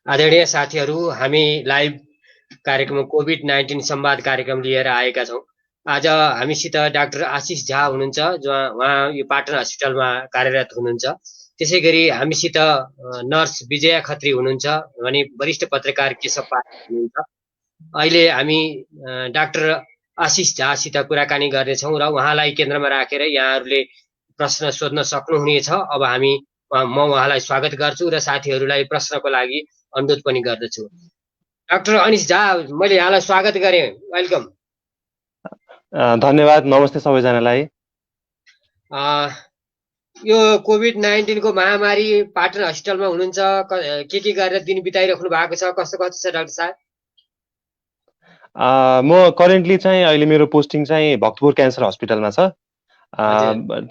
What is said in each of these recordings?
आदरणीय साथीहरू, हामी लाइभ कार्यक्रम कोभिड-19 संवाद कार्यक्रम लिएर आएका छौँ। आज हामीसित डाक्टर आशिष झा हुनुहुन्छ, उहाँ यो पाटन हस्पिटलमा कार्यरत हुनुहुन्छ। त्यसै गरी हामीसित नर्स विजया खत्री हुनुहुन्छ भने वरिष्ठ पत्रकार केशव पाठक हुनुहुन्छ। अहिले हामी डाक्टर आशिष झासित कुराकानी गर्नेछौँ र उहाँलाई केन्द्रमा राखेर यहाँहरूले प्रश्न सोध्न सक्नुहुनेछ। अब म उहाँलाई स्वागत गर्छु र साथीहरूलाई प्रश्नको लागि अनुरोध पनि गर्दछु। डाक्टर अनिश झा, मैले यहाँलाई स्वागत गरेँ। वेलकम। धन्यवाद। नमस्ते सबैजनालाई। यो कोभिड-19 को महामारी पाटन हस्पिटलमा हुनुहुन्छ, के गरेर दिन बिताइराख्नु भएको छ, कस्तो छ डाक्टर साहब? म करेन्टली चाहिँ अहिले मेरो पोस्टिङ चाहिँ भक्तपुर क्यान्सर हस्पिटलमा छ।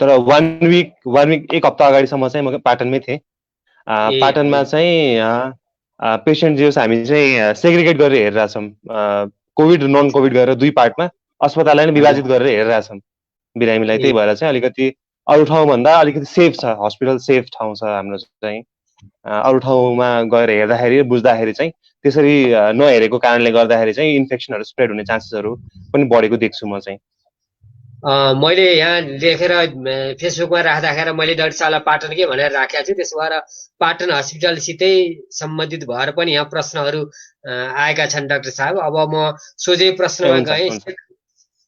तर वान विक एक हप्ता अगाडिसम्म चाहिँ म पाटनमै थिएँ। पाटनमा चाहिँ पेसेन्ट जो हामी चाहिँ सेग्रिगेट गरेर हेरिरहेछौँ। कोभिड र नन कोभिड गरेर दुई पार्टमा अस्पताललाई नै विभाजित गरेर हेरिरहेछौँ बिरामीलाई। त्यही भएर चाहिँ अलिकति अरू ठाउँभन्दा अलिकति सेफ छ, हस्पिटल सेफ ठाउँ छ हाम्रो चाहिँ। अरू ठाउँमा गएर हेर्दाखेरि बुझ्दाखेरि चाहिँ त्यसरी नहेरेको कारणले गर्दाखेरि चाहिँ इन्फेक्सनहरू स्प्रेड हुने चान्सेसहरू पनि बढेको देख्छु म चाहिँ। मैले यहाँ लेखेर फेसबुकमा राख्दाखेरि मैले डाक्टर साहबलाई पाटनकै भनेर राखेको छु। त्यसो भएर पाटन हस्पिटलसितै सम्बन्धित भएर पनि यहाँ प्रश्नहरू आएका छन् डाक्टर साहब। अब म सोझै प्रश्नमा गएँ।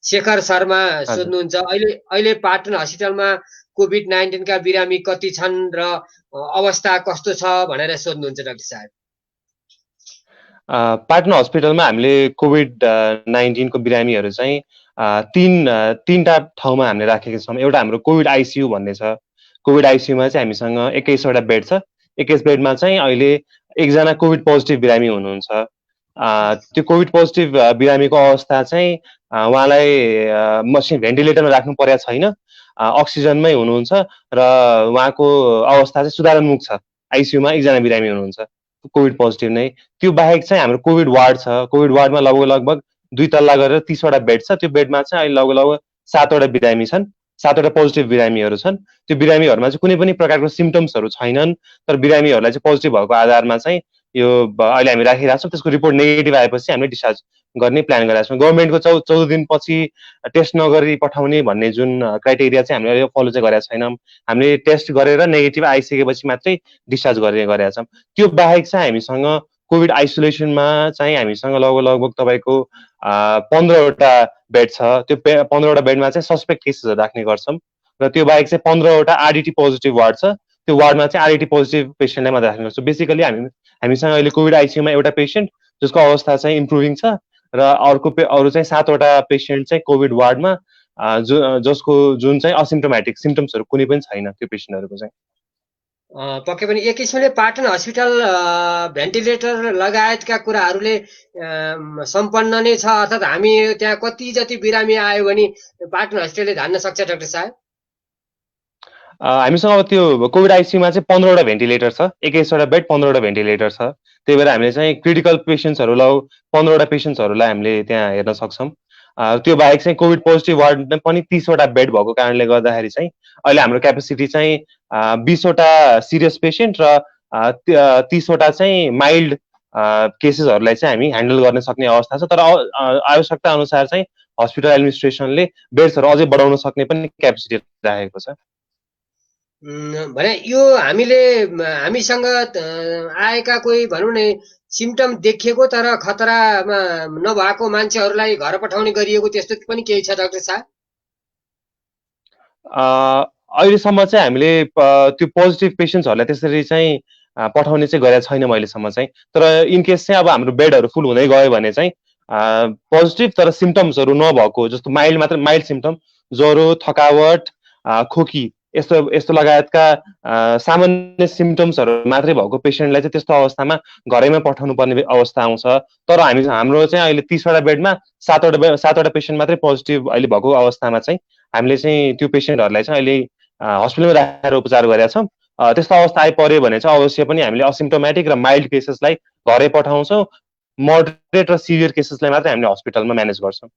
शेखर शर्मा सोध्नुहुन्छ, अहिले पाटन हस्पिटलमा कोभिड-19 का बिरामी कति छन् र अवस्था कस्तो छ भनेर सोध्नुहुन्छ डाक्टर साहब। पाटन हस्पिटलमा हामीले कोभिड-19 को बिरामीहरू चाहिँ तीनटा ठाउँमा हामीले राखेका छौँ। एउटा हाम्रो कोभिड आइसियु भन्ने छ। कोभिड आइसियुमा चाहिँ हामीसँग 21वटा बेड छ। 21 बेडमा चाहिँ अहिले एकजना कोभिड पोजिटिभ बिरामी हुनुहुन्छ। त्यो कोभिड पोजिटिभ बिरामीको अवस्था चाहिँ उहाँलाई मसिन भेन्टिलेटरमा राख्नु परेको छैन, अक्सिजनमै हुनुहुन्छ र उहाँको अवस्था चाहिँ सुधारोन्मुख छ। आइसियुमा एकजना बिरामी हुनुहुन्छ कोभिड पोजिटिभ नै। त्यो बाहेक चाहिँ हाम्रो कोभिड वार्ड छ। कोभिड वार्डमा लगभग 2 तल्ला गरेर 30वटा बेड छ। त्यो बेडमा चाहिँ अहिले लगभग 7वटा बिरामी छन्, 7वटा पोजिटिभ बिरामीहरू छन्। त्यो बिरामीहरूमा चाहिँ कुनै पनि प्रकारको सिम्टम्सहरू छैनन्, तर बिरामीहरूलाई चाहिँ पोजिटिभ भएको आधारमा चाहिँ यो अहिले हामी राखिरहेको छौँ। त्यसको रिपोर्ट नेगेटिभ आएपछि हामीले डिस्चार्ज गर्ने प्लान गरेका छौँ। गभर्मेन्टको 14 दिनपछि टेस्ट नगरी पठाउने भन्ने जुन क्राइटेरिया चाहिँ हामीले अहिले फलो चाहिँ गरेका छैनौँ। हामीले टेस्ट गरेर नेगेटिभ आइसकेपछि मात्रै डिस्चार्ज गरेका छौँ। त्यो बाहेक चाहिँ हामीसँग कोभिड आइसोलेसनमा चाहिँ हामीसँग लगभग तपाईँको 15वटा बेड छ। त्यो 15वटा बेडमा चाहिँ सस्पेक्ट केसेसहरू राख्ने गर्छौँ र त्यो बाहेक चाहिँ 15वटा आरडिटी पोजिटिभ वार्ड छ। त्यो वार्डमा चाहिँ आरडिटी पोजिटिभ पेसेन्टलाई मात्र राख्ने गर्छौँ। बेसिकली हामीसँग अहिले कोभिड आइसियुमा एउटा पेसेन्ट जसको अवस्था चाहिँ इम्प्रुभिङ छ र अरू चाहिँ 7वटा पेसेन्ट चाहिँ कोभिड वार्डमा जसको जुन चाहिँ असिम्टोमेटिक सिम्टम्सहरू कुनै पनि छैन त्यो पेसेन्टहरूको चाहिँ। पक्कै पनि एक किसिमले पाटन हस्पिटल भेन्टिलेटर लगायतका कुराहरूले सम्पन्न नै छ, अर्थात् हामी त्यहाँ कति जति बिरामी आयो भने पाटन हस्पिटलले धान्न सक्छ डाक्टर साहब? हामीसँग अब त्यो कोभिड आइसियुमा चाहिँ 15वटा भेन्टिलेटर छ। 21वटा बेड 15वटा भेन्टिलेटर छ। त्यही भएर हामीले चाहिँ क्रिटिकल पेसेन्ट्सहरूलाई 15वटा पेसेन्ट्सहरूलाई हामीले त्यहाँ हेर्न सक्छौँ। त्यो बाहेक चाहिँ कोभिड पोजिटिभ वार्ड पनि 30वटा बेड भएको कारणले गर्दाखेरि चाहिँ अहिले हाम्रो क्यापेसिटी चाहिँ 20वटा सिरियस पेसेन्ट र 30वटा चाहिँ माइल्ड केसेसहरूलाई चाहिँ हामी ह्यान्डल गर्न सक्ने अवस्था छ। तर आवश्यकता अनुसार चाहिँ हस्पिटल एडमिनिस्ट्रेसनले बेड्सहरू अझै बढाउन सक्ने पनि क्यापेसिटी राखेको छ। भने यो हामीसँग आएका कोही भनौँ न सिम्टम देखिएको तर खतरामा नभएको मान्छेहरूलाई घर पठाउने गरिएको त्यस्तो पनि केही छ डाक्टर साहब? अहिलेसम्म चाहिँ हामीले त्यो पोजिटिभ पेसेन्ट्सहरूलाई त्यसरी चाहिँ पठाउने चाहिँ गरेका छैनौँ अहिलेसम्म चाहिँ। तर इनकेस चाहिँ अब हाम्रो बेडहरू फुल हुँदै गयो भने चाहिँ पोजिटिभ तर सिम्टम्सहरू नभएको जस्तो माइल्ड सिम्टम, ज्वरो, थकावट, खोकी यस्तो लगायतका सामान्य सिम्टम्सहरू मात्रै भएको पेसेन्टलाई चाहिँ त्यस्तो अवस्थामा घरैमा पठाउनु पर्ने अवस्था आउँछ। तर हाम्रो चाहिँ अहिले 30वटा बेडमा 7वटा पेसेन्ट मात्रै पोजिटिभ अहिले भएको अवस्थामा चाहिँ हामीले चाहिँ त्यो पेसेन्टहरूलाई चाहिँ अहिले हस्पिटलमा राखेर उपचार गरेका छौँ। त्यस्तो अवस्था आइपर्यो भने चाहिँ अवश्य पनि हामीले असिम्टोमेटिक र माइल्ड केसेसलाई घरै पठाउँछौँ। मोडरेट र सिभियर केसेसलाई मात्रै हामीले हस्पिटलमा म्यानेज गर्छौँ।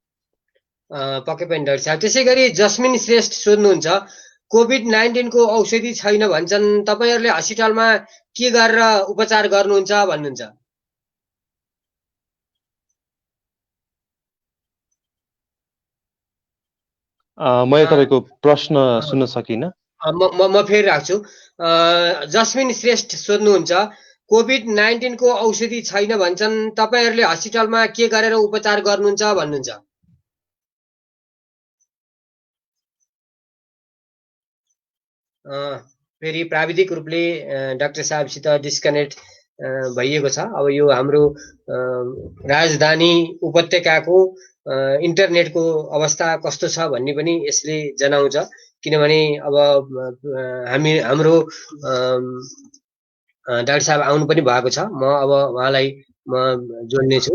पक्कै पनि डाक्टर साहब। त्यसै गरी जस्मिन श्रेष्ठ सोध्नुहुन्छ, कोभिड-19 को औषधि छैन भन्छन्, तपाईहरुले हस्पिटलमा के गरेर उपचार गर्नुहुन्छ भन्नुहुन्छ? मैले तपाईँको प्रश्न सुन्न सकिनँ। म फेरि राख्छु। जस्मिन श्रेष्ठ सोध्नुहुन्छ, कोभिड-19 को औषधि छैन भन्छन्, तपाईहरुले हस्पिटलमा के गरेर उपचार गर्नुहुन्छ भन्नुहुन्छ? फेरि प्राविधिक रूपले डाक्टर साहबसित डिस्कनेक्ट भइएको छ। अब यो हाम्रो राजधानी उपत्यकाको इन्टरनेटको अवस्था कस्तो छ भन्ने पनि यसले जनाउँछ, किनभने अब हाम्रो डाक्टर साहब आउनु पनि भएको छ। म अब उहाँलाई म जोड्ने छु।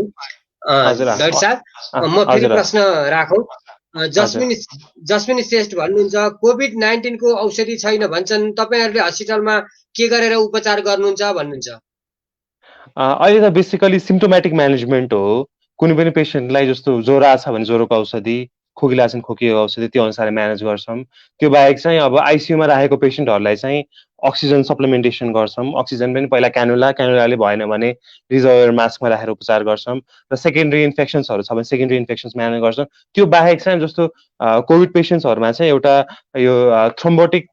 डाक्टर साहब, म फेरि प्रश्न राखौँ। जस्मिन श्रेष्ठ भन्नुहुन्छ, कोभिड-19 को औषधि छैन भन्छन्, तपाईहरुले हस्पिटलमा के गरेर उपचार गर्नुहुन्छ भन्नुहुन्छ? अहिले त बेसिकली सिम्टोमेटिक म्यानेजमेन्ट हो। कुनै पनि पेसेन्टलाई जस्तो ज्वरो आछ भने ज्वरोको औषधि, खोकी लाग्छ भने खोकीको औषधि, त्यो अनुसार म्यानेज गर्छौँ। त्यो बाहेक चाहिँ अब आइसियुमा राखेको पेसेन्टहरूलाई चाहिँ अक्सिजन सप्लिमेन्टेसन गर्छौँ। अक्सिजन पनि पहिला क्यानुलाले भएन भने रिजर्भर मास्कमा राखेर उपचार गर्छौँ। र सेकेन्डरी इन्फेक्सन्सहरू छ भने सेकेन्डरी इन्फेक्सन्स म्यानेज गर्छौँ। त्यो बाहेक चाहिँ जस्तो कोभिड पेसेन्ट्सहरूमा चाहिँ एउटा यो थ्रोम्बोटिक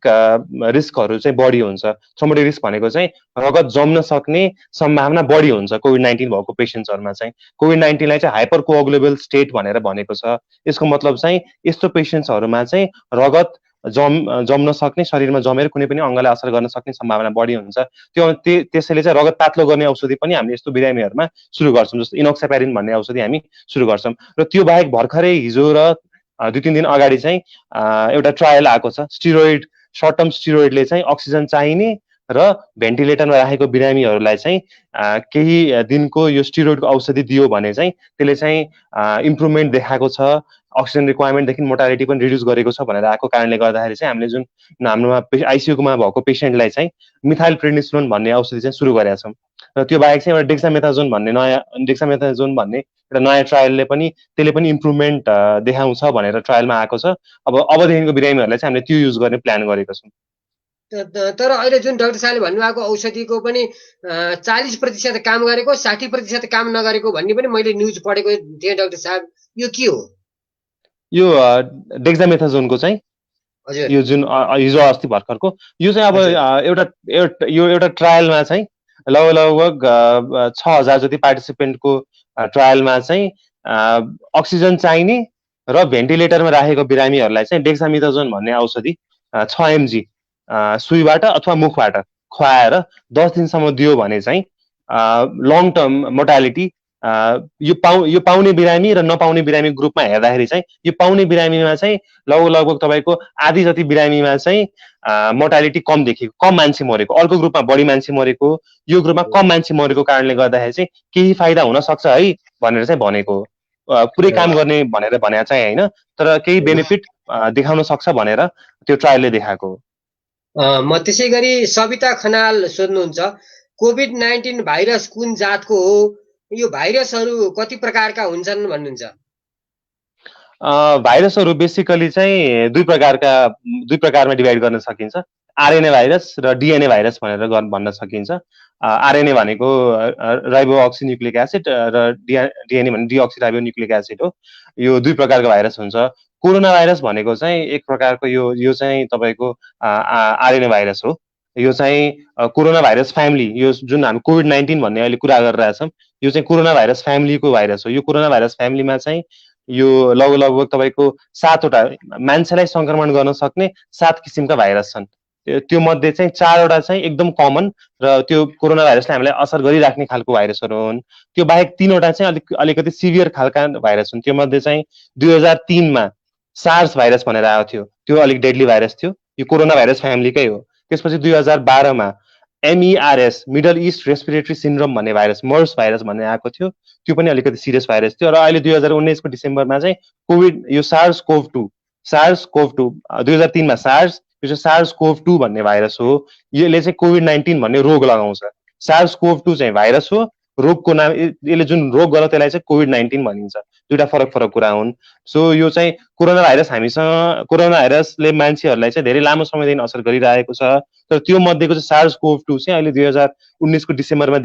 रिस्कहरू चाहिँ बढी हुन्छ। थ्रोम्बोटिक रिस्क भनेको चाहिँ रगत जम्न सक्ने सम्भावना बढी हुन्छ कोभिड-19 भएको पेसेन्ट्सहरूमा चाहिँ। कोभिड-19लाई चाहिँ हाइपर कोअगुलेबल स्टेट भनेर भनेको छ। यसको मतलब चाहिँ यस्तो पेसेन्ट्सहरूमा चाहिँ रगत जम्न सक्ने, शरीरमा जमेर कुनै पनि अङ्गलाई असर गर्न सक्ने सम्भावना बढी हुन्छ। त्यसैले चाहिँ रगत पातलो गर्ने औषधि पनि हामीले यस्तो बिरामीहरूमा सुरु गर्छौँ। जस्तो इनोक्सापेरिन भन्ने औषधि हामी सुरु गर्छौँ। र त्यो बाहेक भर्खरै हिजो र 2-3 दिन अगाडि चाहिँ एउटा ट्रायल आएको छ। सर्ट टर्म स्टिरोइडले चाहिँ अक्सिजन चाहिने र भेन्टिलेटरमा राखेको बिरामीहरूलाई चाहिँ केही दिनको यो स्टिरोइडको औषधि दियो भने चाहिँ त्यसले चाहिँ इम्प्रुभमेन्ट देखाएको छ। अक्सिजन रिक्वायरमेन्टदेखि मोर्टालिटी पनि रिड्युस गरेको छ भनेर आएको कारणले गर्दाखेरि चाहिँ हामीले जुन हाम्रोमा आइसियुमा भएको पेसेन्टलाई चाहिँ मिथाइल प्रेडनिसोलोन भन्ने औषधि चाहिँ सुरु गरेका छौँ। र त्यो बाहेक चाहिँ एउटा डेक्सामेथाजोन भन्ने एउटा नयाँ ट्रायलले पनि त्यसले पनि इम्प्रुभमेन्ट देखाउँछ भनेर ट्रायलमा आएको छ। अबदेखिको बिरामीहरूलाई चाहिँ हामीले त्यो युज गर्ने प्लान गरेका छौँ। तर अहिले जुन डाक्टर साहबले भन्नुभएको औषधिको पनि 40% काम गरेको, 60% काम नगरेको भन्ने पनि मैले न्युज पढेको थिएँ डाक्टर साहब। यो के हो? यो डेक्सामेथाजोनको चाहिँ यो जुन हिजो अस्ति भर्खरको यो चाहिँ अब एउटा ट्रायलमा चाहिँ लगभग 6000 जति पार्टिसिपेन्टको ट्रायलमा चाहिँ अक्सिजन चाहिने र भेन्टिलेटरमा राखेको बिरामीहरूलाई चाहिँ डेक्सामेथाजोन भन्ने औषधि 6 mg सुईबाट अथवा मुखबाट खुवाएर 10 दिनसम्म दियो भने चाहिँ लङ टर्म मोर्टालिटी यो पाउने बिरामी र नपाउने बिरामी ग्रुपमा हेर्दाखेरि चाहिँ यो पाउने बिरामीमा चाहिँ लगभग तपाईँको आधी जति बिरामीमा चाहिँ मोर्टालिटी कम देखिएको, कम मान्छे मरेको। अर्को ग्रुपमा बढी मान्छे मरेको, यो ग्रुपमा कम मान्छे मरेको कारणले गर्दाखेरि चाहिँ केही फाइदा हुन सक्छ है भनेर चाहिँ भनेको। पुरै काम गर्ने भनेर भने चाहिँ होइन, तर केही बेनिफिट देखाउन सक्छ भनेर त्यो ट्रायलले देखाएको हो। म त्यसै गरी सविता खनाल सोध्नुहुन्छ, कोभिड-19 भाइरस कुन जातको हो? यो भाइरसहरू कति प्रकारका हुन्छन् भन्नुहुन्छ? भाइरसहरू बेसिकली चाहिँ दुई प्रकारमा डिभाइड गर्न सकिन्छ। आरएनए भाइरस र डिएनए भाइरस भनेर भन्न सकिन्छ। आरएनए भनेको राइबोअक्सिन्युक्लिक एसिड र डिएनए भने डिअक्सिराइबोन्युक्लिक एसिड हो। यो दुई प्रकारको भाइरस हुन्छ। कोरोना भाइरस भनेको चाहिँ एक प्रकारको यो चाहिँ तपाईँको आरएनए भाइरस हो। यो चाहिँ कोरोना भाइरस फ्यामिली, यो जुन हामी कोभिड-19 भन्ने अहिले कुरा गरिरहेछौँ, यो चाहिँ कोरोना भाइरस फ्यामिलीको भाइरस हो। यो कोरोना भाइरस फ्यामिलीमा चाहिँ यो लगभग तपाईँको 7वटा मान्छेलाई संक्रमण गर्न सक्ने 7 किसिमका भाइरस छन्। त्यो मध्ये चाहिँ 4वटा चाहिँ एकदम कमन र त्यो कोरोना भाइरसले हामीलाई असर गरिराख्ने खालको भाइरसहरू हुन्। त्यो बाहेक 3वटा चाहिँ अलिकति सिभियर खालका भाइरस हुन्। त्यो मध्ये चाहिँ 2003मा सार्स भाइरस भनेर आएको थियो, त्यो अलिक डेडली भाइरस थियो। यो कोरोना भाइरस फ्यामिलीकै हो। त्यसपछि 2012मा MERS middle east respiratory syndrome भन्ने भाइरस, मर्स भाइरस भन्ने आएको थियो। त्यो पनि अलिकति सिरियस भाइरस थियो। र अहिले 2019को डिसेम्बरमा चाहिँ कोभिड यो SARS-CoV-2 2003मा सार्स, यो चाहिँ SARS-CoV-2 भन्ने भाइरस हो। यसले चाहिँ कोभिड-19 भन्ने रोग लगाउँछ। SARS-CoV-2 चाहिँ भाइरस हो, रोगको नाम, यसले जुन रोग गर्छ त्यसलाई चाहिँ कोभिड-19 भनिन्छ। दुईटा फरक फरक कुरा हुन्। सो यो चाहिँ कोरोना भाइरस हामीसँग कोरोना भाइरसले मान्छेहरूलाई चाहिँ धेरै लामो समयदेखि असर गरिरहेको छ। तर त्यो मध्येको चाहिँ SARS-CoV-2 चाहिँ अहिले 2019को डिसेम्बरमा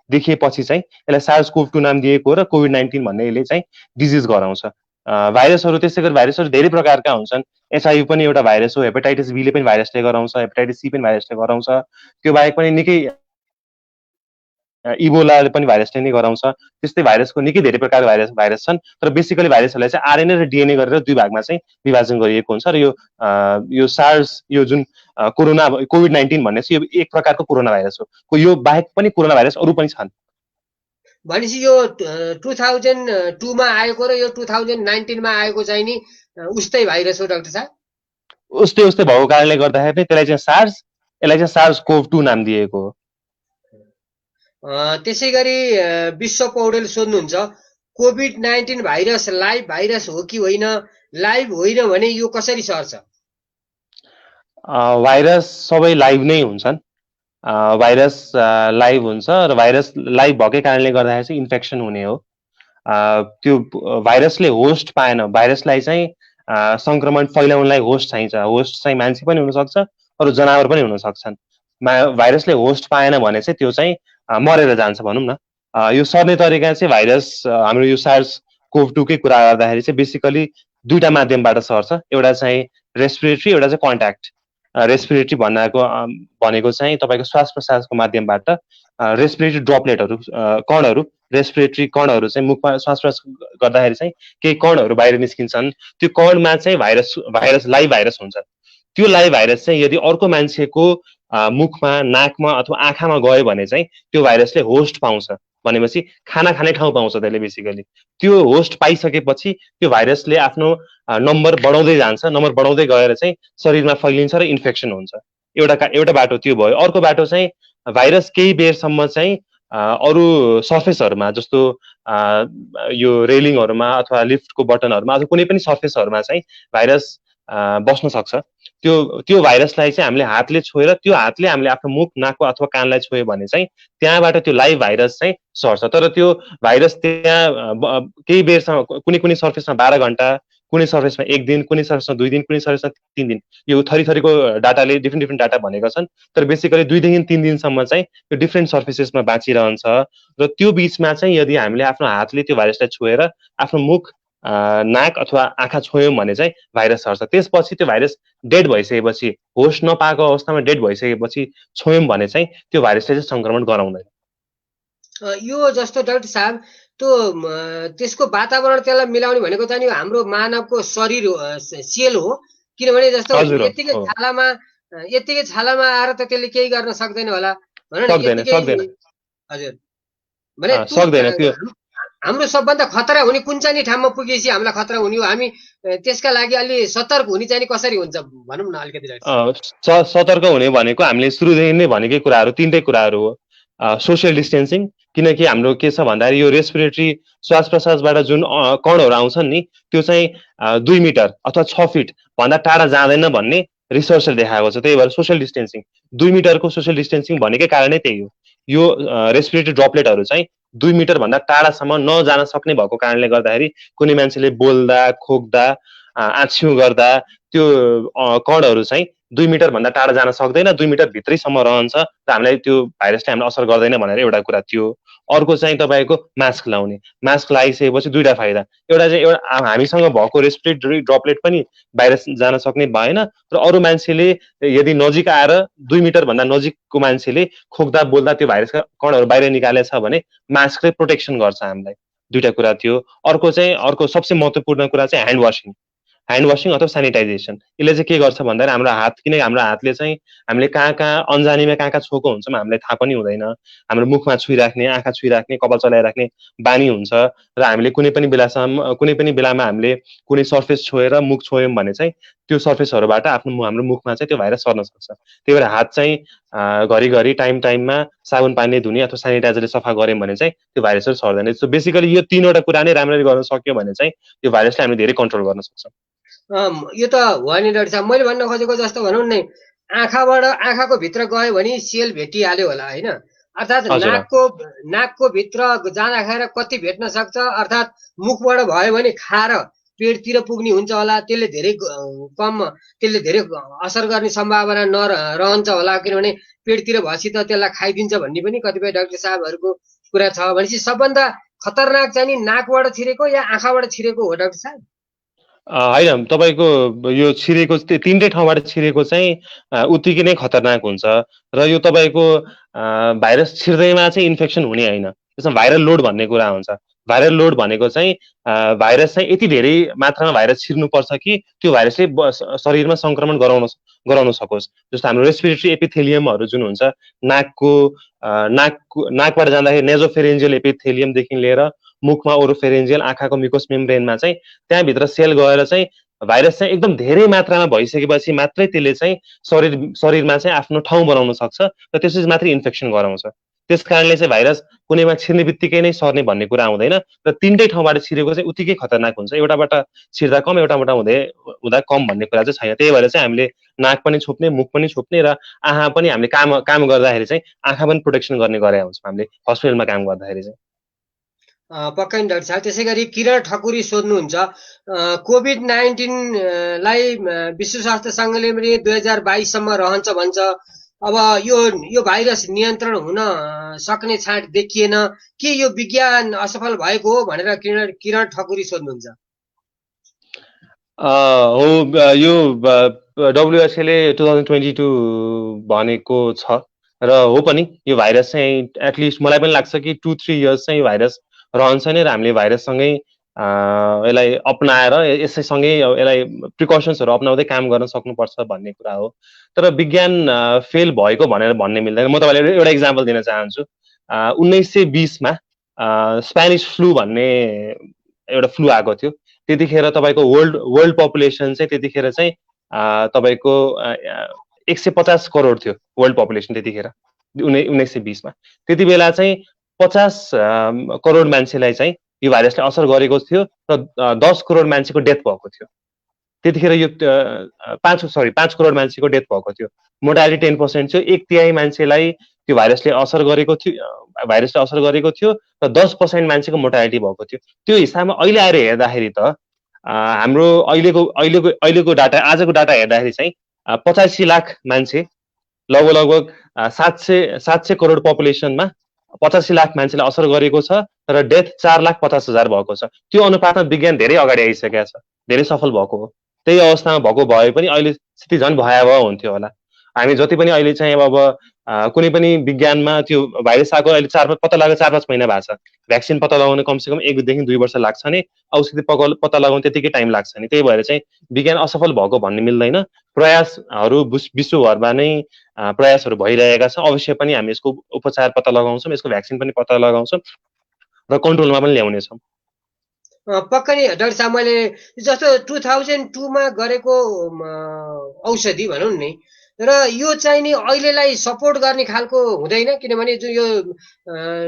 देखिएपछि चाहिँ यसलाई SARS-CoV-2 नाम दिएको हो र COVID-19 भन्ने यसले चाहिँ डिजिज गराउँछ। भाइरसहरू त्यस्तै गरी भाइरसहरू धेरै प्रकारका हुन्छन्। HIV पनि एउटा भाइरस हो, हेपाटाइटिस बीले पनि भाइरसले गराउँछ, हेपाटाइटिस सी पनि भाइरसले गराउँछ। त्यो बाहेक पनि निकै इबोलाले पनि भाइरसले नै गराउँछ। त्यस्तै भाइरसको निकै धेरै प्रकारका भाइरस छन्। तर बेसिकली भाइरसहरूलाई चाहिँ आरएनए र डिएनए गरेर दुई भागमा चाहिँ विभाजन गरिएको हुन्छ र यो सार्स यो जुन कोरोना COVID-19 भन्ने चाहिँ यो एक प्रकारको कोरोना भाइरस हो। यो बाहेक पनि कोरोना भाइरस अरू पनि छन्। भनेपछि यो 2002 मा आएको र यो 2019 मा आएको चाहिँ नि उस्तै भाइरस हो डाक्टर साहब? उस्तै भएको कारणले गर्दाखेरि त्यसलाई चाहिँ यसलाई चाहिँ SARS-CoV-2 नाम दिएको हो। त्यसै गरी विश्व पौडेल सोध्नुहुन्छ COVID-19 भाइरस लाइभ भाइरस हो कि होइन? लाइभ होइन भने यो कसरी सर्छ? भाइरस सबै लाइभ नै हुन्छन्। भाइरस लाइभ हुन्छ र भाइरस लाइभ भएकै कारणले गर्दाखेरि चाहिँ इन्फेक्सन हुने हो। त्यो भाइरसले होस्ट पाएन, भाइरसलाई चाहिँ संक्रमण फैलाउनलाई होस्ट चाहिन्छ। होस्ट चाहिँ मान्छे पनि हुनसक्छ, अरू जनावर पनि हुन सक्छन्। भाइरसले होस्ट पाएन भने चाहिँ त्यो चाहिँ मरेर जान्छ भनौँ न। यो सर्ने तरिका चाहिँ भाइरस हाम्रो यो SARS-CoV-2 कै कुरा गर्दाखेरि चाहिँ बेसिकली दुईटा माध्यमबाट सर्छ। एउटा चाहिँ रेस्पिरेटरी, एउटा चाहिँ कन्ट्याक्ट। रेस्पिरेटरी भनेको चाहिँ तपाईँको श्वास प्रश्वासको माध्यमबाट रेस्पिरेटरी ड्रपलेटहरू कणहरू रेस्पिरेटरी कणहरू चाहिँ मुखमा श्वास प्रश्वास गर्दाखेरि चाहिँ केही कणहरू बाहिर निस्किन्छन्। त्यो कणमा चाहिँ भाइरस लाइभ भाइरस हुन्छ। त्यो लाइभ भाइरस चाहिँ यदि अर्को मान्छेको मुखमा, नाकमा अथवा आँखामा गयो भने चाहिँ त्यो भाइरसले होस्ट पाउँछ। भनेपछि खाना खाने ठाउँ पाउँछ त्यसले बेसिकली। त्यो होस्ट पाइसकेपछि त्यो भाइरसले आफ्नो नम्बर बढाउँदै जान्छ। नम्बर बढाउँदै गएर चाहिँ शरीरमा फैलिन्छ र इन्फेक्सन हुन्छ। एउटा बाटो त्यो भयो। अर्को बाटो चाहिँ भाइरस केही बेरसम्म चाहिँ अरू सर्फेसहरूमा जस्तो यो रेलिङहरूमा अथवा लिफ्टको बटनहरूमा अथवा कुनै पनि सर्फेसहरूमा चाहिँ भाइरस बस्न सक्छ। त्यो भाइरसलाई चाहिँ हामीले हातले छोएर त्यो हातले हामीले आफ्नो मुख, नाक अथवा कानलाई छोयो भने चाहिँ त्यहाँबाट त्यो लाइभ भाइरस चाहिँ सर्छ। तर त्यो भाइरस त्यहाँ केही बेरसम्म कुनै सर्फेसमा 12 घण्टा, कुनै सर्फेसमा 1 दिन, कुनै सर्फेसमा 2 दिन, कुनै सर्फेसमा 3 दिन, यो थरीको डाटाले डिफ्रेन्ट डाटा भनेका छन्। तर बेसिकली 2 देखि 3 दिनसम्म चाहिँ त्यो डिफ्रेन्ट सर्फेसेसमा बाँचिरहन्छ। र त्यो बिचमा चाहिँ यदि हामीले आफ्नो हातले त्यो भाइरसलाई छोएर आफ्नो मुख, नाक अथवा आँखा छोयौँ भने चाहिँ भाइरस सर्छ। त्यसपछि त्यो भाइरस डेड भइसकेपछि, होस्ट नपाएको अवस्थामा डेड भइसकेपछि छोयौँ भने चाहिँ त्यो भाइरसले चाहिँ संक्रमण गराउँदैन। यो जस्तो डाक्टर साहब त्यसको वातावरण त्यसलाई मिलाउने भनेको चाहिँ हाम्रो मानवको शरीर हो, सेल हो। किनभने जस्तो यत्तिकै छालामा आएर त त्यसले केही गर्न सक्दैन होला भन न। सक्दैन। हजुर, भने सक्दैन। त्यो हाम्रो सबभन्दा खतरा हुने कुन चाहिँ ठाउँमा पुगेपछि हामीलाई खतरा हुने हो? हामी त्यसका लागि अलि सतर्क हुने चाहिँ कसरी हुन्छ भनौँ न अलिकति। सतर्क हुने भनेको हामीले सुरुदेखि नै भनेकै कुराहरू तीनटै कुराहरू हो। सोसियल डिस्टेन्सिङ, किनकि हाम्रो के छ भन्दाखेरि यो रेस्पिरेटरी श्वास प्रश्वासबाट जुन कणहरू आउँछन् नि त्यो चाहिँ 2 मिटर अथवा 6 फिट भन्दा टाढा जाँदैन भन्ने रिसर्चले देखाएको छ। त्यही भएर सोसियल डिस्टेन्सिङ 2 मिटरको सोसियल डिस्टेन्सिङ भनेकै कारणै त्यही हो। यो रेस्पिरेटरी ड्रपलेटहरू चाहिँ 2 मिटर भन्दा टाढासम्म नजान सक्ने भएको कारणले गर्दाखेरि कुनै मान्छेले बोल्दा, खोक्दा, आछ्यु गर्दा त्यो कणहरू चाहिँ 2 मिटर भन्दा टाढा जान सक्दैन, 2 मिटर भित्रैसम्म रहन्छ र हामीलाई त्यो भाइरसले हामीलाई असर गर्दैन भनेर एउटा कुरा थियो। अर्को चाहिँ तपाईँको मास्क लाउने। मास्क लगाइसकेपछि दुईटा फाइदा। एउटा चाहिँ हामीसँग भएको रेस्पिरेटरी ड्रपलेट पनि भाइरस जान सक्ने भएन र अरू मान्छेले यदि नजिक आएर 2 मिटर भन्दा नजिकको मान्छेले खोक्दा बोल्दा त्यो भाइरसका कणहरू बाहिर निकालेछ भने मास्कले प्रोटेक्सन गर्छ हामीलाई। दुईटा कुरा थियो। अर्को सबसे महत्त्वपूर्ण कुरा चाहिँ ह्यान्ड वासिङ अथवा सेनिटाइजेसन। यसले चाहिँ के गर्छ भन्दाखेरि हाम्रो हात, किनकि हाम्रो हातले चाहिँ हामीले कहाँ अन्जानीमा कहाँ छोएको हुन्छौँ हामीलाई थाहा पनि हुँदैन। हाम्रो मुखमा छुइराख्ने, आँखा छुइराख्ने, कपाल चलाइराख्ने बानी हुन्छ र हामीले कुनै पनि बेलामा हामीले कुनै सर्फेस छोएर मुख छोयौँ भने चाहिँ त्यो सर्फेसहरूबाट हाम्रो मुखमा चाहिँ त्यो भाइरस सर्न सक्छ। त्यही भएर हात चाहिँ घरिघरि टाइममा साबुन पानीले धुने अथवा सेनिटाइजरले सफा गऱ्यौँ भने चाहिँ त्यो भाइरसहरू सर्दैन। सो बेसिकली यो तीनवटा कुरा नै राम्ररी गर्न सक्यो भने चाहिँ त्यो भाइरसलाई हामीले धेरै कन्ट्रोल गर्न सक्छौँ। यो त हो नि डाक्टर साहब। मैले भन्न खोजेको जस्तो भनौँ न, आँखाको भित्र गयो भने सेल भेटिहाल्यो होला होइन, अर्थात् नाकको भित्र जाँदाखेरि कति भेट्न सक्छ, अर्थात् मुखबाट भयो भने खाएर पेटतिर पुग्ने हुन्छ होला, त्यसले धेरै असर गर्ने सम्भावना रहन्छ होला, किनभने पेटतिर भएपछि त त्यसलाई खाइदिन्छ भन्ने पनि कतिपय डाक्टर साहबहरूको कुरा छ। भनेपछि सबभन्दा खतरनाक चाहिँ नि नाकबाट छिरेको या आँखाबाट छिरेको हो डाक्टर साहब? होइन, तपाईँको यो छिरेको तिनटै ठाउँबाट छिरेको चाहिँ उत्तिकै नै खतरनाक हुन्छ र यो तपाईँको भाइरस छिर्दैमा चाहिँ इन्फेक्सन हुने होइन, त्यसमा भाइरल लोड भन्ने कुरा हुन्छ। भाइरल लोड भनेको चाहिँ भाइरस चाहिँ यति धेरै मात्रामा भाइरस छिर्नुपर्छ कि त्यो भाइरसले शरीरमा सङ्क्रमण गराउन सकोस्। जस्तो हाम्रो रेस्पिरेटरी एपिथेलियमहरू जुन हुन्छ नाकबाट जाँदाखेरि नेजोफेरेन्जियल एपिथेलियमदेखि लिएर मुखमा ओरोफेरेन्जियल, आँखाको म्युकस मेम्ब्रेनमा चाहिँ त्यहाँभित्र सेल गएर चाहिँ भाइरस चाहिँ एकदम धेरै मात्रामा भइसकेपछि मात्रै त्यसले चाहिँ शरीरमा चाहिँ आफ्नो ठाउँ बनाउन सक्छ र त्यसपछि मात्रै इन्फेक्सन गराउँछ। त्यस कारणले चाहिँ भाइरस कुनैमा छिर्ने बित्तिकै नै सर्ने भन्ने कुरा आउँदैन र तिनटै ठाउँबाट छिरेको चाहिँ उत्तिकै खतरनाक हुन्छ। एउटाबाट छिर्दा कम, एउटाबाट हुँदा कम भन्ने कुरा चाहिँ छैन। त्यही भएर चाहिँ हामीले नाक पनि छोप्ने, मुख पनि छोप्ने र आँखा पनि हामीले काम गर्दाखेरि चाहिँ आँखा पनि प्रोटेक्सन गर्ने गरेका हुन्छौँ हामीले हस्पिटलमा काम गर्दाखेरि चाहिँ। पक्कै नि डाक्टर साहब। त्यसै गरी किरण ठकुरी सोध्नुहुन्छ, कोभिड-19 लाई विश्व स्वास्थ्य सङ्घले पनि 2022सम्म रहन्छ भन्छ। अब यो भाइरस नियन्त्रण हुन सक्ने छाँट देखिएन, के यो विज्ञान असफल भएको हो भनेर किरण ठकुरी सोध्नुहुन्छ। हो, यो WHO ले 2022 भनेको छ र हो पनि। यो भाइरस चाहिँ एटलिस्ट मलाई पनि लाग्छ कि 2-3 इयर्स चाहिँ यो भाइरस रहन्छ नै र हामीले भाइरससँगै यसलाई अपनाएर यसैसँगै यसलाई प्रिकसन्सहरू अपनाउँदै काम गर्न सक्नुपर्छ भन्ने कुरा हो। तर विज्ञान फेल भएको भन्ने मिल्दैन। म तपाईँलाई एउटा इक्जाम्पल दिन चाहन्छु। 1920मा स्पेनिस फ्लू भन्ने एउटा फ्लू आएको थियो। त्यतिखेर तपाईँको वर्ल्ड पपुलेसन चाहिँ त्यतिखेर चाहिँ तपाईँको 150 करोड थियो वर्ल्ड पपुलेसन त्यतिखेर 1920मा। त्यति बेला चाहिँ 50 करोड मान्छेलाई चाहिँ यो भाइरसले असर गरेको थियो र 10 करोड मान्छेको डेथ भएको थियो। त्यतिखेर यो 5 करोड मान्छेको डेथ भएको थियो। मोर्टालिटी 10% थियो। 1/3 मान्छेलाई त्यो भाइरसले असर गरेको थियो र 10% मान्छेको मोर्टालिटी भएको थियो। त्यो हिसाबमा अहिले आएर हेर्दाखेरि त हाम्रो अहिलेको डाटा, आजको डाटा हेर्दाखेरि चाहिँ 85 लाख मान्छे, लगभग 700 करोड पपुलेसनमा 85 लाख मान्छेलाई असर गरेको छ र डेथ 4,50,000 भएको छ। त्यो अनुपातमा विज्ञान धेरै अगाडि आइसकेको छ, धेरै सफल भएको हो। त्यही अवस्थामा भएको भए पनि अहिले स्थिति झन् भयावह हुन्थ्यो होला। हामी जति पनि अहिले चाहिँ अब कुनै पनि विज्ञानमा त्यो भाइरस आएको अहिले पत्ता लाग्यो 4-5 महिना भएको छ। भ्याक्सिन पत्ता लगाउन कमसेकम 1 देखि 2 वर्ष लाग्छ नि, औषधि पत्ता लगाउन त्यतिकै टाइम लाग्छ नि। त्यही भएर चाहिँ विज्ञान असफल भएको भन्ने मिल्दैन। प्रयासहरू विश्वभरमा नै प्रयासहरू भइरहेका छन्। अवश्य पनि हामी यसको उपचार पत्ता लगाउँछौँ, यसको भ्याक्सिन पनि पत्ता लगाउँछौँ र कन्ट्रोलमा पनि ल्याउनेछौँ। पक्कै नि डाक्टर साहब, मैले जस्तो 2002मा गरेको औषधि भनौँ नि, र यो चाहिँ नि अहिलेलाई सपोर्ट गर्ने खालको हुँदैन, किनभने जुन यो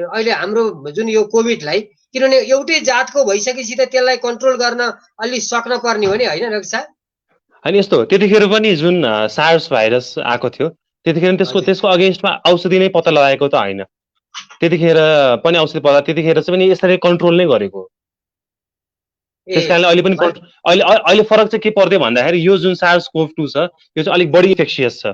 अहिले हाम्रो जुन यो कोभिडलाई, किनभने एउटै जातको भइसकेपछि त त्यसलाई कन्ट्रोल गर्न अलि सक्न पर्ने हो नि, होइन डाक्टर साहब? होइन, यस्तो त्यतिखेर पनि जुन सार्स भाइरस आएको थियो त्यतिखेर त्यसको अगेन्स्टमा औषधि नै पत्ता लगाएको त होइन। त्यतिखेर पनि औषधि पत्ता, त्यतिखेर चाहिँ पनि यसरी कन्ट्रोल नै गरेको हो। त्यस कारणले अहिले फरक चाहिँ के पर्दै भन्दाखेरि यो जुन SARS-CoV-2 छ यो चाहिँ अलिक बढी इन्फेक्सियस छ।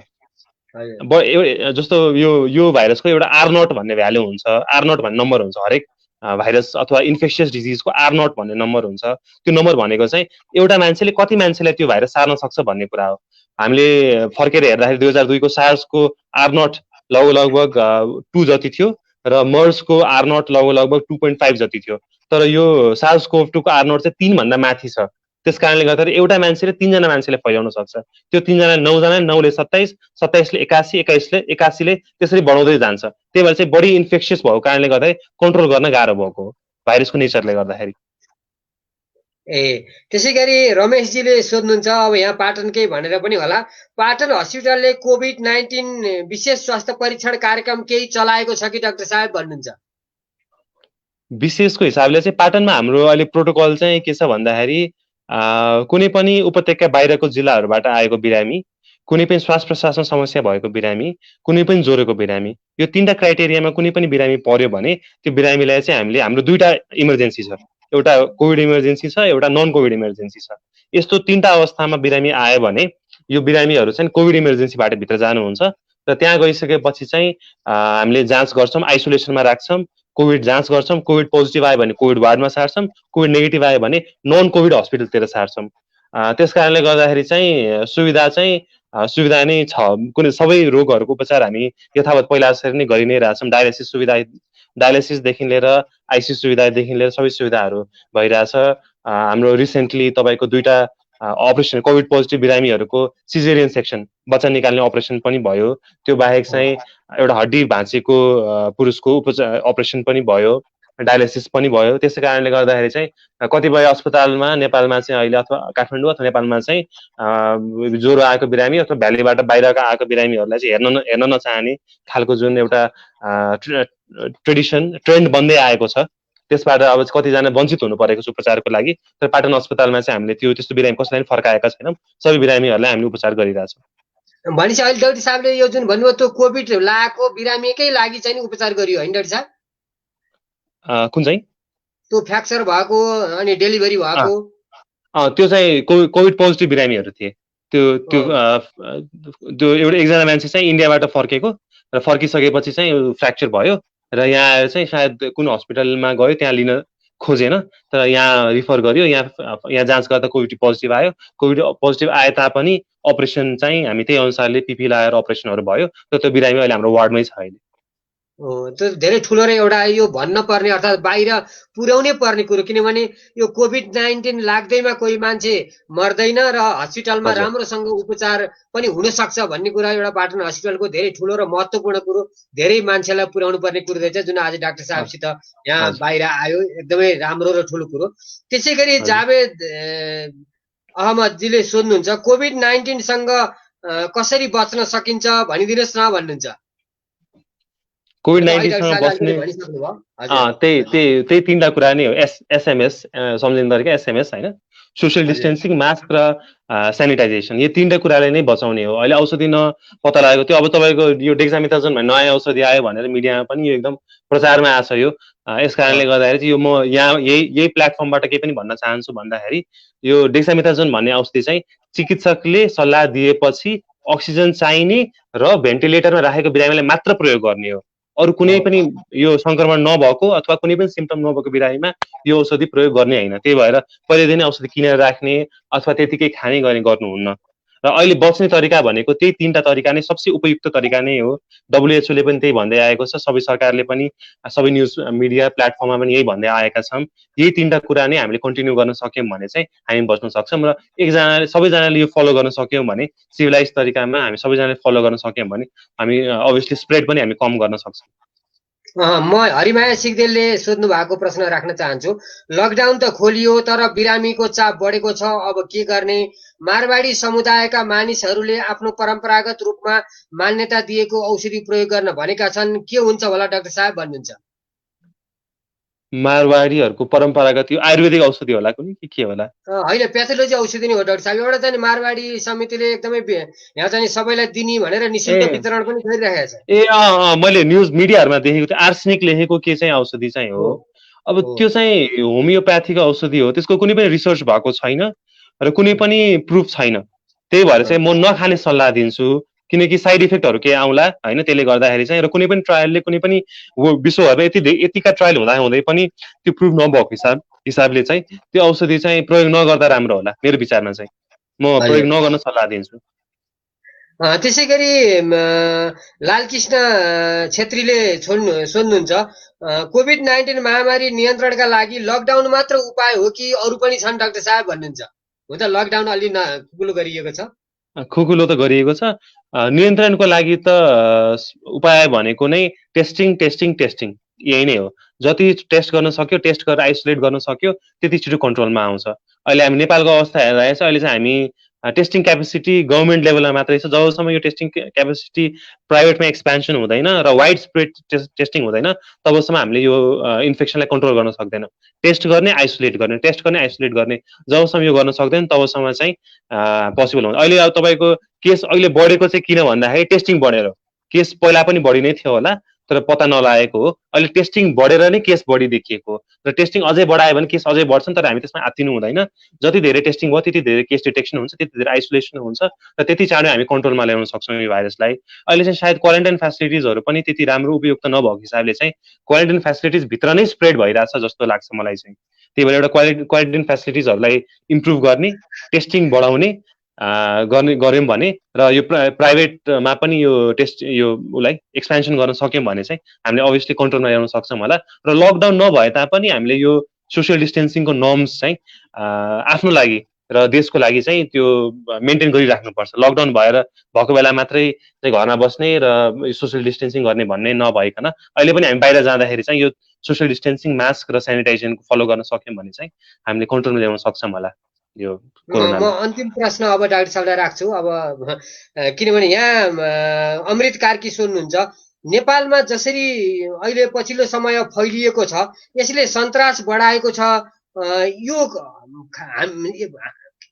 जस्तो यो भाइरसको एउटा R0 भन्ने भ्यालु हुन्छ, R0 भन्ने नम्बर हुन्छ। हरेक भाइरस अथवा इन्फेक्सियस डिजिजको R0 भन्ने नम्बर हुन्छ। त्यो नम्बर भनेको चाहिँ एउटा मान्छेले कति मान्छेलाई त्यो भाइरस सार्न सक्छ भन्ने कुरा हो। हामीले फर्केर हेर्दाखेरि 2002 को SARS-को R0 लगभग 2 जति थियो र मर्सको R0 लगभग 2.5 जति थियो। तर यो SARS-CoV-2 को R0 चाहिँ 3 भन्दा माथि छ। त्यस कारणले गर्दाखेरि एउटा मान्छेले 3 जना मान्छेलाई फैलाउन सक्छ। त्यो 3 जना 9 जना, 9 ले 27, 27 ले 81, 81 ले त्यसरी बढाउँदै जान्छ। त्यही भएर चाहिँ बढी इन्फेक्सियस भएको कारणले गर्दाखेरि कन्ट्रोल गर्न गाह्रो भएको हो भाइरसको नेचरले गर्दाखेरि। त्यसै गरी रमेशजीले सोध्नुहुन्छ, अब यहाँ पाटनकै भनेर पनि होला, पाटन हस्पिटलले कोभिड-19 विशेष स्वास्थ्य परीक्षण कार्यक्रम केही चलाएको छ कि डाक्टर साहब भन्नुहुन्छ? विशेषको हिसाबले चाहिँ पाटनमा हाम्रो अहिले प्रोटोकल चाहिँ के छ भन्दाखेरि कुनै पनि उपत्यका बाहिरको जिल्लाहरूबाट आएको बिरामी कुनै पनि श्वास प्रश्वासमा समस्या भएको बिरामी, कुनै पनि ज्वरोको बिरामी, यो 3टा क्राइटेरियामा कुनै पनि बिरामी पर्यो भने त्यो बिरामीलाई चाहिँ हामीले हाम्रो 2टा इमर्जेन्सी छ, एउटा कोभिड इमर्जेन्सी छ, एउटा नन कोभिड इमर्जेन्सी छ। यस्तो 3टा अवस्थामा बिरामी आयो भने यो बिरामीहरू चाहिँ कोभिड इमर्जेन्सीबाट भित्र जानुहुन्छ र त्यहाँ गइसकेपछि चाहिँ हामीले जाँच गर्छौँ, आइसोलेसनमा राख्छौँ, कोभिड जाँच गर्छौँ, कोभिड पोजिटिभ आयो भने कोभिड वार्डमा सार्छौँ, कोभिड नेगेटिभ आयो भने नन कोभिड हस्पिटलतिर सार्छौँ। त्यस कारणले गर्दाखेरि चाहिँ सुविधा नै छ। कुनै सबै रोगहरूको उपचार हामी यथावत पहिला जसरी नै गरि नै रहेछौँ। डायलिसिसदेखि लिएर आइसियु सुविधादेखि लिएर सबै सुविधाहरू भइरहेछ। हाम्रो रिसेन्टली तपाईँको 2टा अपरेसन कोभिड पोजिटिभ बिरामीहरूको सिजेरियन सेक्सन बच्चा निकाल्ने अपरेसन पनि भयो। त्यो बाहेक चाहिँ एउटा हड्डी भाँचिएको पुरुषको अपरेसन पनि भयो, डायलिसिस पनि भयो। त्यसै कारणले गर्दाखेरि चाहिँ कतिपय अस्पतालमा नेपालमा चाहिँ अहिले अथवा काठमाडौँ अथवा नेपालमा चाहिँ ज्वरो आएको बिरामी अथवा भ्यालीबाट बाहिरका आएको बिरामीहरूलाई चाहिँ हेर्न नचाहने खालको जुन एउटा ट्रेन्ड बन्दै आएको छ, त्यसबाट अब कतिजना वञ्चित हुनु परेको छ उपचारको लागि। तर पाटन अस्पतालमा चाहिँ हामीले त्यस्तो बिरामी कसैलाई पनि फर्काएका छैनौँ। सबै बिरामीहरूलाई हामीले उपचार गरिरहेछौँ। भनेपछि अहिले डाक्टर साहबले यो जुन भन्नुभयो त्यो कोभिड लागेको बिरामीकै लागि चाहिँ उपचार गरियो होइन डाक्टर साहब? कुन चाहिँ? त्यो फ्र्याक्चर भएको अनि डेलिभरी भएको? त्यो चाहिँ कोभिड पोजिटिभ बिरामीहरू थिए। त्यो एउटा एकजना मान्छे चाहिँ इन्डियाबाट फर्केको र फर्किसकेपछि चाहिँ फ्र्याक्चर भयो र यहाँ आएर चाहिँ सायद कुन हस्पिटलमा गयो, त्यहाँ लिन खोजेन, तर यहाँ रिफर गर्यो। यहाँ जाँच गर्दा कोभिड पोजिटिभ आयो। कोभिड पोजिटिभ आए तापनि अपरेसन चाहिँ हामी त्यही अनुसारले पिपी लगाएर अपरेसनहरू भयो र त्यो बिरामी अहिले हाम्रो वार्डमै छ अहिले। त्यो धेरै ठुलो र एउटा यो भन्न पर्ने अर्थात् बाहिर पुर्याउनै पर्ने कुरो, किनभने यो कोभिड-19 लाग्दैमा कोही मान्छे मर्दैन र हस्पिटलमा राम्रोसँग उपचार पनि हुन सक्छ भन्ने कुरा एउटा पाटन हस्पिटलको धेरै ठुलो र महत्त्वपूर्ण कुरो, धेरै मान्छेलाई पुर्याउनु पर्ने कुरो रहेछ, जुन आज डाक्टर साहबसित यहाँ बाहिर आयो। एकदमै राम्रो र ठुलो कुरो। त्यसै गरी जावेद अहमदजीले सोध्नुहुन्छ कोभिड-19 सँग कसरी बच्न सकिन्छ भनिदिनुहोस् न भन्नुहुन्छ। कोभिड-19सँग बस्ने त्यही 3टा कुरा नै हो। एसएमएस सम्झिनु तरिका एसएमएस होइन, सोसियल डिस्टेन्सिङ, मास्क र सेनिटाइजेसन, यो 3टा कुराले नै बचाउने हो। अहिले औषधि पत्ता लागेको थियो, अब तपाईँको यो डेक्सामेथाजोन भन्ने नयाँ औषधि आयो भनेर मिडियामा पनि यो एकदम प्रचारमा आछ। यो यस कारणले गर्दाखेरि चाहिँ यो म यहाँ यही प्लेटफर्मबाट केही पनि भन्न चाहन्छु भन्दाखेरि यो डेक्सामेथाजोन भन्ने औषधि चाहिँ चिकित्सकले सल्लाह दिएपछि अक्सिजन चाहिने र भेन्टिलेटरमा राखेको बिरामीलाई मात्र प्रयोग गर्ने हो। अरू कुनै पनि यो संक्रमण नभएको अथवा कुनै पनि सिम्पटम नभएको बिरामीमा यो औषधि प्रयोग गर्ने होइन। त्यही भएर पहिलेदेखि नै औषधि किनेर राख्ने अथवा त्यतिकै खाने गर्ने गर्नुहुन्न। र अहिले बच्ने तरिका भनेको त्यही 3टा तरिका नै सबसे उपयुक्त तरिका नै हो। WHO ले पनि त्यही भन्दै आएको छ, सबै सरकारले पनि सबै न्युज मिडिया प्लेटफर्ममा पनि यही भन्दै आएका छन्। यही 3टा कुरा नै हामीले कन्टिन्यू गर्न सक्यौँ भने चाहिँ हामी बच्न सक्छौँ र सबैजनाले यो फलो गर्न सक्यौँ भने, सिभिलाइज तरिकामा हामी सबैजनाले फलो गर्न सक्यौँ भने हामी अभियसली स्प्रेड पनि हामी कम गर्न सक्छौँ। म हरिमाया सिग्देलले सोध्नु भएको प्रश्न राख्न चाहन्छु। लकडाउन त खोलियो तर बिरामीको चाप बढेको छ, अब के गर्ने? मारवाडी समुदायका मानिसहरूले आफ्नो परम्परागत रूपमा मान्यता दिएको औषधि प्रयोग गर्न भनेका छन्, के हुन्छ होला डाक्टर साहब भन्नुहुन्छ? मारवाडीहरूको परम्परागत यो आयुर्वेदिक औषधि होला कुनै के होला? होइन, प्याथोलोजी औषधि नै हो डाक्टर साहब। एउटा चाहिँ मारवाडी समितिले एकदमै यहाँ चाहिँ सबैलाई दिने भनेर निःशुल्क वितरण पनि गरिरहेको छ। मैले न्युज मिडियाहरूमा देखेको थिएँ, आर्सेनिक लेखेको के चाहिँ औषधि चाहिँ हो। अब त्यो चाहिँ होमियोप्याथीको औषधि हो, त्यसको कुनै पनि रिसर्च भएको छैन र कुनै पनि प्रुफ छैन। त्यही भएर चाहिँ म नखाने सल्लाह दिन्छु, किनकि साइड इफेक्टहरू के आउला होइन। त्यसले गर्दाखेरि चाहिँ र कुनै पनि ट्रायलले कुनै पनि विश्वभरमा यतिका ट्रायल हुँदै पनि त्यो प्रुभ नभएको हिसाबले चाहिँ त्यो औषधि चाहिँ प्रयोग नगर्दा राम्रो होला। मेरो विचारमा चाहिँ म प्रयोग नगर्न सल्लाह दिन्छु। त्यसै गरी लालकृष्ण छेत्रीले सोध्नुहुन्छ कोभिड-19 महामारी नियन्त्रणका लागि लकडाउन मात्र उपाय हो कि अरू पनि छन् डाक्टर साहब भन्नुहुन्छ? हो त लकडाउन अलि खुकुलो गरिएको छ, खुकुलो त गरिएको छ। नियन्त्रणको लागि त उपाय भनेको नै टेस्टिङ यही नै हो। जति टेस्ट गर्न सक्यो, टेस्ट गरेर आइसोलेट गर्न सक्यो, त्यति छिटो कन्ट्रोलमा आउँछ। अहिले हामी नेपालको अवस्था हेर्दा चाहिँ अहिले चाहिँ हामी टेस्टिङ क्यापेसिटी गभर्मेन्ट लेभलमा मात्रै छ। जबसम्म यो टेस्टिङ क्यापेसिटी प्राइभेटमा एक्सपेन्सन हुँदैन र वाइड स्प्रेड टेस्टिङ हुँदैन तबसम्म हामीले यो इन्फेक्सनलाई कन्ट्रोल गर्न सक्दैन। टेस्ट गर्ने आइसोलेट गर्ने, टेस्ट गर्ने आइसोलेट गर्ने, जबसम्म यो गर्न सक्दैन तबसम्म चाहिँ पोसिबल हुन्छ। अहिले अब तपाईँको केस अहिले बढेको चाहिँ किन भन्दाखेरि टेस्टिङ बढेर, केस पहिला पनि बढी नै थियो होला तर पत्ता नलागेको हो। अहिले टेस्टिङ बढेर नै केस बढी देखिएको हो र टेस्टिङ अझै बढायो भने केस अझै बढ्छन्, तर हामी त्यसमा आत्तिनु हुँदैन। जति धेरै टेस्टिङ भयो त्यति धेरै केस डिटेक्सन हुन्छ, त्यति धेरै आइसोलेसन हुन्छ र त्यति चाँडो हामी कन्ट्रोलमा ल्याउन सक्छौँ यो भाइरसलाई। अहिले चाहिँ सायद क्वारेन्टाइन फेसिलिटिजहरू पनि त्यति राम्रो उपयुक्त नभएको हिसाबले चाहिँ क्वारेन्टाइन फेसिलिटिज भित्र नै स्प्रेड भइरहेछ जस्तो लाग्छ मलाई चाहिँ। त्यही भएर एउटा क्वारेन्टाइन फेसिलिटिजहरूलाई इम्प्रुभ गर्ने, टेस्टिङ बढाउने गऱ्यौँ भने र यो प्राइभेटमा पनि यो टेस्ट यो उसलाई एक्सपेन्सन गर्न सक्यौँ भने चाहिँ हामीले अभियसली कन्ट्रोलमा ल्याउन सक्छौँ होला। र लकडाउन नभए तापनि हामीले यो सोसियल डिस्टेन्सिङको नर्म्स चाहिँ आफ्नो लागि र देशको लागि चाहिँ त्यो मेन्टेन गरिराख्नुपर्छ। लकडाउन भएको बेला मात्रै चाहिँ घरमा बस्ने र सोसियल डिस्टेन्सिङ गर्ने भन्ने नभइकन अहिले पनि हामी बाहिर जाँदाखेरि चाहिँ यो सोसियल डिस्टेन्सिङ, मास्क र सेनिटाइजेसनको फलो गर्न सक्यौँ भने चाहिँ हामीले कन्ट्रोलमा ल्याउन सक्छौँ होला यो कोरोना। म अन्तिम प्रश्न अब डाक्टर साहबलाई राख्छु। अब किनभने यहाँ अमृत कार्की सोध्नुहुन्छ, नेपालमा जसरी अहिले पछिल्लो समय फैलिएको छ यसले सन्तास बढाएको छ, यो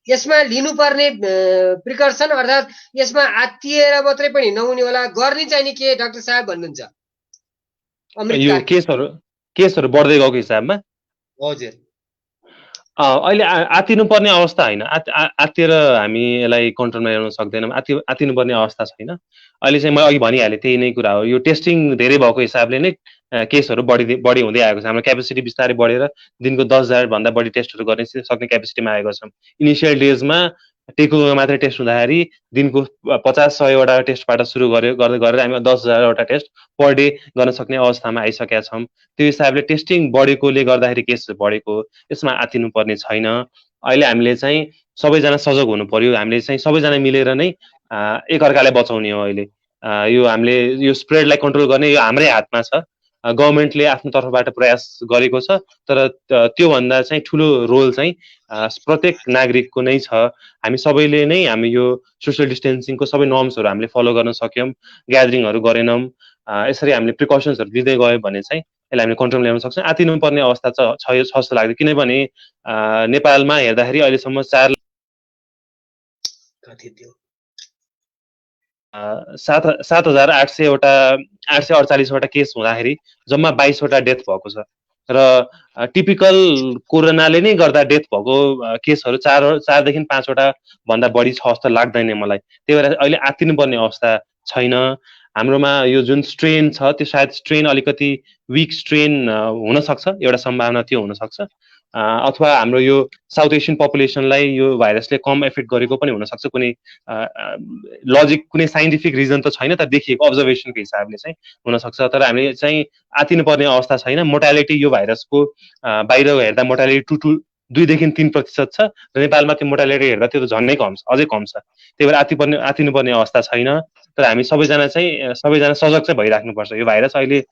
यसमा लिनुपर्ने प्रिकर्सन अर्थात् यसमा आत्तिएर मात्रै पनि नहुने होला, गर्ने चाहिँ नि के डाक्टर साहब भन्नुहुन्छ? यो केसहरू बढ्दै गएको हिसाबमा हजुर अहिले आत्तिनु पर्ने अवस्था होइन। आत्तिएर हामी यसलाई कन्ट्रोलमा ल्याउन सक्दैनौँ, आत्तिनु पर्ने अवस्था छैन। अहिले चाहिँ मैले अघि भनिहालेँ त्यही नै कुरा हो। यो टेस्टिङ धेरै भएको हिसाबले नै केसहरू बढी हुँदै आएको छ। हाम्रो क्यापेसिटी बिस्तारै बढेर दिनको 10,000 भन्दा बढी टेस्टहरू गर्ने सक्ने क्यापेसिटीमा आएको छौँ। इनिसियल डेजमा टेकुमा मात्रै टेस्ट हुँदाखेरि दिनको 50-100वटा टेस्टबाट सुरु गरेर हामी 10,000वटा टेस्ट पर डे गर्न सक्ने अवस्थामा आइसकेका छौँ। त्यो हिसाबले टेस्टिङ बढेकोले गर्दाखेरि केस बढेको, यसमा आत्तिनु पर्ने छैन। अहिले हामीले चाहिँ सबैजना सजग हुनु पर्यो। हामीले चाहिँ सबैजना मिलेर नै एकअर्कालाई बचाउने हो। अहिले यो हामीले यो स्प्रेडलाई कन्ट्रोल गर्ने यो हाम्रै हातमा छ। गभर्मेन्टले आफ्नो तर्फबाट प्रयास गरेको छ, तर त्योभन्दा चाहिँ ठुलो रोल चाहिँ प्रत्येक नागरिकको नै छ। हामी सबैले नै हामी यो सोसियल डिस्टेन्सिङको सबै नर्म्सहरू हामीले फलो गर्न सक्यौँ, ग्यादरिङहरू गरेनौँ, यसरी हामीले प्रिकसन्सहरू लिँदै गयो भने चाहिँ यसलाई हामीले कन्ट्रोल ल्याउन सक्छौँ। आत्तिनु पर्ने अवस्था छ जस्तो लाग्दैन, किनभने नेपालमा हेर्दाखेरि अहिलेसम्म 7,848वटा केस हुँदाखेरि जम्मा 22वटा डेथ भएको छ र टिपिकल कोरोनाले नै गर्दा डेथ भएको केसहरू 4देखि 5वटा भन्दा बढी छ जस्तो लाग्दैन मलाई। त्यही भएर अहिले आत्तिनु पर्ने अवस्था छैन। हाम्रोमा यो जुन स्ट्रेन छ त्यो सायद स्ट्रेन अलिकति विक स्ट्रेन हुनसक्छ, एउटा सम्भावना त्यो हुनसक्छ, अथवा हाम्रो यो साउथ एसियन पपुलेसनलाई यो भाइरसले कम एफेक्ट गरेको पनि हुनसक्छ। कुनै लजिक, कुनै साइन्टिफिक रिजन त छैन, तर देखिएको अब्जर्भेसनको हिसाबले चाहिँ हुनसक्छ। तर हामीले चाहिँ आत्तिनु पर्ने अवस्था छैन। मोर्टालिटी यो भाइरसको बाहिर हेर्दा मोर्टालिटी 2देखि 3% छ र नेपालमा त्यो मोर्टालिटी हेर्दा त्यो त झन्नै कम छ, अझै कम छ। त्यही भएर आत्तिनु पर्ने अवस्था छैन। तर हामी सबैजना सजग चाहिँ भइराख्नुपर्छ। यो भाइरस अहिले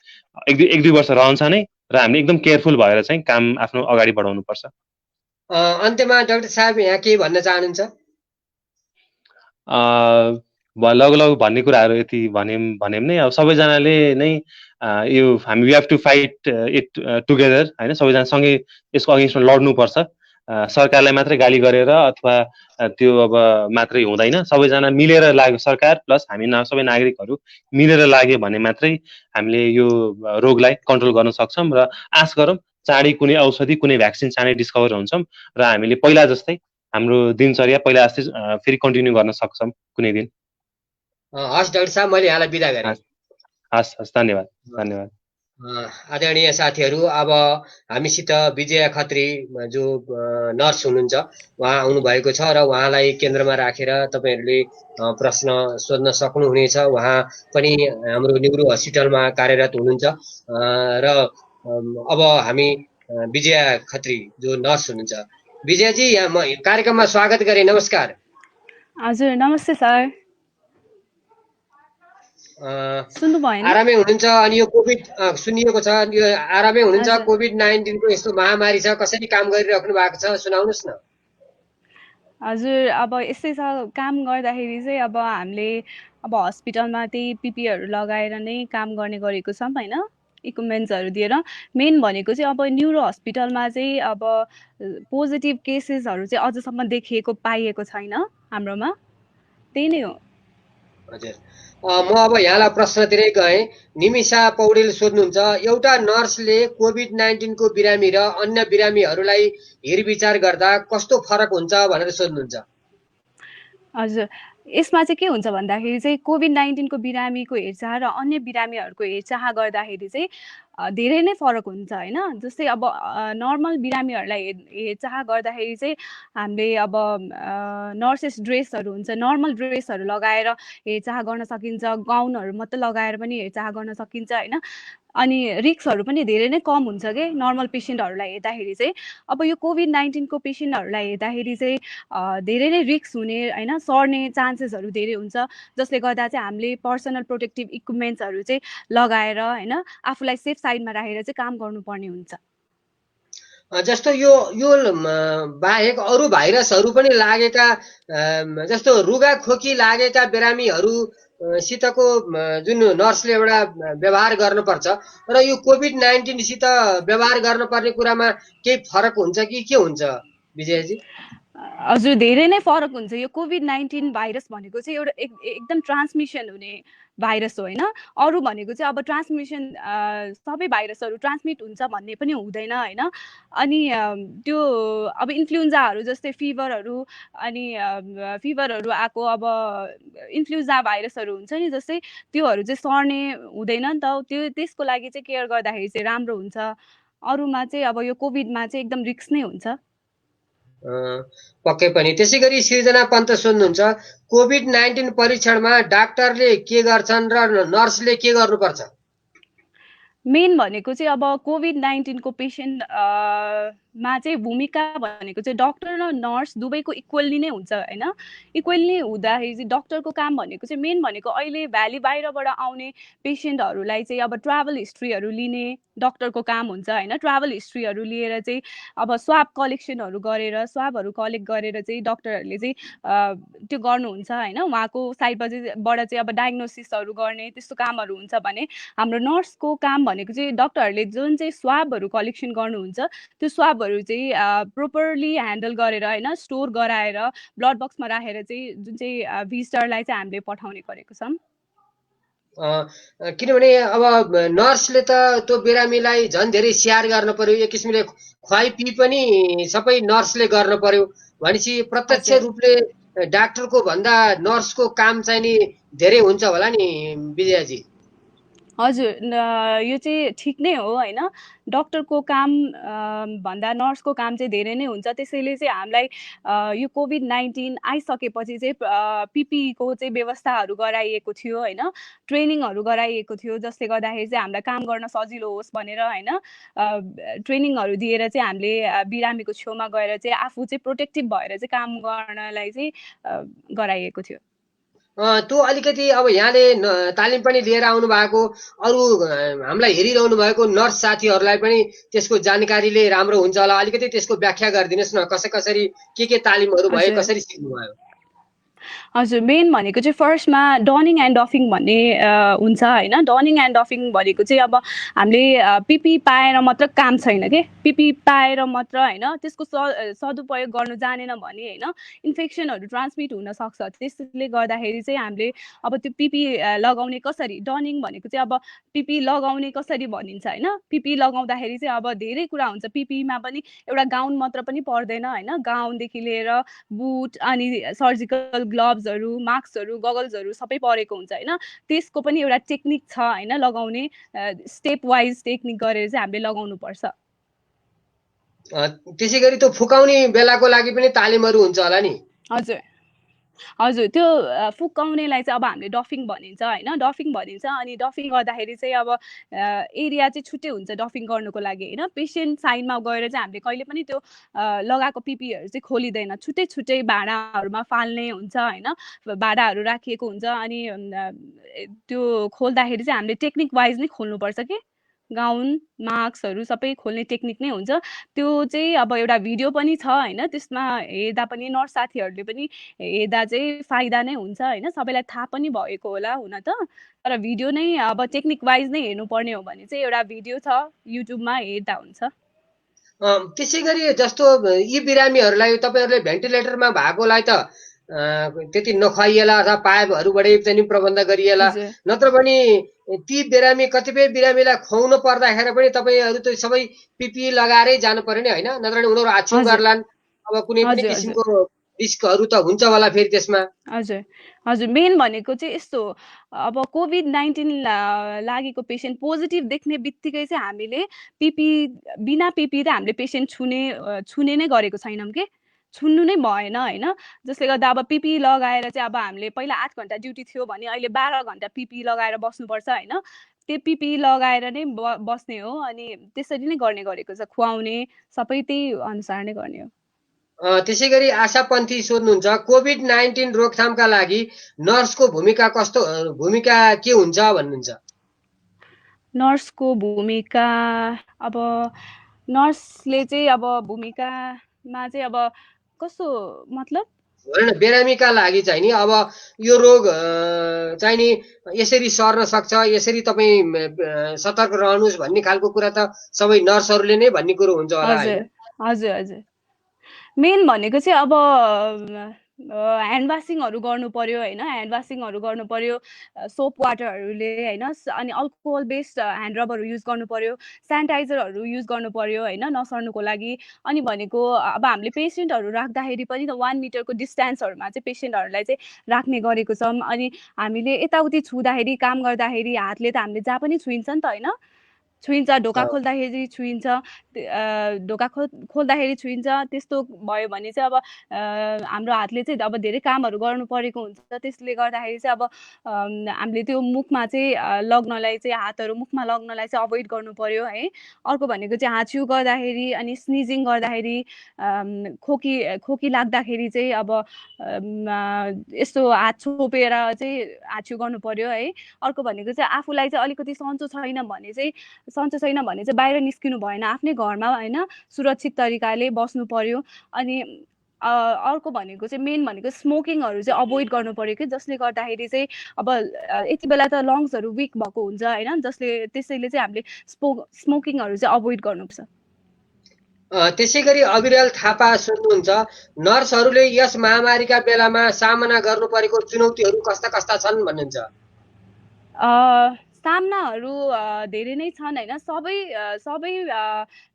1-2 वर्ष रहन्छ नै र हामीले एकदम केयरफुल भएर चाहिँ काम आफ्नो अगाडि बढाउनुपर्छ। अन्त्यमा डाक्टर साहब यहाँ के भन्न चाहनुहुन्छ? लगभग भन्ने कुराहरू यति भन्यौँ नै। अब सबैजनाले नै यो हामी we have to fight it together, होइन, सबैजना सँगै यसको अगेन्स्टमा लड्नुपर्छ। सरकारलाई मात्रै गाली गरेर अथवा त्यो अब मात्रै हुँदैन। सबैजना मिलेर लाग्यो, सरकार प्लस हामी सबै नागरिकहरू मिलेर लाग्यो भने मात्रै हामीले यो रोगलाई कन्ट्रोल गर्न सक्छौँ र आश गरौँ चाँडै कुनै औषधि, कुनै भ्याक्सिन चाँडै डिस्कभर हुन्छौँ र हामीले पहिला जस्तै हाम्रो दिनचर्या पहिला जस्तै फेरि कन्टिन्यू गर्न सक्छौँ कुनै दिन। हस् डाक्टर साहब, मैले यहाँलाई बिदा गरेँ। हस्, धन्यवाद। आदरणीय साथीहरू, अब हामीसित विजया खत्री जो नर्स हुनुहुन्छ उहाँ आउनुभएको छ र उहाँलाई केन्द्रमा राखेर तपाईँहरूले प्रश्न सोध्न सक्नुहुनेछ। उहाँ पनि हाम्रो नेहरू हस्पिटलमा कार्यरत हुनुहुन्छ र अब हामी विजया खत्री जो नर्स हुनुहुन्छ, विजयाजी यहाँ म कार्यक्रममा स्वागत गरेँ। नमस्कार। हजुर नमस्ते सर। आरामै हुनुहुन्छ? अनि यो कोभिड सुनिएको छ, यो आरामै हुनुहुन्छ? कोभिड-19 को यस्तो महामारी छ, कसरी काम गरिराख्नु भएको छ सुनाउनुहोस् न। हजुर अब यस्तै छ काम गर्दाखेरि चाहिँ अब हामीले अब हस्पिटलमा त्यही पिपीहरू लगाएर नै काम गर्ने गरेको छौँ होइन इक्विपमेन्ट्सहरू दिएर मेन भनेको चाहिँ अब न्युरो हस्पिटलमा चाहिँ अब पोजिटिभ केसेसहरू चाहिँ अझसम्म देखिएको पाइएको छैन हाम्रोमा त्यही नै हो हजुर म अब यहाँलाई प्रश्नतिरै गएँ निमिषा पौडेल सोध्नुहुन्छ एउटा नर्सले कोभिड-19 बिरामी र अन्य बिरामीहरूलाई हेरविचार गर्दा कस्तो फरक हुन्छ भनेर सोध्नुहुन्छ हजुर यसमा चाहिँ के हुन्छ भन्दाखेरि चाहिँ कोभिड-19 बिरामीको हेरचाह र अन्य बिरामीहरूको हेरचाह गर्दाखेरि चाहिँ धेरै नै फरक हुन्छ होइन जस्तै अब नर्मल बिरामीहरूलाई हेरचाह गर्दाखेरि चाहिँ हामीले अब नर्सेस ड्रेसहरू हुन्छ नर्मल ड्रेसहरू लगाएर हेरचाह गर्न सकिन्छ गाउनहरू मात्रै लगाएर पनि हेरचाह गर्न सकिन्छ होइन अनि रिस्कहरू पनि धेरै नै कम हुन्छ कि नर्मल पेसेन्टहरूलाई हेर्दाखेरि चाहिँ अब यो कोभिड-19 पेसेन्टहरूलाई हेर्दाखेरि चाहिँ धेरै नै रिस्क हुने होइन सर्ने चान्सेसहरू धेरै हुन्छ जसले गर्दा चाहिँ हामीले पर्सनल प्रोटेक्टिभ इक्विपमेन्ट्सहरू चाहिँ लगाएर होइन आफूलाई सेफ साइडमा राखेर चाहिँ काम गर्नुपर्ने हुन्छ जस्तो यो बाहेक अरू भाइरसहरू पनि लागेका जस्तो रुगा खोकी लागेका बिरामीहरू सितको जुन नर्सले एउटा व्यवहार गर्नुपर्छ र यो कोभिड-19 सित व्यवहार गर्नुपर्ने कुरामा केही फरक हुन्छ कि के हुन्छ विजयजी हजुर धेरै नै फरक हुन्छ यो कोभिड-19 भाइरस भनेको चाहिँ एउटा एकदम ट्रान्समिसन हुने भाइरस हो होइन अरू भनेको चाहिँ अब ट्रान्समिसन सबै भाइरसहरू ट्रान्समिट हुन्छ भन्ने पनि हुँदैन होइन अनि त्यो अब इन्फ्लुएन्जाहरू जस्तै फिभरहरू अनि फिभरहरू आएको अब इन्फ्लुएन्जा भाइरसहरू हुन्छ नि जस्तै त्योहरू चाहिँ सर्ने हुँदैन नि त त्यो त्यसको लागि चाहिँ केयर गर्दाखेरि चाहिँ राम्रो हुन्छ अरूमा चाहिँ अब यो कोभिडमा चाहिँ एकदम रिस्क नै हुन्छ पक्कै पनि त्यसै गरी सृजना पन्त सोध्नुहुन्छ कोभिड-19 परीक्षणमा डाक्टरले के गर्छन् र नर्सले के गर्नुपर्छ मेन भनेको चाहिँ अब कोभिड-19 पेसेन्टमा चाहिँ भूमिका भनेको चाहिँ डाक्टर र नर्स दुवैको इक्वल्ली नै हुन्छ होइन इक्वल्ली हुँदाखेरि चाहिँ डाक्टरको काम भनेको चाहिँ मेन भनेको अहिले भ्याली बाहिरबाट आउने पेसेन्टहरूलाई चाहिँ अब ट्राभल हिस्ट्रीहरू लिने डाक्टरको काम हुन्छ होइन ट्राभल हिस्ट्रीहरू लिएर चाहिँ अब स्वाब कलेक्सनहरू गरेर स्वाबहरू कलेक्ट गरेर चाहिँ डाक्टरहरूले चाहिँ त्यो गर्नुहुन्छ होइन उहाँको साइडबाट चाहिँ अब डायग्नोसिसहरू गर्ने त्यस्तो कामहरू हुन्छ भने हाम्रो नर्सको काम भनेको चाहिँ डाक्टरहरूले जुन चाहिँ स्वाबहरू कलेक्सन गर्नुहुन्छ त्यो स्वाबहरू चाहिँ प्रोपरली ह्यान्डल गरेर होइन स्टोर गराएर ब्लड बक्समा राखेर चाहिँ जुन चाहिँ भिजिटरलाई चाहिँ हामीले पठाउने गरेको छौँ किनभने अब नर्सले त त्यो बिरामीलाई झन् धेरै स्याहार गर्न पर्यो एक किसिमले खुवाइपी पनि सबै नर्सले गर्न पर्यो भनेपछि प्रत्यक्ष रूपले डाक्टरको भन्दा नर्सको काम चाहिँ नि धेरै हुन्छ होला नि विजयाजी हजुर यो चाहिँ ठिक नै हो होइन डाक्टरको काम भन्दा नर्सको काम चाहिँ धेरै नै हुन्छ त्यसैले चाहिँ हामीलाई यो कोभिड-19 आइसकेपछि चाहिँ पिपीको चाहिँ व्यवस्थाहरू गराइएको थियो होइन ट्रेनिङहरू गराइएको थियो जसले गर्दाखेरि चाहिँ हामीलाई काम गर्न सजिलो होस् भनेर होइन ट्रेनिङहरू दिएर चाहिँ हामीले बिरामीको छेउमा गएर चाहिँ आफू चाहिँ प्रोटेक्टिभ भएर चाहिँ काम गर्नलाई चाहिँ गराइएको थियो त्यो अलिकति अब यहाँले तालिम पनि लिएर आउनु भएको अरू हामीलाई हेरिरहनु भएको नर्स साथीहरूलाई पनि त्यसको जानकारीले राम्रो हुन्छ होला अलिकति त्यसको व्याख्या गरिदिनुहोस् न कसरी के तालिमहरू भए कसरी सिक्नुभयो हजुर मेन भनेको चाहिँ फर्स्टमा डनिङ एन्ड डफिङ भन्ने हुन्छ होइन डनिङ एन्ड डफिङ भनेको चाहिँ अब हामीले पिपी पाएर मात्र काम छैन के पिपी पाएर मात्र होइन त्यसको सदुपयोग गर्नु जानेन भने होइन इन्फेक्सनहरू ट्रान्समिट हुनसक्छ त्यसले गर्दाखेरि चाहिँ हामीले अब त्यो पिपी लगाउने कसरी डनिङ भनेको चाहिँ अब पिपी लगाउने कसरी भनिन्छ होइन पिपी लगाउँदाखेरि चाहिँ अब धेरै कुरा हुन्छ पिपीमा पनि एउटा गाउन मात्र पनि पर्दैन होइन गाउनदेखि लिएर बुट अनि सर्जिकल ग्लोभ्सहरू मास्कहरू गगल्सहरू सबै परेको हुन्छ होइन त्यसको पनि एउटा टेक्निक छ होइन लगाउने स्टेप वाइज टेक्निक गरेर चाहिँ हामीले लगाउनुपर्छ त्यसै गरी त्यो फुकाउने बेलाको लागि पनि तालिमहरू हुन्छ होला नि हजुर त्यो फुकाउनेलाई चाहिँ अब हामीले डफिङ भनिन्छ होइन डफिङ भनिन्छ अनि डफिङ गर्दाखेरि चाहिँ अब एरिया चाहिँ छुट्टै हुन्छ डफिङ गर्नुको लागि होइन पेसेन्ट साइडमा गएर चाहिँ हामीले कहिले पनि त्यो लगाएको पिपीहरू चाहिँ खोलिँदैन छुट्टै छुट्टै भाँडाहरूमा फाल्ने हुन्छ होइन भाँडाहरू राखिएको हुन्छ अनि त्यो खोल्दाखेरि चाहिँ हामीले टेक्निक वाइज नै खोल्नुपर्छ कि गाउन मास्कहरू सबै खोल्ने टेक्निक नै हुन्छ। त्यो चाहिँ अब एउटा भिडियो पनि छ होइन, त्यसमा हेर्दा पनि नर्स साथीहरूले पनि हेर्दा चाहिँ फाइदा नै हुन्छ होइन, सबैलाई थाहा पनि भएको होला हुन त। तर भिडियो नै अब टेक्निक वाइज नै हेर्नुपर्ने हो भने चाहिँ एउटा भिडियो छ, युट्युबमा हेर्दा हुन्छ। त्यसै गरी जस्तो यी बिरामीहरूलाई तपाईँहरूले भेन्टिलेटरमा भएकोलाई त त्यति नखुवाइएला अथवा पाइपहरूबाटै पनि प्रबन्ध गरिएला, हजुर नत्र पनि ती बिरामी कतिपय बिरामीलाई खुवाउनु पर्दाखेरि पनि तपाईँहरू त सबै पिपी लगाएरै जानु पर्यो नि होइन, नत्र भने उनीहरू आछ्यु हजुर गर्लान्। अब कुनै पनि हजुर हजुर किसिमको रिस्कहरू त हुन्छ होला फेरि त्यसमा। हजुर हजुर मेन भनेको चाहिँ यस्तो हो, अब कोभिड-19 लागेको पेसेन्ट पोजिटिभ देख्ने बित्तिकै चाहिँ हामीले पिपी बिना पिपी त हामीले पेसेन्ट छुने नै गरेको छैनौँ के, छुन्नु नै भएन होइन। जसले गर्दा अब पिपी लगाएर चाहिँ अब हामीले पहिला 8 घन्टा ड्युटी थियो भने अहिले 12 घन्टा पिपी लगाएर बस्नुपर्छ होइन। त्यो पिपी लगाएर नै बस्ने हो, अनि त्यसरी नै गर्ने गरेको छ, खुवाउने सबै त्यही अनुसार नै गर्ने हो। त्यसै गरी आशा पन्थी सोध्नुहुन्छ, कोभिड-19 रोकथामका लागि नर्सको भूमिका भूमिका के हुन्छ भन्नुहुन्छ? नर्सको भूमिका अब नर्सले चाहिँ अब भूमिकामा चाहिँ अब कस्तो मतलब? होइन, बिरामीका लागि चाहिँ नि अब यो रोग चाहिँ नि यसरी सर्न सक्छ, यसरी तपाईँ सतर्क रहनुहोस् भन्ने खालको कुरा त सबै नर्सहरूले नै भन्ने कुरो हुन्छ होला हजुर होइन? हजुर हजुर मेन भनेको चाहिँ अब ह्यान्ड वासिङहरू गर्नु पर्यो होइन, ह्यान्ड वासिङहरू गर्नु पर्यो सोप वाटरहरूले होइन, अनि अल्कोहल बेस्ड ह्यान्ड रबहरू युज गर्नु पर्यो, सेनिटाइजरहरू युज गर्नु पर्यो होइन नसर्नुको लागि। अनि भनेको अब हामीले पेसेन्टहरू राख्दाखेरि पनि त 1 मिटरको डिस्टेन्सहरूमा चाहिँ पेसेन्टहरूलाई चाहिँ राख्ने गरेको छौँ। अनि हामीले यताउति छुँदाखेरि काम गर्दाखेरि हातले त हामीले जहाँ पनि छुइन्छ नि त होइन, छुइन्छ, ढोका खोल्दाखेरि छुइन्छ, ढोका खोल्दाखेरि छुइन्छ। त्यस्तो भयो भने चाहिँ अब हाम्रो हातले चाहिँ अब धेरै कामहरू गर्नु परेको हुन्छ, त्यसले गर्दाखेरि चाहिँ अब हामीले त्यो मुखमा चाहिँ लग्नलाई चाहिँ हातहरू मुखमा लग्नलाई चाहिँ अभोइड गर्नु पर्यो है। अर्को भनेको चाहिँ हाँच्यु गर्दाखेरि अनि स्निजिङ गर्दाखेरि खोकी लाग्दाखेरि चाहिँ अब यस्तो हात छोपेर चाहिँ हाँच्यु गर्नु पर्यो है। अर्को भनेको चाहिँ आफूलाई चाहिँ अलिकति सन्चो छैन भने चाहिँ बाहिर निस्किनु भएन, आफ्नै घरमा होइन सुरक्षित तरिकाले बस्नु पर्यो। अनि अर्को भनेको चाहिँ मेन भनेको स्मोकिङहरू चाहिँ अभोइड गर्नु पर्यो कि, जसले गर्दाखेरि चाहिँ अब यति बेला त लङ्सहरू विक भएको हुन्छ होइन, त्यसैले चाहिँ हामीले स्मोकिङहरू चाहिँ अभोइड गर्नुपर्छ। त्यसै गरी अविरल थापा सोध्नुहुन्छ, नर्सहरूले यस महामारीका बेलामा सामना गर्नु परेको चुनौतीहरू कस्ता कस्ता छन् भन्नुहुन्छ? सामनाहरू धेरै नै छन् होइन। सबै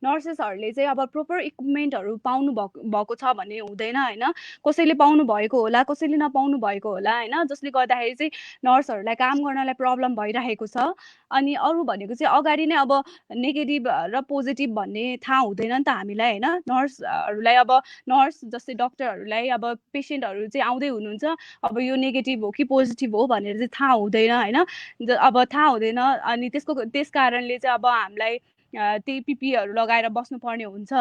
नर्सेसहरूले चाहिँ अब प्रोपर इक्विपमेन्टहरू पाउनु भएको छ भन्ने हुँदैन होइन, कसैले पाउनु भएको होला, कसैले नपाउनु भएको होला होइन, जसले गर्दाखेरि चाहिँ नर्सहरूलाई काम गर्नलाई प्रब्लम भइरहेको छ। अनि अरू भनेको चाहिँ अगाडि नै अब नेगेटिभ र पोजिटिभ भन्ने थाहा हुँदैन नि त हामीलाई होइन। नर्सहरूलाई अब नर्स जस्तै डक्टरहरूलाई अब पेसेन्टहरू चाहिँ आउँदै हुनुहुन्छ, अब यो नेगेटिभ हो कि पोजिटिभ हो भनेर चाहिँ थाहा हुँदैन होइन, अब थाहा हुँदैन। अनि त्यस कारणले चाहिँ अब हामीलाई त्यही पिपीहरू लगाएर बस्नुपर्ने हुन्छ।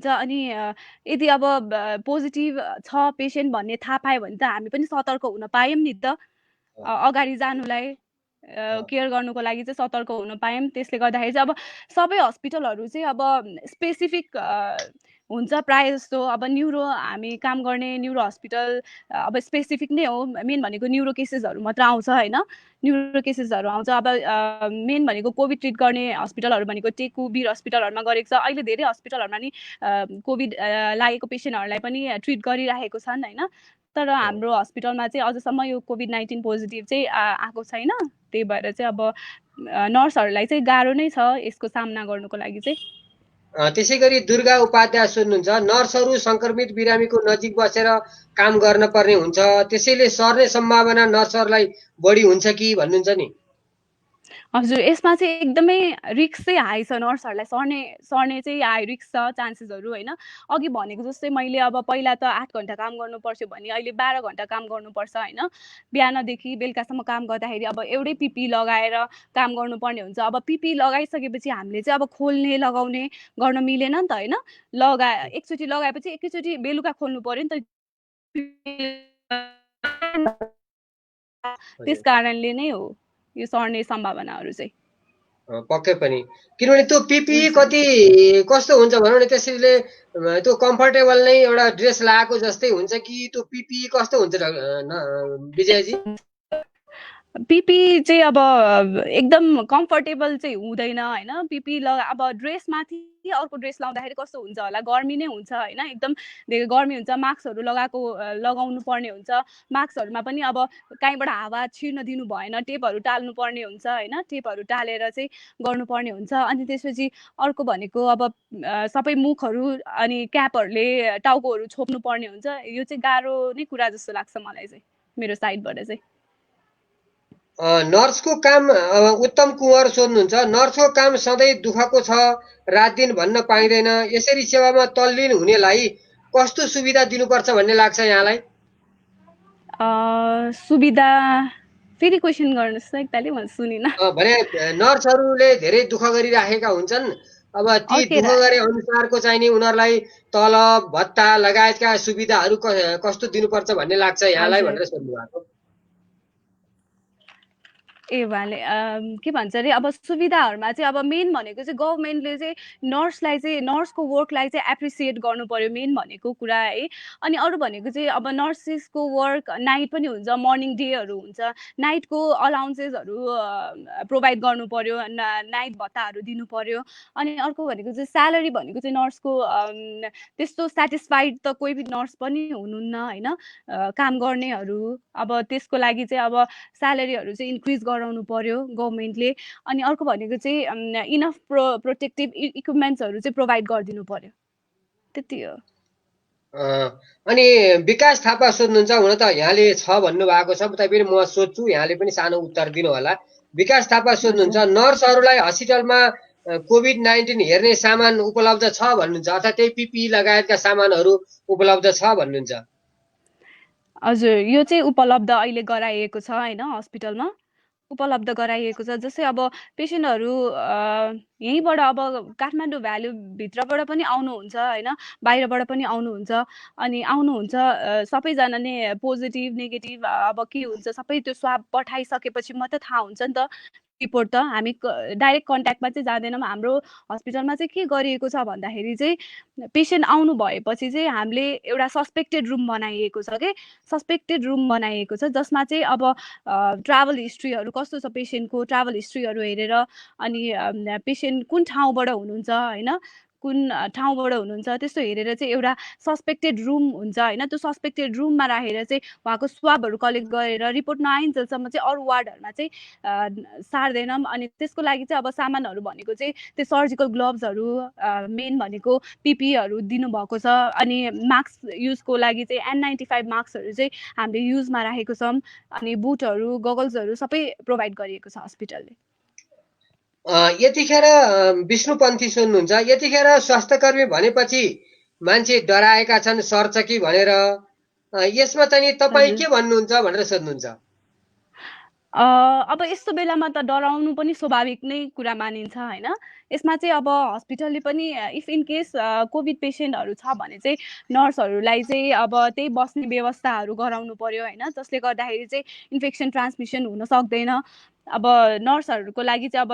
अनि यदि अब पोजिटिभ छ पेसेन्ट भन्ने थाहा पायो भने त हामी पनि सतर्क हुन पायौँ नि त, अगाडि जानुलाई केयर गर्नुको लागि चाहिँ सतर्क हुन पायौँ। त्यसले गर्दाखेरि चाहिँ अब सबै हस्पिटलहरू चाहिँ अब स्पेसिफिक हुन्छ प्रायः जस्तो। अब हामी काम गर्ने न्युरो हस्पिटल अब स्पेसिफिक नै हो, मेन भनेको न्युरो केसेसहरू मात्र आउँछ होइन, न्युरो केसेसहरू आउँछ। अब मेन भनेको कोभिड ट्रिट गर्ने हस्पिटलहरू भनेको टेकु वीर हस्पिटलहरूमा गरेको छ। अहिले धेरै हस्पिटलहरूमा नि कोभिड लागेको पेसेन्टहरूलाई पनि ट्रिट गरिरहेको छन् होइन। तर हाम्रो हस्पिटलमा चाहिँ अझसम्म यो कोभिड-19 पोजिटिभ चाहिँ आएको छैन। त्यही भएर चाहिँ अब नर्सहरूलाई चाहिँ गाह्रो नै छ यसको सामना गर्नुको लागि चाहिँ। त्यसै गरी दुर्गा उपाध्याय सोध्नुहुन्छ, नर्सहरू संक्रमित बिरामीको नजिक बसेर काम गर्न पर्ने हुन्छ, त्यसैले सर्ने सम्भावना नर्सहरूलाई बढी हुन्छ कि भन्नुहुन्छ नि? हजुर, यसमा चाहिँ एकदमै रिस्क चाहिँ हाई छ, नर्सहरूलाई सर्ने चाहिँ हाई रिस्क छ चान्सेसहरू होइन। अघि भनेको जस्तै मैले अब पहिला त 8 घन्टा काम गर्नुपर्छ भने अहिले 12 घन्टा काम गर्नुपर्छ होइन। बिहानदेखि बेलुकासम्म काम गर्दाखेरि अब एउटै पिपी लगाएर काम गर्नुपर्ने हुन्छ। अब पिपी लगाइसकेपछि हामीले चाहिँ अब खोल्ने लगाउने गर्न मिलेन नि त होइन। एकचोटि लगाएपछि एकैचोटि बेलुका खोल्नु पर्यो नि त, त्यस कारणले नै हो यो सर्ने सम्भावनाहरू चाहिँ। पक्कै पनि, किनभने त्यो पिपिई हुन्छ। कति कस्तो हुन्छ भनौँ न, त्यसैले त्यो कम्फर्टेबल नै एउटा ड्रेस लगाएको जस्तै हुन्छ कि त्यो पिपिई कस्तो हुन्छ विजयजी? पिपी चाहिँ अब एकदम कम्फर्टेबल चाहिँ हुँदैन होइन। पिपी अब ड्रेसमाथि अर्को ड्रेस लाउँदाखेरि कस्तो हुन्छ होला, गर्मी नै हुन्छ होइन, एकदम धेरै गर्मी हुन्छ, मास्कहरू लगाउनु पर्ने हुन्छ। मास्कहरूमा पनि अब कहीँबाट हावा छिर्न दिनु भएन, टेपहरू टाल्नु पर्ने हुन्छ होइन, टेपहरू टालेर चाहिँ गर्नुपर्ने हुन्छ। अनि त्यसपछि अर्को भनेको अब सबै मुखहरू अनि क्यापहरूले टाउकोहरू छोप्नु पर्ने हुन्छ। यो चाहिँ गाह्रो नै कुरा जस्तो लाग्छ मलाई चाहिँ, मेरो साइडबाट चाहिँ। नर्सको काम उत्तम कुँवर सोध्नुहुन्छ, नर्सको काम सधैँ दुःखको छ, रात दिन भन्न पाइँदैन, यसरी सेवामा तल्लीन हुनेलाई कस्तो सुविधा दिनुपर्छ भन्ने लाग्छ यहाँलाई? सुविधा फेरि क्वेसन गर्नुहोस् न एकतालि, म सुनिनँ। भने नर्सहरूले धेरै दुःख गरिराखेका हुन्छन्, अब ती दुःख गरे अनुसारको चाहिँ नि उनीहरूलाई तलब भत्ता लगायतका सुविधाहरू कस्तो दिनुपर्छ भन्ने लाग्छ यहाँलाई भनेर सोध्नु भएको। ए भाले के भन्छ अरे, अब सुविधाहरूमा चाहिँ अब मेन भनेको चाहिँ गभर्मेन्टले चाहिँ नर्सलाई चाहिँ, नर्सको वर्कलाई चाहिँ एप्रिसिएट गर्नु पर्यो मेन भनेको कुरा है। अनि अरू भनेको चाहिँ अब नर्सेसको वर्क नाइट पनि हुन्छ, मर्निङ डेहरू हुन्छ, नाइटको अलाउन्सेसहरू प्रोभाइड गर्नु पर्यो, नाइट भत्ताहरू दिनु पर्यो। अनि अर्को भनेको चाहिँ स्यालेरी भनेको चाहिँ नर्सको त्यस्तो सेटिस्फाइड त कोही पनि नर्स पनि हुनुहुन्न होइन, काम गर्नेहरू। अब त्यसको लागि चाहिँ अब स्यालेरीहरू चाहिँ इन्क्रिज गराउनु पर्यो गभर्मेन्टले। अनि अर्को भनेको चाहिँ इनफ प्रोटेक्टिभ इक्विपमेन्ट्सहरू चाहिँ प्रोभाइड गरिदिनु पर्यो, त्यति हो। अनि विकास थापा सोध्नुहुन्छ, हुन त यहाँले छ भन्नुभएको छ, तैपनि म सोध्छु, यहाँले पनि सानो उत्तर दिनु होला। विकास थापा सोध्नुहुन्छ, नर्सहरूलाई हस्पिटलमा कोभिड-19 हेर्ने सामान उपलब्ध छ भन्नुहुन्छ, अर्थात् त्यही पिपिई लगायतका सामानहरू उपलब्ध छ भन्नुहुन्छ? हजुर, यो चाहिँ उपलब्ध अहिले गराइएको छ होइन, हस्पिटलमा उपलब्ध गराइएको छ। जस्तै अब पेसेन्टहरू यहीँबाट अब काठमाडौँ भ्यालीभित्रबाट पनि आउनुहुन्छ होइन, बाहिरबाट पनि आउनुहुन्छ। अनि आउनुहुन्छ सबैजना नै पोजिटिभ नेगेटिभ अब के हुन्छ सबै त्यो स्वाब पठाइसकेपछि मात्रै थाहा हुन्छ नि त रिपोर्ट त। हामी डाइरेक्ट कन्ट्याक्टमा चाहिँ जाँदैनौँ। हाम्रो हस्पिटलमा चाहिँ के गरिएको छ भन्दाखेरि चाहिँ पेसेन्ट आउनु भएपछि चाहिँ हामीले एउटा सस्पेक्टेड रुम बनाइएको छ कि, सस्पेक्टेड रुम बनाइएको छ जसमा चाहिँ अब ट्राभल हिस्ट्रीहरू कस्तो छ पेसेन्टको, ट्राभल हिस्ट्रीहरू हेरेर अनि पेसेन्ट कुन ठाउँबाट हुनुहुन्छ होइन, कुन ठाउँबाट हुनुहुन्छ त्यस्तो हेरेर चाहिँ एउटा सस्पेक्टेड रुम हुन्छ होइन, त्यो सस्पेक्टेड रुममा राखेर चाहिँ उहाँको स्वाबहरू कलेक्ट गरेर रिपोर्ट नआइन्जेलसम्म चाहिँ अरू वार्डहरूमा चाहिँ सार्दैनौँ। अनि त्यसको लागि चाहिँ अब सामानहरू भनेको चाहिँ त्यो सर्जिकल ग्लोभ्सहरू मेन भनेको पिपीहरू दिनुभएको छ। अनि मास्क युजको लागि चाहिँ N95 मास्कहरू चाहिँ हामीले युजमा राखेको छौँ। अनि बुटहरू गगल्सहरू सबै प्रोभाइड गरिएको छ हस्पिटलले। यतिखेर विष्णुपन्थी सोध्नुहुन्छ, यतिखेर स्वास्थ्यकर्मी भनेपछि मान्छे डराएका छन् सर्छ कि भनेर, यसमा चाहिँ तपाईँ के भन्नुहुन्छ भनेर सोध्नुहुन्छ? अब यस्तो बेलामा त डराउनु पनि स्वाभाविक नै कुरा मानिन्छ होइन। यसमा चाहिँ अब हस्पिटलले पनि इफ इन केस कोभिड पेसेन्टहरू छ भने चाहिँ नर्सहरूलाई चाहिँ अब त्यही बस्ने व्यवस्थाहरू गराउनु पर्यो होइन, जसले गर्दाखेरि चाहिँ इन्फेक्सन ट्रान्समिसन हुन सक्दैन। अब नर्सहरूको लागि चाहिँ अब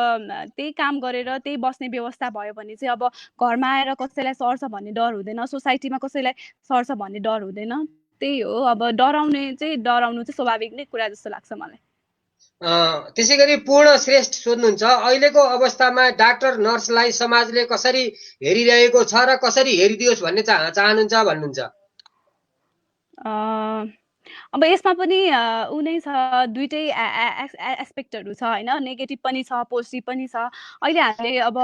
त्यही काम गरेर त्यही बस्ने व्यवस्था भयो भने चाहिँ अब घरमा आएर कसैलाई सर्छ भन्ने डर हुँदैन, सोसाइटीमा कसैलाई सर्छ भन्ने डर हुँदैन। त्यही हो, अब डराउनु चाहिँ स्वाभाविक नै कुरा जस्तो लाग्छ मलाई। त्यसै गरी पूर्ण श्रेष्ठ सोध्नुहुन्छ, अहिलेको अवस्थामा डाक्टर नर्सलाई समाजले कसरी हेरिरहेको छ र कसरी हेरिदियोस् भन्ने चाहनुहुन्छ भन्नुहुन्छ? अब यसमा पनि ऊ नै छ, दुइटै एस्पेक्टहरू छ होइन, नेगेटिभ पनि छ पोजिटिभ पनि छ। अहिले हामीले अब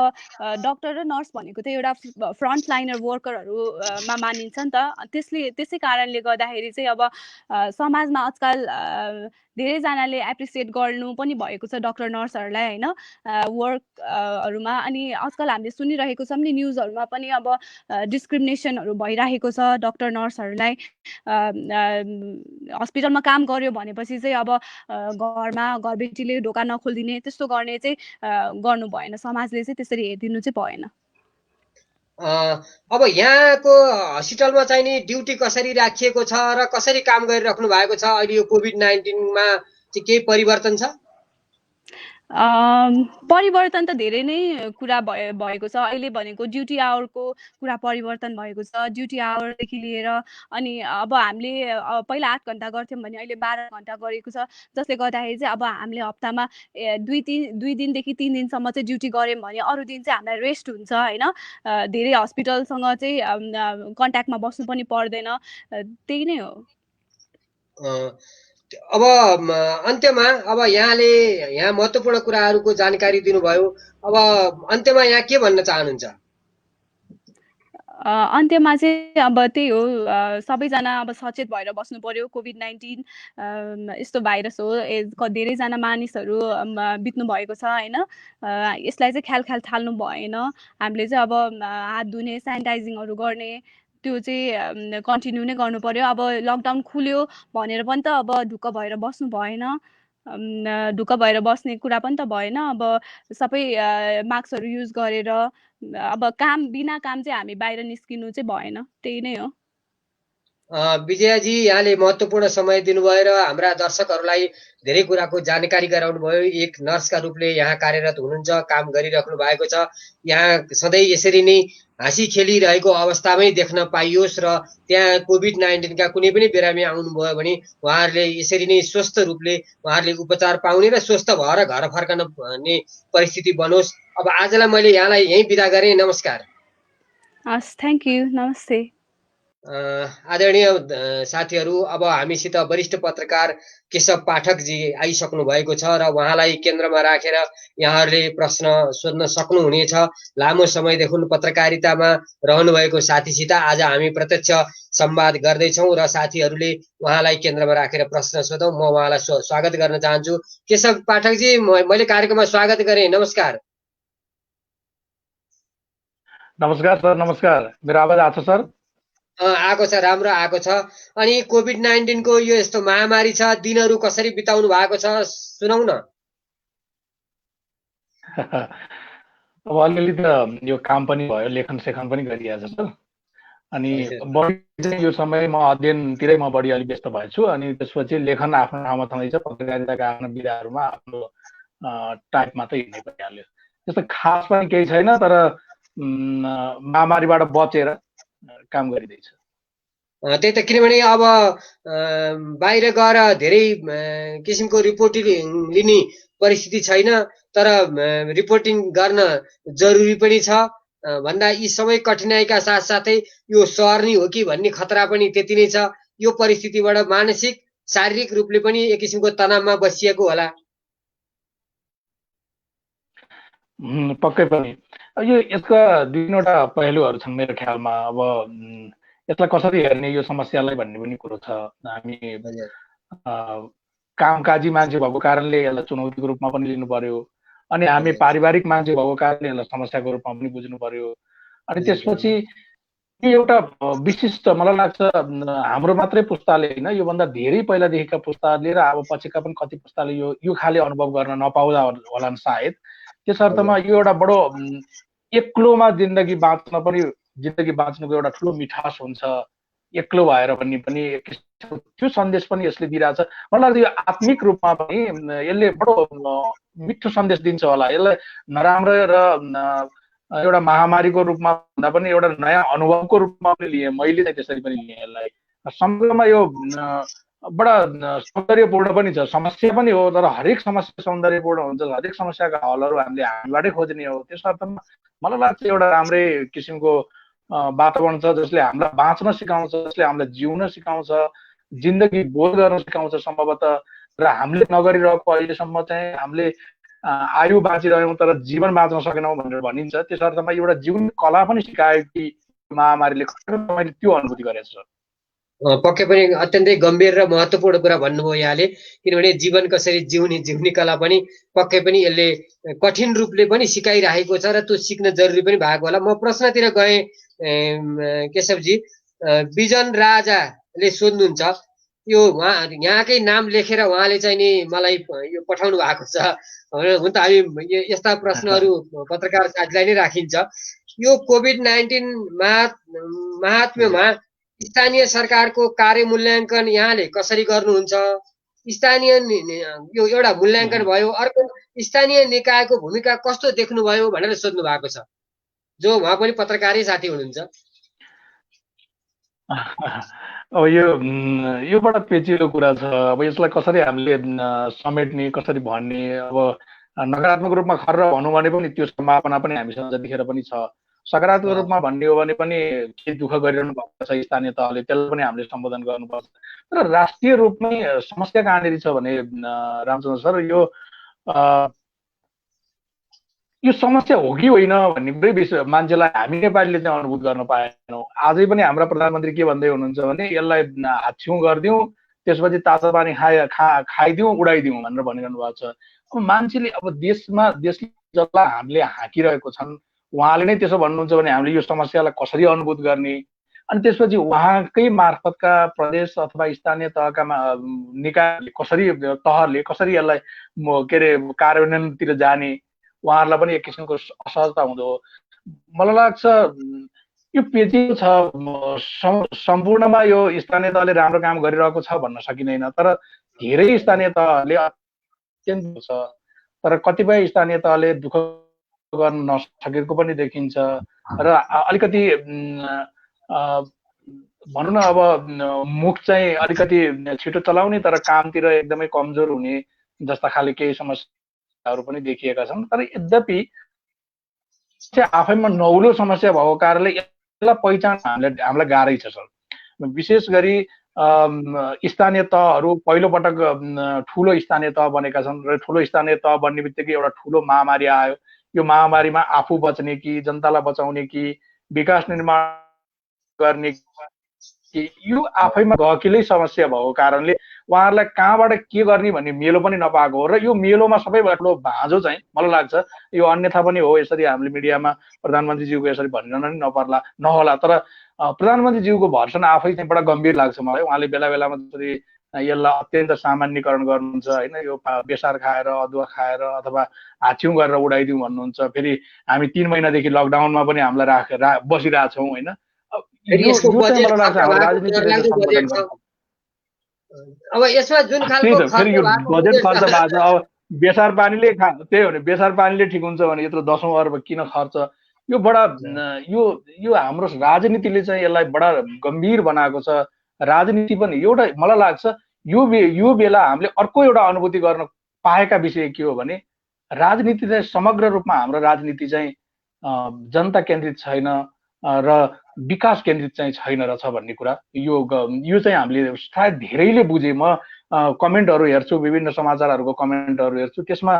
डक्टर र नर्स भनेको चाहिँ एउटा फ्रन्ट लाइनर वर्करहरूमा मानिन्छ नि त। त्यसै कारणले गर्दाखेरि चाहिँ अब समाजमा आजकल धेरैजनाले एप्रिसिएट गर्नु पनि भएको छ डक्टर नर्सहरूलाई होइन, वर्कहरूमा। अनि आजकल हामीले सुनिरहेको छौँ नि न्युजहरूमा पनि अब डिस्क्रिमिनेसनहरू भइरहेको छ डक्टर नर्सहरूलाई। हस्पिटलमा काम गर्यो भनेपछि चाहिँ अब घरमा घरबेटीले ढोका नखोलिदिने त्यस्तो गर्ने चाहिँ गर्नु भएन, समाजले चाहिँ त्यसरी हेरिदिनु चाहिँ भएन। अब यहाँको हस्पिटलमा चाहिँ नि ड्युटी कसरी राखिएको छ र कसरी काम गरिराख्नु भएको छ अहिले यो कोभिड-19 मा चाहिँ केही परिवर्तन छ? परिवर्तन त धेरै नै कुरा भएको छ। अहिले भनेको ड्युटी आवरको कुरा परिवर्तन भएको छ। ड्युटी आवरदेखि लिएर अनि अब हामीले पहिला 8 घन्टा गर्थ्यौँ भने अहिले 12 घन्टा गरेको छ। जसले गर्दाखेरि चाहिँ अब हामीले हप्तामा 2 दिनदेखि 3 दिनसम्म चाहिँ ड्युटी गऱ्यौँ भने अरू दिन चाहिँ हामीलाई रेस्ट हुन्छ होइन। धेरै हस्पिटलसँग चाहिँ कन्ट्याक्टमा बस्नु पनि पर्दैन। त्यही नै हो। अब अन्त्यमा अब यहाँले यहाँ महत्त्वपूर्ण कुराहरूको जानकारी दिनुभयो। अब अन्त्यमा यहाँ के भन्न चाहनुहुन्छ? अन्त्यमा चाहिँ अब त्यही हो, सबैजना अब सचेत भएर बस्नु पर्यो। कोभिड-19 यस्तो भाइरस हो, धेरैजना मानिसहरू बित्नु भएको छ होइन। यसलाई चाहिँ ख्याल थाल्नु भएन। हामीले चाहिँ अब हात धुने, सेनिटाइजिङहरू गर्ने त्यो चाहिँ कन्टिन्यू नै गर्नु पर्यो। अब लकडाउन खुल्यो भनेर पनि त अब ढुक्क भएर बस्नु भएन। ढुक्क भएर बस्ने कुरा पनि त भएन। अब सबै मास्कहरू युज गरेर अब बिना काम चाहिँ हामी बाहिर निस्किनु चाहिँ भएन। त्यही नै हो। विजयाजी, यहाँले महत्त्वपूर्ण समय दिनुभयो र हाम्रा दर्शकहरूलाई धेरै कुराको जानकारी गराउनु भयो। एक नर्सका रूपले यहाँ कार्यरत हुनुहुन्छ, काम गरिराख्नु भएको छ। यहाँ सधैँ यसरी नै हाँसी खेलिरहेको अवस्थामै देख्न पाइयोस् र त्यहाँ कोभिड-19 कुनै पनि बिरामी आउनुभयो भने उहाँहरूले यसरी नै स्वस्थ रूपले उहाँहरूले उपचार पाउने र स्वस्थ भएर घर फर्कन भन्ने परिस्थिति बनोस्। अब आजलाई मैले यहाँलाई यहीँ बिदा गरेँ। नमस्कार। हस्, थ्याङ्क यू, नमस्ते। आदरणीय साथीहरू, अब हामीसित वरिष्ठ पत्रकार केशव पाठकजी आइसक्नु भएको छ र उहाँलाई केन्द्रमा राखेर यहाँहरूले प्रश्न सोध्न सक्नुहुनेछ। लामो समयदेखि पत्रकारितामा रहनुभएको साथीसित आज हामी प्रत्यक्ष संवाद गर्दैछौँ र साथीहरूले उहाँलाई केन्द्रमा राखेर प्रश्न सोधौँ। म उहाँलाई स्वागत गर्न चाहन्छु। केशव पाठकजी, मैले कार्यक्रममा स्वागत गरेँ। नमस्कार। नमस्कार सर, नमस्कार। मेरो आवाज आएको छ सर? आएको छ, राम्रो आएको छ। अनि कोभिड-19 को यो यस्तो महामारी छ, दिनहरू कसरी बिताउनु भएको छ सुनाउ न। अब अलिअलि त यो काम पनि भयो, लेखन सेखन पनि गरिरहेको छ सर। अनि बढी यो समय म अध्ययनतिरै म बढी अलिक व्यस्त भएछु। अनि त्यसपछि लेखन आफ्नो ठाउँमा छँदैछ, पत्रकारिताका आफ्नो विधाहरूमा आफ्नो टाइपमा त हिँड्नै परिहाल्यो। त्यस्तो खास पनि केही छैन, तर महामारीबाट बचेर काम गरिँदैछ। त्यही त, किनभने अब बाहिर गएर धेरै किसिमको रिपोर्टिङ लिने परिस्थिति छैन, तर रिपोर्टिङ गर्न जरुरी पनि छ भन्दा यी सबै कठिनाइका साथसाथै यो सर्नी हो कि भन्ने खतरा पनि त्यति नै छ। यो परिस्थितिबाट मानसिक शारीरिक रूपले पनि एक किसिमको तनावमा बसिएको होला। पक्कै पनि। यो यसका 2-3वटा पहलुहरू छन् मेरो ख्यालमा। अब यसलाई कसरी हेर्ने यो समस्यालाई भन्ने पनि कुरो छ। हामी कामकाजी मान्छे भएको कारणले यसलाई चुनौतीको रूपमा पनि लिनु पर्यो। अनि हामी पारिवारिक मान्छे भएको कारणले यसलाई समस्याको रूपमा पनि बुझ्नु पर्यो। अनि त्यसपछि एउटा विशिष्ट मलाई लाग्छ हाम्रो मात्रै पुस्ताले होइन, योभन्दा धेरै पहिलादेखिका पुस्ताले र अब पछिका पनि कति पुस्ताले यो खाले अनुभव गर्न नपाउँदा होलान् सायद। त्यस अर्थमा यो एउटा बडो एक्लोमा जिन्दगी बाँच्नुको एउटा ठुलो मिठास हुन्छ। एक्लो भएर भन्ने पनि त्यो सन्देश पनि यसले दिइरहेछ। मलाई लाग्छ यो आत्मिक रूपमा पनि यसले बडो मिठो सन्देश दिन्छ होला। यसलाई नराम्रो र एउटा महामारीको रूपमा भन्दा पनि एउटा नयाँ अनुभवको रूपमा पनि लिएँ, मैले चाहिँ त्यसरी पनि लिएँ यसलाई। समग्रमा यो बडा सौन्दर्यपूर्ण पनि छ। समस्या पनि हो, तर हरेक समस्या सौन्दर्यपूर्ण हुन्छ। हरेक समस्याका हलहरू हामीले हामीबाटै खोज्ने हो। त्यस अर्थमा मलाई लाग्छ एउटा राम्रै किसिमको वातावरण छ जसले हामीलाई बाँच्न सिकाउँछ, जसले हामीलाई जिउन सिकाउँछ, जिन्दगी बोध गर्न सिकाउँछ सम्भवतः। र हामीले नगरिरहेको अहिलेसम्म चाहिँ हामीले आयु बाँचिरह्यौँ तर जीवन बाँच्न सकेनौँ भनेर भनिन्छ। त्यस अर्थमा एउटा जीवन कला पनि सिकायो कि महामारीले। मैले त्यो अनुभूति गरेको छु। पक्कै पनि अत्यन्तै गम्भीर र महत्त्वपूर्ण कुरा भन्नुभयो यहाँले। किनभने जीवन कसरी जिउने कला पनि पक्कै पनि यसले कठिन रूपले पनि सिकाइरहेको छ र त्यो सिक्न जरुरी पनि भएको होला। म प्रश्नतिर गएँ केशवजी। बिजन राजाले सोध्नुहुन्छ, यो यहाँकै नाम लेखेर उहाँले चाहिँ नि मलाई यो पठाउनु भएको छ। हुन त हामी यस्ता प्रश्नहरू पत्रकार साथीलाई नै राखिन्छ। यो कोभिड-19 महात्म्यमा स्थानीय सरकारको कार्य मूल्याङ्कन यहाँले कसरी गर्नुहुन्छ? स्थानीय यो एउटा मूल्याङ्कन भयो, अर्को स्थानीय निकायको भूमिका कस्तो देख्नुभयो भनेर सोध्नु भएको छ, जो उहाँ पनि पत्रकारै साथी हुनुहुन्छ। अब यो बडा पेचिलो कुरा छ। अब यसलाई कसरी हामीले समेट्ने, कसरी भन्ने, अब नकारात्मक रूपमा खर्र भनौँ भने पनि त्यो सम्भावना पनि हामीसँग जतिखेर पनि छ। सकारात्मक रूपमा भन्ने हो भने पनि के दुःख गरिरहनु भएको छ स्थानीय तहले, त्यसलाई पनि हामीले सम्बोधन गर्नुपर्छ। तर राष्ट्रिय रूपमै समस्या कहाँनिर छ भने रामचन्द्र सर, यो समस्या हो कि होइन भन्ने पुरै विषय मान्छेलाई हामी नेपालीले चाहिँ अनुभूत गर्न पाएनौँ। आजै पनि हाम्रा प्रधानमन्त्री के भन्दै हुनुहुन्छ भने यसलाई हाछ्यौँ गरिदिउँ, त्यसपछि ताजा पानी खाइदिउँ, उडाइदिउँ भनेर भनिरहनु भएको छ। अब मान्छेले अब देशले जसलाई हामीले हाँकिरहेको छन् उहाँले नै त्यसो भन्नुहुन्छ भने हामीले यो समस्यालाई कसरी अनुभूत गर्ने, अनि त्यसपछि उहाँकै मार्फतका प्रदेश अथवा स्थानीय तहका निकायले कसरी यसलाई के अरे कार्यान्वयनतिर जाने, उहाँहरूलाई पनि एक किसिमको असहजता हुँदो हो। मलाई लाग्छ यो पेचिलो छ। सम्पूर्णमा यो स्थानीय तहले राम्रो काम गरिरहेको छ भन्न सकिँदैन, तर धेरै स्थानीय तहले अत्यन्त छ, तर कतिपय स्थानीय तहले दुःख गर्न नसकेको पनि देखिन्छ। र अलिकति भनौँ न अब मुख चाहिँ अलिकति छिटो चलाउने तर कामतिर एकदमै कमजोर हुने जस्ता खाले केही समस्याहरू पनि देखिएका छन्। तर यद्यपि आफैमा नौलो समस्या भएको कारणले यसलाई पहिचान हामीलाई गाह्रै छ सर। विशेष गरी स्थानीय तहहरू पहिलोपटक ठुलो स्थानीय तह बनेका छन् र ठुलो स्थानीय तह बन्ने बित्तिकै एउटा ठुलो महामारी आयो। यो महामारीमा आफू बच्ने कि जनतालाई बचाउने कि विकास निर्माण गर्ने कि यो आफैमा गहकिलै समस्या भएको कारणले उहाँहरूलाई कहाँबाट के गर्ने भन्ने मेलो पनि नपाएको हो। र यो मेलोमा सबैभन्दा ठुलो भाँजो चाहिँ मलाई लाग्छ यो अन्यथा पनि हो, यसरी हामीले मिडियामा प्रधानमन्त्रीज्यूको यसरी भनिरहन नि नहोला, तर प्रधानमन्त्रीज्यूको भर्सन आफै चाहिँ बडा गम्भीर लाग्छ मलाई। उहाँले बेला बेलामा जसरी यसलाई अत्यन्त सामान्यकरण गर्नुहुन्छ होइन, यो बेसार खाएर अदुवा खाएर अथवा हाछ्यौँ गरेर उडाइदिउँ भन्नुहुन्छ। फेरि हामी 3 महिनादेखि लकडाउनमा पनि हामीलाई बसिरहेछौँ होइन। अब यसमा जुन खालको बजेट खर्च भएको छ, अब बेसार पानीले त्यही हो भने बेसार पानीले ठिक हुन्छ भने यत्रो 10औं अर्ब किन खर्च? यो बडा यो हाम्रो राजनीतिले चाहिँ यसलाई बडा गम्भीर बनाएको छ। राजनीति पनि एउटा मलाई लाग्छ यो बेला हामीले अर्को एउटा अनुभूति गर्न पाएका विषय के हो भने राजनीति चाहिँ समग्र रूपमा हाम्रो राजनीति चाहिँ जनता केन्द्रित छैन र विकास केन्द्रित चाहिँ छैन रहेछ भन्ने कुरा यो चाहिँ हामीले सायद धेरैले बुझे। म कमेन्टहरू हेर्छु, विभिन्न समाचारहरूको कमेन्टहरू हेर्छु, त्यसमा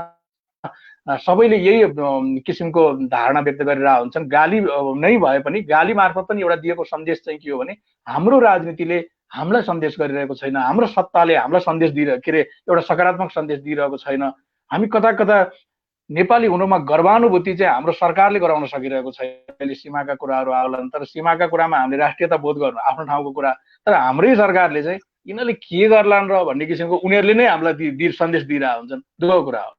सबैले यही किसिमको धारणा व्यक्त गरिरहेका हुन्छन्। गाली नै भए पनि गाली मार्फत पनि एउटा दिएको सन्देश चाहिँ के हो भने हाम्रो राजनीतिले हामीलाई सन्देश गरिरहेको छैन, हाम्रो सत्ताले हामीलाई सन्देश के अरे एउटा सकारात्मक सन्देश दिइरहेको छैन। हामी कता कता नेपाली हुनुमा गर्वानुभूति चाहिँ हाम्रो सरकारले गराउन सकिरहेको छैन। अहिले सीमाका कुराहरू आउलान्, तर सीमाका कुरामा हामीले राष्ट्रियता बोध गर्नु आफ्नो ठाउँको कुरा, तर हाम्रै सरकारले चाहिँ यिनीहरूले के गर्लान् र भन्ने किसिमको उनीहरूले नै हामीलाई सन्देश दिइरहेका हुन्छन्। दुःखको कुरा हो।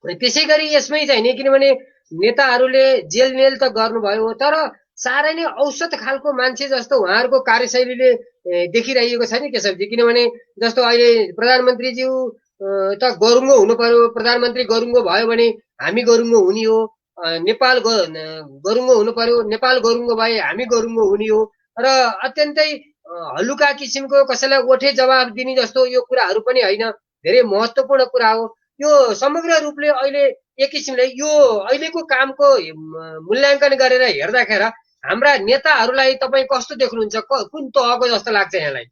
त्यसै गरी यसमै चाहिँ नि, किनभने नेताहरूले जेलमेल त गर्नुभयो, तर साह्रै नै औसत खालको मान्छे जस्तो उहाँहरूको कार्यशैलीले देखिरहेको छैन केशवजी। किनभने जस्तो अहिले प्रधानमन्त्रीज्यू त गरुङ्गो हुनु पर्यो, प्रधानमन्त्री गरुङ्गो भयो भने हामी गरुङ्गो हुने हो, नेपाल गरुङ्गो हुनु पर्यो, नेपाल गरुङ्गो भए हामी गरुङ्गो हुने हो, र अत्यन्तै हलुका किसिमको कसैलाई ओठे जवाब दिने जस्तो यो कुराहरू पनि होइन, धेरै महत्त्वपूर्ण कुरा हो। यो समग्र रूपले अहिले एक किसिमले यो अहिलेको कामको मूल्याङ्कन गरेर हेर्दाखेरि हाम्रा नेताहरूलाई तपाईँ कस्तो देख्नुहुन्छ, कुन तहको जस्तो लाग्छ यहाँलाई?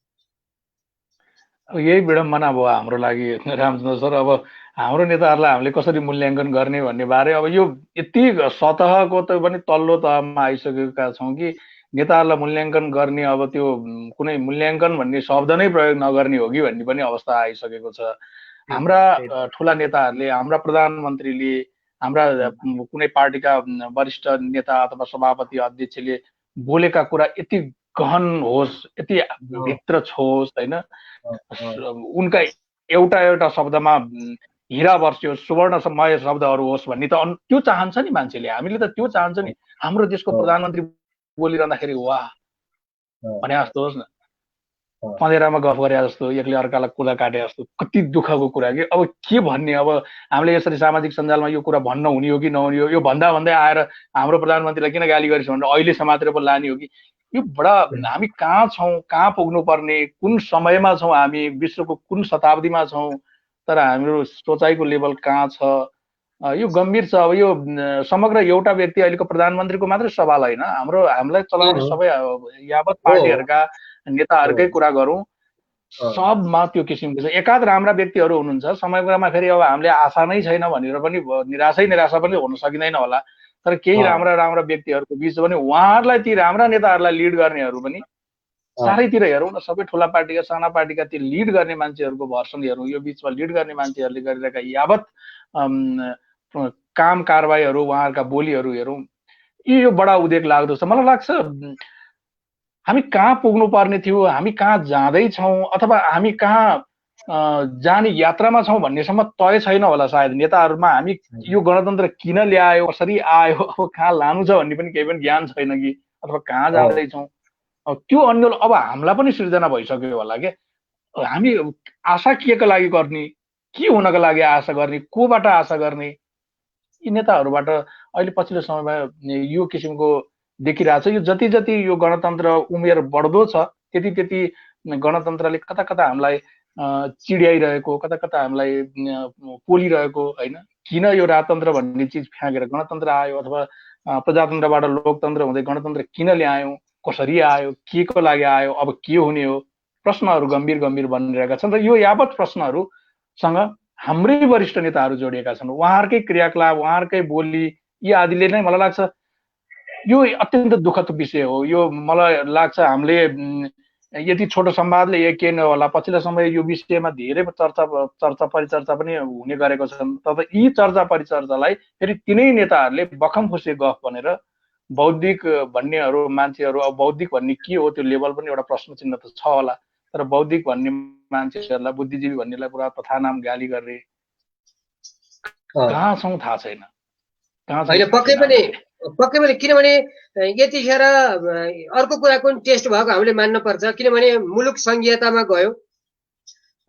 यही विडम्बना भयो हाम्रो लागि रामचन्द्र सर। अब हाम्रो नेताहरूलाई हामीले कसरी मूल्याङ्कन गर्ने भन्ने बारे अब यो यति सतहको त पनि तल्लो तहमा आइसकेका छौँ कि नेताहरूलाई मूल्याङ्कन गर्ने अब त्यो कुनै मूल्याङ्कन भन्ने शब्द नै प्रयोग नगर्ने हो कि भन्ने पनि अवस्था आइसकेको छ। हाम्रा ठुला नेताहरूले, हाम्रा प्रधानमन्त्रीले, हाम्रा कुनै पार्टीका वरिष्ठ नेता अथवा सभापति अध्यक्षले बोलेका कुरा यति गहन होस्, यति भित्र छोस् होइन, उनका एउटा एउटा शब्दमा हिरा बर्सियोस्, सुवर्णमय शब्दहरू होस् भन्ने त त्यो चाहन्छ नि मान्छेले। हामीले त त्यो चाहन्छ नि। हाम्रो देशको प्रधानमन्त्री बोलिरहँदाखेरि वाह भने जस्तो होस् न। पँधेरामा गफ गरे जस्तो, एकले अर्कालाई कुला काटे जस्तो, कति दुःखको कुरा कि। अब के भन्ने, अब हामीले यसरी सामाजिक सञ्जालमा यो कुरा भन्न हुने हो कि नहुने हो, यो भन्दा भन्दै आएर हाम्रो प्रधानमन्त्रीलाई किन गाली गरिस् भनेर अहिले समातेर पो लाने हो कि। यो बडा हामी कहाँ छौँ, कहाँ पुग्नु पर्ने, कुन समयमा छौँ, हामी विश्वको कुन शताब्दीमा छौँ, तर हाम्रो सोचाइको लेभल कहाँ छ, यो गम्भीर छ। अब यो समग्र एउटा व्यक्ति अहिलेको प्रधानमन्त्रीको मात्रै सवाल होइन, हामीलाई चलाउने सबै यावत पार्टीहरूका नेताहरूकै कुरा गरौँ, सबमा त्यो किसिमको छ। एकाध राम्रा व्यक्तिहरू हुनुहुन्छ, समग्रमा फेरि अब हामीले आशा नै छैन भनेर पनि निराशा पनि हुन सकिँदैन होला, तर केही राम्रा राम्रा व्यक्तिहरूको बिच पनि उहाँहरूलाई, ती राम्रा नेताहरूलाई लिड गर्नेहरू पनि चारैतिर हेरौँ न, सबै ठुला पार्टीका साना पार्टीका ती लिड गर्ने मान्छेहरूको भर्सन हेरौँ, यो बिचमा लिड गर्ने मान्छेहरूले गरिरहेका यावत काम कारबाहीहरू, उहाँहरूका बोलीहरू हेरौँ, यो बडा उदेक लाग्दो छ। मलाई लाग्छ हामी कहाँ पुग्नु पर्ने थियो, हामी कहाँ जाँदैछौँ, अथवा हामी कहाँ जाने यात्रामा छौँ भन्नेसम्म तय छैन होला सायद नेताहरूमा। हामी यो गणतन्त्र किन ल्यायो, कसरी आयो, अब कहाँ लानु छ भन्ने पनि केही पनि ज्ञान छैन कि, अथवा कहाँ जाँदैछौँ त्यो अन्यल अब हामीलाई पनि सृजना भइसक्यो होला क्या। हामी आशा केको लागि गर्ने, के हुनको लागि आशा गर्ने, कोबाट आशा गर्ने, यी नेताहरूबाट अहिले पछिल्लो समयमा यो किसिमको देखिरहेछ। यो जति जति यो गणतन्त्र उमेर बढ्दो छ, त्यति त्यति गणतन्त्रले कता कता हामीलाई चिड्याइरहेको, कता कता हामीलाई पोलिरहेको होइन। किन यो राजतन्त्र भन्ने चिज फ्याँकेर गणतन्त्र आयो, अथवा प्रजातन्त्रबाट लोकतन्त्र हुँदै गणतन्त्र किन ल्यायौँ, कसरी आयो, के को लागि आयो, अब के हुने हो, प्रश्नहरू गम्भीर गम्भीर बनिरहेका छन्। र यो यावत प्रश्नहरूसँग हाम्रै वरिष्ठ नेताहरू जोडिएका छन्। उहाँहरूकै क्रियाकलाप, उहाँहरूकै बोली, यी आदिले नै मलाई लाग्छ यो अत्यन्त दुःखद विषय हो। यो मलाई लाग्छ हामीले यति छोटो संवादले के नै होला, पछिल्लो समय यो विषयमा धेरै चर्चा परिचर्चा पनि हुने गरेको छन्। तर यी चर्चा परिचर्चालाई फेरि तिनै नेताहरूले बखम खुसी गफ भनेर बौद्धिक भन्नेहरू मान्छेहरू, अब बौद्धिक भन्ने के हो त्यो लेभल पनि एउटा प्रश्न चिन्ह त छ होला, तर बौद्धिक भन्ने मान्छेहरूलाई, बुद्धिजीवी भन्नेलाई पुरा तथा नाम गाली गर्ने कहाँ छौँ थाहा छैन। पक्कै पनि किनभने यतिखेर अर्को कुराको टेस्ट भएको हामीले मान्न पर्छ। किनभने मुलुक संघीयतामा गयो,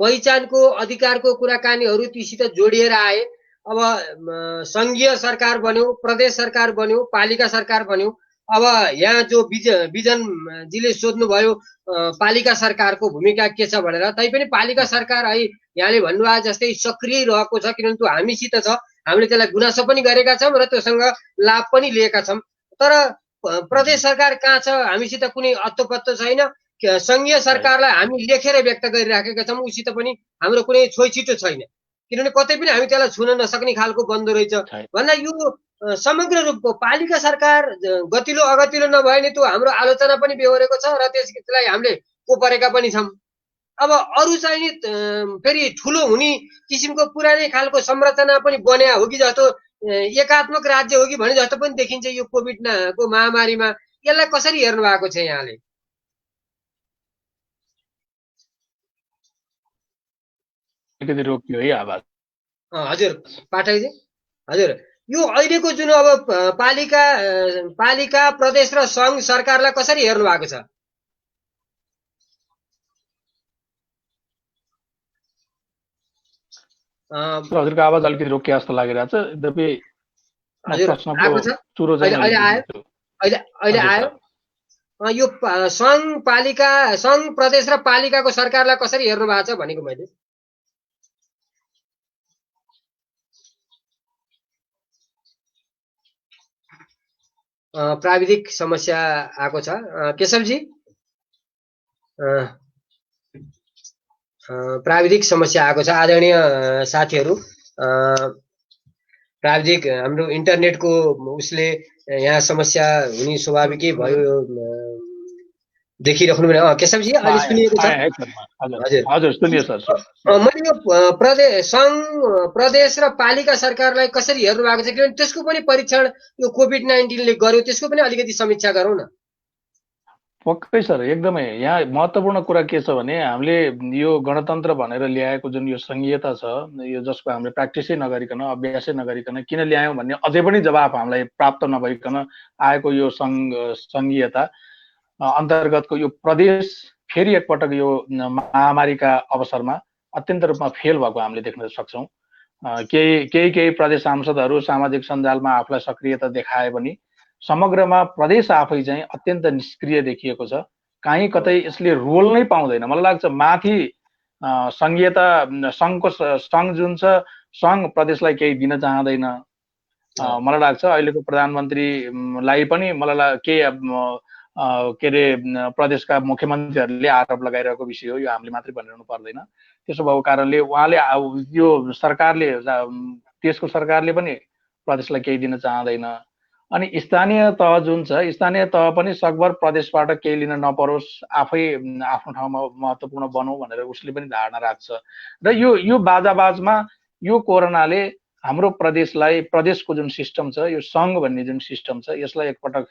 पहिचानको अधिकारको कुराकानीहरू तीसित जोडिएर आए। अब संघीय सरकार बन्यो, प्रदेश सरकार बन्यो, पालिका सरकार बन्यो। अब यहाँ जो बिजनजीले सोध्नुभयो पालिका सरकारको भूमिका के छ भनेर, तैपनि पालिका सरकार है यहाँले भन्नुभयो जस्तै सक्रिय रहेको छ, किनभने त्यो हामीसित छ, हामीले त्यसलाई गुनासो पनि गरेका छौँ र त्योसँग लाभ पनि लिएका छौँ। तर प्रदेश सरकार कहाँ छ, हामीसित कुनै अत्तोपत्तो छैन। संघीय सरकारलाई हामी लेखेर व्यक्त गरिराखेका छौँ, उसित पनि हाम्रो कुनै छोइछिटो छैन, किनभने कतै पनि हामी त्यसलाई छुन नसक्ने खालको बन्दो रहेछ भन्दा यो समग्र रूपको पालिका सरकार गतिलो अगतिलो नभए नि त्यो हाम्रो आलोचना पनि बेहोरेको छ र त्यसलाई हामीले कोपरेका पनि छौँ। अब अरू चाहिँ नि फेरि ठुलो हुने किसिमको पुरानै खालको संरचना पनि बन्या हो कि जस्तो, एकात्मक राज्य हो कि भने जस्तो पनि देखिन्छ यो कोभिडको महामारीमा। यसलाई कसरी हेर्नु भएको छ यहाँले? रोकियो है आवाज। हजुर पाठकजी, हजुर यो अहिलेको जुन अब पालिका प्रदेश र सङ्घ सरकारलाई कसरी हेर्नु भएको छ? हजुरको आवाज अलिकति रोकिया जस्तो लागिरहेछ। यद्यपि अहिले आयो। यो सङ्घ प्रदेश र पालिकाको सरकारलाई कसरी हेर्नु भएको छ भनेको मैले। प्राविधिक समस्या आएको छ केशवजी, प्राविधिक समस्या आएको छ आदरणीय साथीहरू। प्राविधिक हाम्रो इन्टरनेटको उसले यहाँ समस्या हुने स्वाभाविकै भयो देखिराख्नु भने। केशवजी अहिले सुनिएको छ? हजुर सुनियो सर। मैले यो प्रदेश र पालिका सरकारलाई कसरी हेर्नु भएको छ, किनभने त्यसको पनि परीक्षण यो कोभिड-19ले गर्यो, त्यसको पनि अलिकति समीक्षा गरौँ न। पक्कै सर, एकदमै। यहाँ महत्त्वपूर्ण कुरा के छ भने हामीले यो गणतन्त्र भनेर ल्याएको जुन यो संघीयता छ, यो जसको हामीले प्र्याक्टिसै नगरिकन, अभ्यासै नगरिकन किन ल्यायौँ भन्ने अझै पनि जवाफ हामीलाई प्राप्त नभइकन आएको यो संघीयता अन्तर्गतको यो प्रदेश फेरि एकपटक यो महामारीका अवसरमा अत्यन्त रूपमा फेल भएको हामीले देख्न सक्छौँ। केही प्रदेश सांसदहरू सामाजिक सञ्जालमा आफूलाई सक्रियता देखाए पनि समग्रमा प्रदेश आफै चाहिँ अत्यन्त निष्क्रिय देखिएको छ। कहीँ कतै यसले रोल नै पाउँदैन। मलाई लाग्छ माथि सङ्घीयता सङ्घ जुन छ, सङ्घ प्रदेशलाई केही दिन चाहँदैन। मलाई लाग्छ अहिलेको प्रधानमन्त्रीलाई पनि मलाई के अरे प्रदेशका मुख्यमन्त्रीहरूले आरोप लगाइरहेको विषय हो। यो हामीले मात्रै भनिरहनु पर्दैन। त्यसो भएको कारणले उहाँले यो सरकारले, देशको सरकारले पनि प्रदेशलाई केही दिन चाहँदैन। अनि स्थानीय तह जुन छ, स्थानीय तह पनि सकभर प्रदेशबाट केही लिन नपरोस्, आफै आफ्नो ठाउँमा महत्त्वपूर्ण बनौँ भनेर उसले पनि धारणा राख्छ। र यो बाजाबाजमा यो कोरोनाले हाम्रो प्रदेशलाई, प्रदेशको जुन सिस्टम छ, यो सङ्घ भन्ने जुन सिस्टम छ, यसलाई एकपटक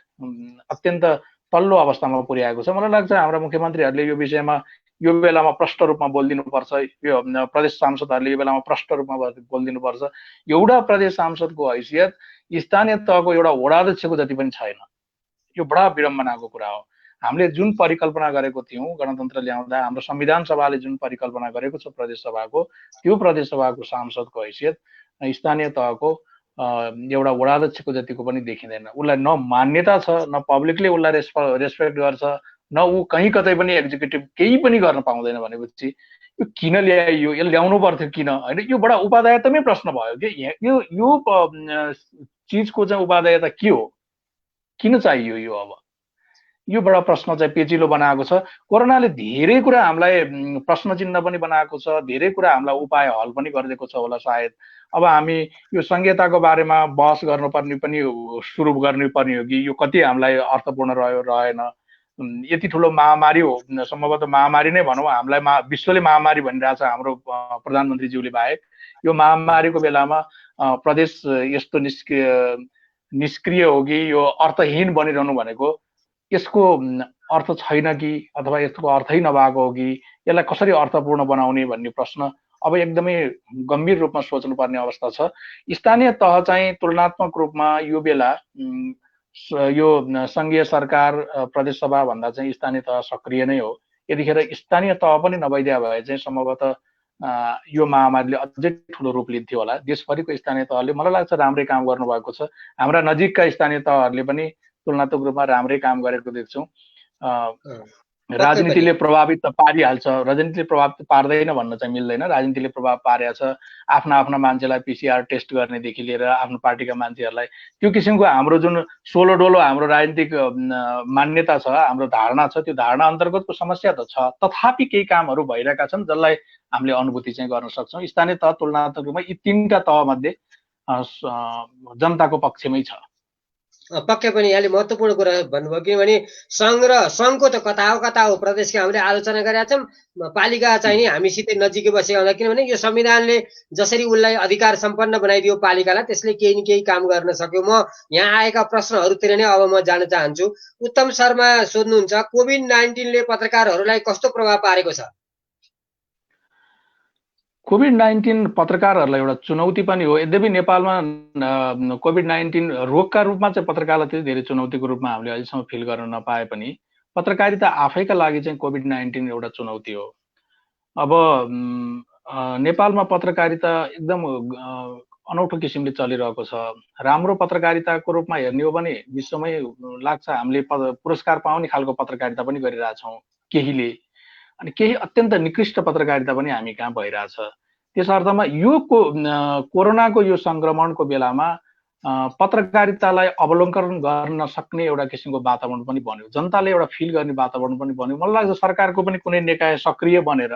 अत्यन्त तल्लो अवस्थामा पुर्याएको छ। मलाई लाग्छ हाम्रा मुख्यमन्त्रीहरूले यो विषयमा यो बेलामा प्रष्ट रूपमा बोलिदिनुपर्छ। यो प्रदेश सांसदहरूले यो बेलामा प्रष्ट रूपमा बोलिदिनुपर्छ। एउटा प्रदेश सांसदको हैसियत स्थानीय तहको एउटा वडाध्यक्षको जति पनि छैन। यो बडा विडम्बनाको कुरा हो। हामीले जुन परिकल्पना गरेको थियौँ गणतन्त्र ल्याउँदा, हाम्रो संविधान सभाले जुन परिकल्पना गरेको छ प्रदेश सभाको, त्यो प्रदेश सभाको सांसदको हैसियत स्थानीय तहको एउटा वडाध्यक्षको जतिको पनि देखिँदैन। उसलाई न मान्यता छ, न पब्लिकले उसलाई रेस्पेक्ट गर्छ, न ऊ कहीँ कतै पनि एक्जिक्युटिभ केही पनि गर्न पाउँदैन भनेपछि यो किन ल्याइयो, यो ल्याउनु पर्थ्यो किन, होइन? यो बडा उपादेयतामै प्रश्न भयो कि यो चिजको चाहिँ उपादेयता के हो, किन चाहियो यो? अब यो बडा प्रश्न चाहिँ पेचिलो बनाएको छ। कोरोनाले धेरै कुरा हामीलाई प्रश्न चिन्ह पनि बनाएको छ, धेरै कुरा हामीलाई उपाय हल पनि गरिदिएको छ होला सायद। अब हामी यो संहिताको बारेमा बहस गर्नुपर्ने पनि सुरु गर्नुपर्ने हो कि यो कति हामीलाई अर्थपूर्ण रह्यो रहेन। यति ठुलो महामारी हो, सम्भवतः महामारी नै भनौँ, हामीलाई विश्वले महामारी भनिरहेछ हाम्रो प्रधानमन्त्रीज्यूले बाहेक। यो महामारीको बेलामा प्रदेश यस्तो निष्क्रिय हो कि यो अर्थहीन बनिरहनु भनेको यसको अर्थ छैन कि, अथवा यसको अर्थै नभएको हो कि, यसलाई कसरी अर्थपूर्ण बनाउने भन्ने प्रश्न अब एकदमै गम्भीर रूपमा सोच्नुपर्ने अवस्था छ। स्थानीय तह चाहिँ तुलनात्मक रूपमा यो बेला यो सङ्घीय सरकार, प्रदेश सभा भन्दा चाहिँ स्थानीय तह सक्रिय नै हो। यतिखेर स्थानीय तह पनि नभइदिया भए चाहिँ सम्भवतः यो महामारीले अझै ठुलो रूप लिन्थ्यो होला। देशभरिको स्थानीय तहले मलाई लाग्छ राम्रै काम गर्नुभएको छ। हाम्रा नजिकका स्थानीय तहहरूले पनि तुलनात्मक रूपमा राम्रै काम गरेको देख्छौँ। राजनीतिले प्रभावित त पारिहाल्छ, राजनीतिले प्रभावित पार्दैन भन्न चाहिँ मिल्दैन। राजनीतिले प्रभाव पारेको छ। आफ्ना मान्छेलाई PCR टेस्ट गर्नेदेखि लिएर आफ्नो पार्टीका मान्छेहरूलाई त्यो किसिमको हाम्रो जुन सोलो डोलो हाम्रो राजनीतिक मान्यता छ, हाम्रो धारणा छ, त्यो धारणा अन्तर्गतको समस्या त छ। तथापि केही कामहरू भइरहेका छन् जसलाई हामीले अनुभूति चाहिँ गर्न सक्छौँ। स्थानीय तह तुलनात्मक रूपमा यी तीनटा तहमध्ये जनताको पक्षमै छ। पक्कै पनि यहाँले महत्त्वपूर्ण कुरा भन्नुभयो, किनभने सङ्घ र सङ्घको त कता हो प्रदेशको हामीले आलोचना गरेका छौँ। पालिका चाहिँ नि हामीसितै नजिकै बसेका हुँदा, किनभने यो संविधानले जसरी उसलाई अधिकार सम्पन्न बनाइदियो पालिकालाई, त्यसले केही न केही काम गर्न सक्यो। म यहाँ आएका प्रश्नहरूतिर नै अब म जान चाहन्छु। उत्तम शर्मा सोध्नुहुन्छ, कोभिड-19ले पत्रकारहरूलाई कस्तो प्रभाव पारेको छ? कोभिड-19 पत्रकारहरूलाई एउटा चुनौती पनि हो। यद्यपि नेपालमा कोभिड-19 रोगका रूपमा चाहिँ पत्रकारलाई त्यति धेरै चुनौतीको रूपमा हामीले अहिलेसम्म फिल गर्न नपाए पनि पत्रकारिता आफैका लागि चाहिँ कोभिड-19 एउटा चुनौती हो। अब नेपालमा पत्रकारिता एकदम अनौठो किसिमले चलिरहेको छ। राम्रो पत्रकारिताको रूपमा हेर्ने हो भने विश्वमै लाग्छ हामीले पुरस्कार पाउने खालको पत्रकारिता पनि गरिरहेछौँ केहीले, अनि केही अत्यन्त निकृष्ट पत्रकारिता पनि हामी कहाँ भइरहेछ। त्यस अर्थमा यो कोरोनाको यो सङ्क्रमणको बेलामा पत्रकारितालाई अवलोकन गर्न सक्ने एउटा किसिमको वातावरण पनि बन्यो, जनताले एउटा फिल गर्ने वातावरण पनि बन्यो। मलाई लाग्छ सरकारको पनि कुनै निकाय सक्रिय बनेर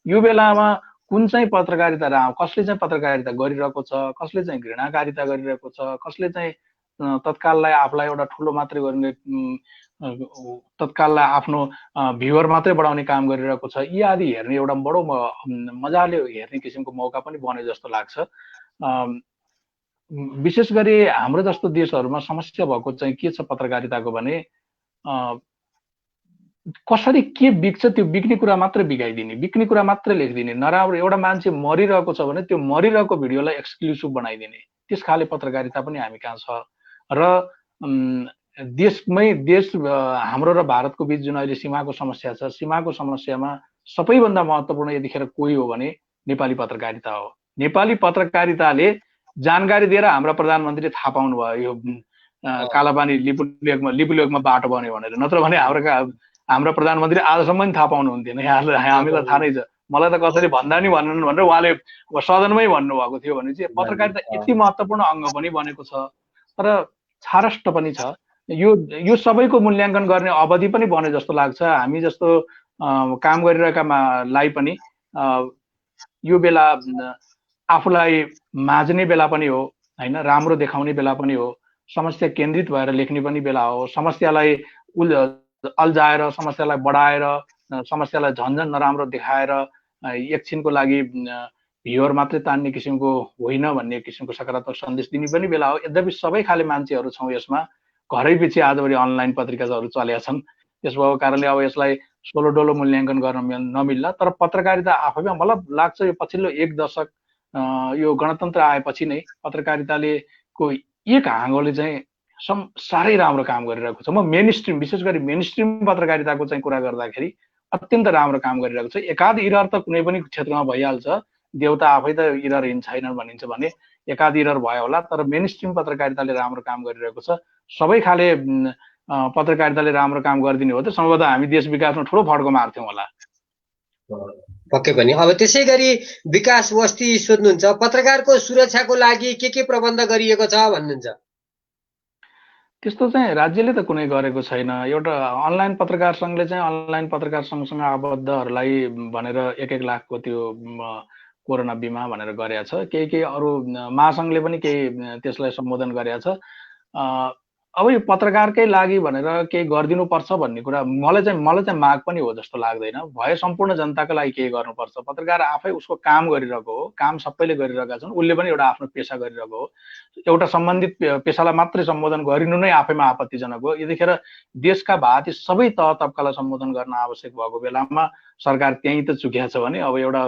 यो बेलामा कुन चाहिँ पत्रकारिता कसले चाहिँ पत्रकारिता गरिरहेको छ, कसले चाहिँ घृणाकारिता गरिरहेको छ, कसले चाहिँ तत्काललाई आफूलाई एउटा ठुलो मात्रै गर्ने, तत्काललाई आफ्नो भ्युअर मात्रै बढाउने काम गरिरहेको छ, यी आदि हेर्ने एउटा बडो मजाले हेर्ने किसिमको मौका पनि बन्यो जस्तो लाग्छ। विशेष गरी हाम्रो जस्तो देशहरूमा समस्या भएको चाहिँ के छ पत्रकारिताको भने कसरी के बिक्छ त्यो बिक्ने कुरा मात्रै बिगाइदिने, बिक्ने कुरा मात्रै लेखिदिने, नराम्रो एउटा मान्छे मरिरहेको छ भने त्यो मरिरहेको भिडियोलाई एक्सक्लुसिभ बनाइदिने, त्यस खाले पत्रकारिता पनि हामी कहाँ छ। र देश हाम्रो र भारतको बीच जुन अहिले सीमाको समस्या छ, सीमाको समस्यामा सबैभन्दा महत्त्वपूर्ण यतिखेर कोही हो भने नेपाली पत्रकारिता हो। नेपाली पत्रकारिताले जानकारी दिएर हाम्रा प्रधानमन्त्री थाहा पाउनु भयो यो कालापानी लिपुलेकमा बाटो बन्यो भनेर, नत्र भने हाम्रा प्रधानमन्त्री आजसम्म थाहा पाउनुहुन्थेन। हामीलाई थाहा नै छ, मलाई त कसैले भन्दा नि भन्नु भनेर उहाँले सदनमै भन्नुभएको थियो भने चाहिँ पत्रकारिता यति महत्त्वपूर्ण अङ्ग पनि बनेको छ। तर छारष्ट पनि छ, यो सबैको मूल्याङ्कन गर्ने अवधि पनि बने जस्तो लाग्छ। हामी जस्तो काम गरिरहेकालाई पनि यो बेला आफूलाई माझ्ने बेला पनि हो हैन, राम्रो देखाउने बेला पनि हो, समस्या केन्द्रित भएर लेख्ने पनि बेला हो। समस्यालाई अल्झाएर, समस्यालाई बढाएर, समस्यालाई झन्झन नराम्रो देखाएर एकछिनको लागि भ्युअर मात्रै तान्ने किसिमको होइन भन्ने किसिमको सकारात्मक सन्देश दिने पनि बेला हो। यद्यपि सबै खाले मान्छेहरू छौँ यसमा, घरै पछि आजभोलि अनलाइन पत्रिकाहरू चलेका छन्। त्यस भएको कारणले अब यसलाई सोलो डोलो मूल्याङ्कन गर्न नमिल्ला। तर पत्रकारिता आफैमा मलाई लाग्छ यो पछिल्लो 1 दशक यो गणतन्त्र आएपछि नै पत्रकारिताले को एक हाँगोले चाहिँ साह्रै राम्रो काम गरिरहेको छ। म मेन स्ट्रिम, विशेष गरी मेन स्ट्रिम पत्रकारिताको चाहिँ कुरा गर्दाखेरि अत्यन्त राम्रो काम गरिरहेको छ। एकाध इरर त कुनै पनि क्षेत्रमा भइहाल्छ, देउता आफै त इररहीन छैनन् भनिन्छ भने एकाध इरर भयो होला, तर मेन स्ट्रिम पत्रकारिताले राम्रो काम गरिरहेको छ। सबै खाले पत्रकारिताले राम्रो काम गरिदिने हो त सम्भवतः हामी देश विकासमा ठुलो फड्को मार्थ्यौँ होला। पक्कै पनि। अब त्यसै गरी विकास वस्ती सोध्नुहुन्छ, पत्रकारको सुरक्षाको लागि के प्रबन्ध गरिएको छ भन्नुहुन्छ? त्यस्तो चाहिँ राज्यले त कुनै गरेको छैन। एउटा अनलाइन पत्रकार सङ्घले चाहिँ अनलाइन पत्रकार सङ्घसँग आबद्धहरूलाई भनेर 1-1 लाखको त्यो कोरोना बिमा भनेर गरेको छ। केही अरू महासङ्घले पनि केही त्यसलाई सम्बोधन गरेको छ। अब यो पत्रकारकै लागि भनेर केही गरिदिनुपर्छ भन्ने कुरा मलाई चाहिँ माग पनि हो जस्तो लाग्दैन। भए सम्पूर्ण जनताको लागि केही गर्नुपर्छ। पत्रकार आफै उसको काम गरिरहेको हो, काम सबैले गरिरहेका छन्, उसले पनि एउटा आफ्नो पेसा गरिरहेको हो। एउटा सम्बन्धित पेसालाई मात्रै सम्बोधन गरिनु नै आफैमा आपत्तिजनक हो। यतिखेर देशका भाती सबै तह तब्कालाई सम्बोधन गर्न आवश्यक भएको बेलामा सरकार त्यहीँ त चुकिया छ भने अब एउटा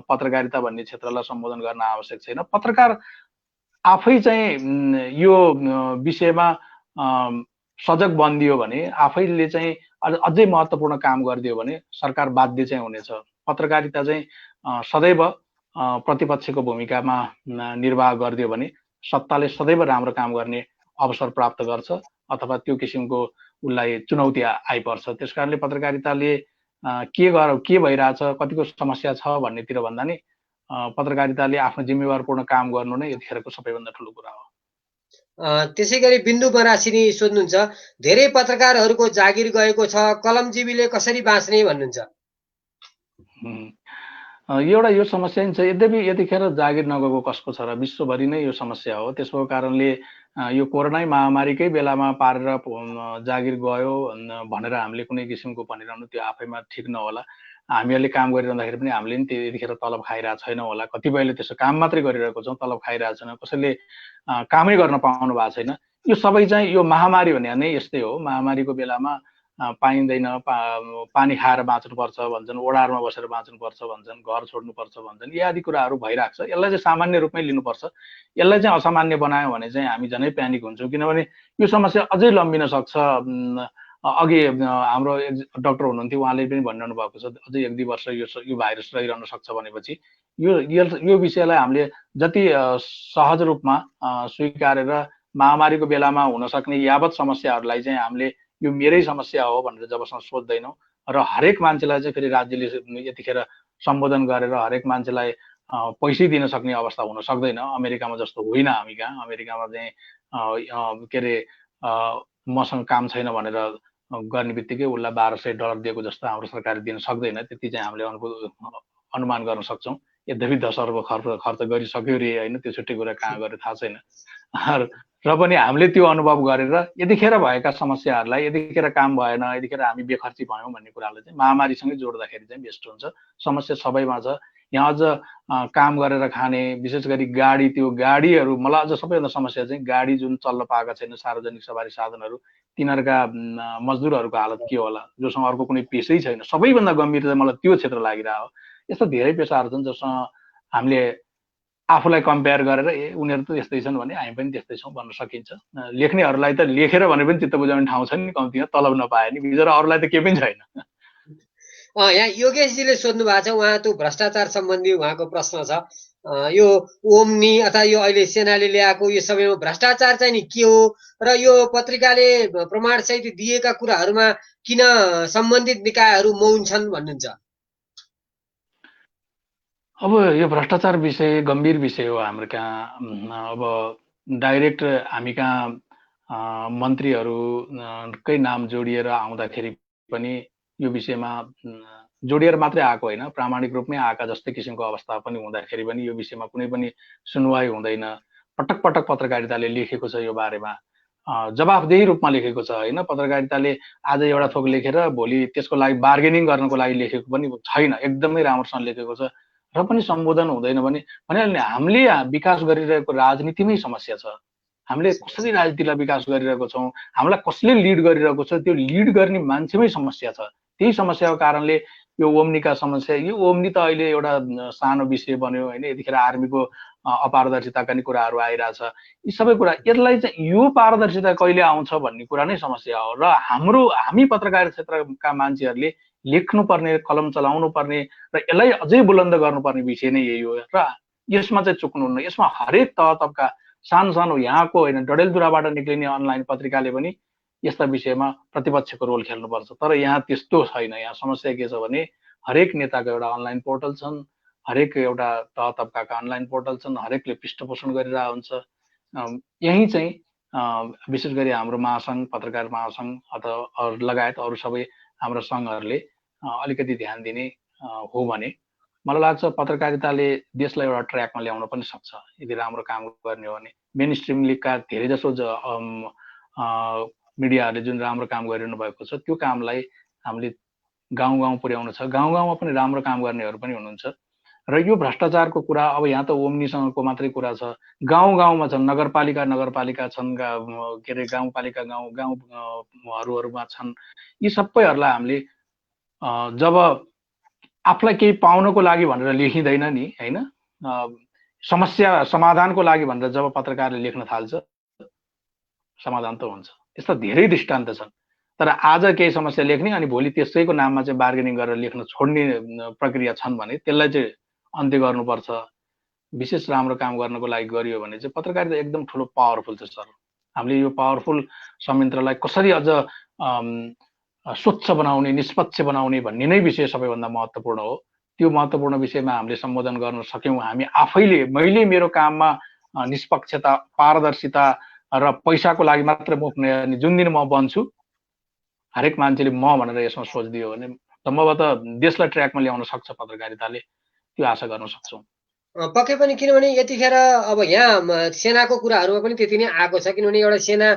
पत्रकारिता भन्ने क्षेत्रलाई सम्बोधन गर्न आवश्यक छैन। पत्रकार आफै चाहिँ यो विषयमा सजग बनिदियो भने, आफैले चाहिँ अझै महत्त्वपूर्ण काम गरिदियो भने सरकार बाध्य चाहिँ हुनेछ। पत्रकारिता चाहिँ सदैव प्रतिपक्षको भूमिकामा निर्वाह गरिदियो भने सत्ताले सदैव राम्रो काम गर्ने अवसर प्राप्त गर्छ अथवा त्यो किसिमको उसलाई चुनौती आइपर्छ। त्यसकारणले पत्रकारिताले के भइरहेछ, कतिको समस्या छ भन्नेतिर भन्दा नि पत्रकारिताले आफ्नो जिम्मेवारपूर्ण काम गर्नु नै यतिखेरको सबैभन्दा ठुलो कुरा हो। त्यसै गरी बिन्दु बनासिनी सोध्नुहुन्छ, धेरै पत्रकारहरूको जागिर गएको छ, कलमजीवीले कसरी बाँच्ने भन्नुहुन्छ? एउटा यो समस्या छ। यद्यपि यतिखेर जागिर नगएको कसको छ र, विश्वभरि नै यो समस्या हो। त्यसको कारणले यो कोरोना महामारीकै बेलामा पारेर जागिर गयो भनेर हामीले कुनै किसिमको भनिरहनु त्यो आफैमा ठिक नहोला। हामीहरूले काम गरिरहँदाखेरि पनि हामीले नि त्यतिखेर तलब खाइरहेको छैनौँ होला। कतिपयले त्यसो काम मात्रै गरिरहेको छौँ, तलब खाइरहेको छैन, कसैले कामै गर्न पाउनु भएको छैन। यो सबै चाहिँ यो महामारी भने नै यस्तै हो। महामारीको बेलामा पाइँदैन, पानी खाएर बाँच्नुपर्छ भन्छन्, ओडारमा बसेर बाँच्नुपर्छ भन्छन्, घर छोड्नुपर्छ भन्छन्, यी आदि कुराहरू भइरहेको छ। यसलाई चाहिँ सामान्य रूपमै लिनुपर्छ। यसलाई चाहिँ असामान्य बनायो भने चाहिँ हामी झनै प्यानिक हुन्छौँ, किनभने यो समस्या अझै लम्बिन सक्छ। अघि हाम्रो एक डाक्टर हुनुहुन्थ्यो, उहाँले पनि भनिरहनु भएको छ अझै 1-2 वर्ष यो भाइरस रहिरहन सक्छ भनेपछि यो विषयलाई हामीले जति सहज रूपमा स्वीकारेर महामारीको बेलामा हुन सक्ने यावत समस्याहरूलाई चाहिँ हामीले यो मेरै समस्या हो भनेर जबसम्म सोच्दैनौँ र हरेक मान्छेलाई चाहिँ फेरि राज्यले यतिखेर सम्बोधन गरेर हरेक मान्छेलाई पैसै दिन सक्ने अवस्था हुन सक्दैन। अमेरिकामा जस्तो होइन। हामी कहाँ अमेरिकामा चाहिँ के अरे मसँग काम छैन भनेर गर्ने बित्तिकै उसलाई $1200 दिएको जस्तो हाम्रो सरकारले दिन सक्दैन। त्यति चाहिँ हामीले अनुमान गर्न सक्छौँ। यद्यपि 10 अर्ब खर्च गरिसक्यो रे होइन, त्यो छुट्टै कुरा कहाँ गरे थाहा छैन। र पनि हामीले त्यो अनुभव गरेर यतिखेर भएका समस्याहरूलाई, यतिखेर काम भएन, यतिखेर हामी बेखर्ची भयौँ भन्ने कुरालाई चाहिँ महामारीसँगै जोड्दाखेरि चाहिँ बेस्ट हुन्छ। समस्या सबैमा छ। यहाँ अझ काम गरेर खाने, विशेष गरी गाडी, त्यो गाडीहरू मलाई अझ सबैभन्दा समस्या चाहिँ गाडी जुन चल्न पाएका छैन, सार्वजनिक सवारी साधनहरू, तिनीहरूका मजदुरहरूको हालत के होला, जोसँग अर्को कुनै पेसै छैन। सबैभन्दा गम्भीर चाहिँ मलाई त्यो क्षेत्र लागिरहेको हो। यस्तो धेरै पेसाहरू छन् जससँग हामीले आफूलाई कम्पेयर गरेर उनीहरू त यस्तै छन् भने हामी पनि त्यस्तै छौँ भन्न सकिन्छ। लेख्नेहरूलाई त लेखेर भने पनि चित्त बुझाउने ठाउँ छ नि, कम्तीमा तलब नपाए नि, बिचरा अरूलाई त केही पनि छैन। यहाँ योगेशजीले सोध्नु भएको छ, उहाँ त्यो भ्रष्टाचार सम्बन्धी उहाँको प्रश्न छ। यो ओम्नी अथवा यो अहिले सेनाले ल्याएको यो सबैमा भ्रष्टाचार चाहिँ नि के हो र यो पत्रिकाले प्रमाण सहित दिएका कुराहरूमा किन सम्बन्धित निकायहरू मौन छन् भन्नुहुन्छ? अब यो भ्रष्टाचार विषय गम्भीर विषय हो हाम्रो कहाँ। अब डाइरेक्ट हामी कहाँ मन्त्रीहरूकै नाम जोडिएर आउँदाखेरि पनि यो विषयमा जोडिएर मात्रै आएको होइन, प्रामाणिक रूपमै आएका जस्तै किसिमको अवस्था पनि हुँदाखेरि पनि यो विषयमा कुनै पनि सुनवाई हुँदैन। पटक पटक पत्रकारिताले लेखेको छ यो बारेमा, जवाफदेही रूपमा लेखेको छ होइन। पत्रकारिताले आज एउटा थोक लेखेर भोलि त्यसको लागि बार्गेनिङ गर्नको लागि लेखेको पनि छैन, एकदमै राम्रोसँग लेखेको छ र पनि सम्बोधन हुँदैन भने हामीले विकास गरिरहेको राजनीतिमै समस्या छ। हामीले कसरी राजनीतिलाई विकास गरिरहेको छौँ, हामीलाई कसले लिड गरिरहेको छ, त्यो लिड गर्ने मान्छेमै समस्या छ। त्यही समस्याको कारणले यो ओम्नीका समस्या, यो ओम्नी त अहिले एउटा सानो विषय बन्यो होइन। यतिखेर आर्मीको अपारदर्शिताका नि कुराहरू आइरहेछ। यी सबै कुरा, यसलाई चाहिँ यो पारदर्शिता कहिले आउँछ भन्ने कुरा नै समस्या हो। र हामी पत्रकार क्षेत्रका मान्छेहरूले लेख्नुपर्ने, कलम चलाउनु पर्ने र यसलाई अझै बुलन्द गर्नुपर्ने विषय नै यही हो। र यसमा चाहिँ चुक्नुहुन्न। यसमा हरेक तह तबका सानो सानो यहाँको होइन, डडेलधुराबाट निक्लिने अनलाइन पत्रिकाले पनि यस्ता विषयमा प्रतिपक्षको रोल खेल्नुपर्छ। तर यहाँ त्यस्तो छैन। यहाँ समस्या के छ भने हरेक नेताको एउटा अनलाइन पोर्टल छन्, हरेक एउटा तह तबकाका अनलाइन पोर्टल छन्, हरेकले पृष्ठपोषण गरिरहेको हुन्छ। यही चाहिँ विशेष गरी हाम्रो महासङ्घ, पत्रकार महासङ्घ अथवा लगायत अरू सबै हाम्रो सङ्घहरूले अलिकति ध्यान दिने हो भने मलाई लाग्छ पत्रकारिताले देशलाई एउटा ट्र्याकमा ल्याउन पनि सक्छ यदि राम्रो काम गर्ने हो भने। मेन स्ट्रिमका धेरै जसो मिडियाहरूले जुन राम्रो काम गरिरहनु भएको छ त्यो कामलाई हामीले गाउँ गाउँ पुर्याउनु छ। गाउँ गाउँमा पनि राम्रो काम गर्नेहरू पनि हुनुहुन्छ। र यो भ्रष्टाचारको कुरा अब यहाँ त ओम्नीसँगको मात्रै कुरा छ, गाउँ गाउँमा छन्, नगरपालिका छन्, के अरे गाउँपालिका गाउँहरूमा छन्। यी सबैहरूलाई हामीले जब आफूलाई केही पाउनको लागि भनेर लेखिँदैन नि होइन, समस्या समाधानको लागि भनेर जब पत्रकारले लेख्न थाल्छ समाधान त हुन्छ। यस्ता धेरै दृष्टान्त छन्। तर आज केही समस्या लेख्ने अनि भोलि त्यसैको नाममा चाहिँ बार्गेनिङ गरेर लेख्न छोड्ने प्रक्रिया छन् भने त्यसलाई चाहिँ अन्त्य गर्नुपर्छ। विशेष राम्रो काम गर्नको लागि गरियो भने चाहिँ पत्रकारिता एकदम ठुलो पावरफुल छ सर। हामीले यो पावरफुल संयन्त्रलाई कसरी अझ स्वच्छ बनाउने, निष्पक्ष बनाउने भन्ने नै विषय सबैभन्दा महत्त्वपूर्ण हो। त्यो महत्त्वपूर्ण विषयमा हामीले सम्बोधन गर्न सक्यौँ हामी आफैले। मैले मेरो काममा निष्पक्षता, पारदर्शिता र पैसाको लागि मात्र मुख नहेर्ने जुन दिन म बन्छु, हरेक मान्छेले म भनेर यसमा सोचिदियो भने सम्भवतः देशलाई ट्र्याकमा ल्याउन सक्छ पत्रकारिताले, त्यो आशा गर्न सक्छौँ। पक्कै पनि, किनभने यतिखेर अब यहाँ सेनाको कुराहरूमा पनि त्यति नै आएको छ। किनभने एउटा सेना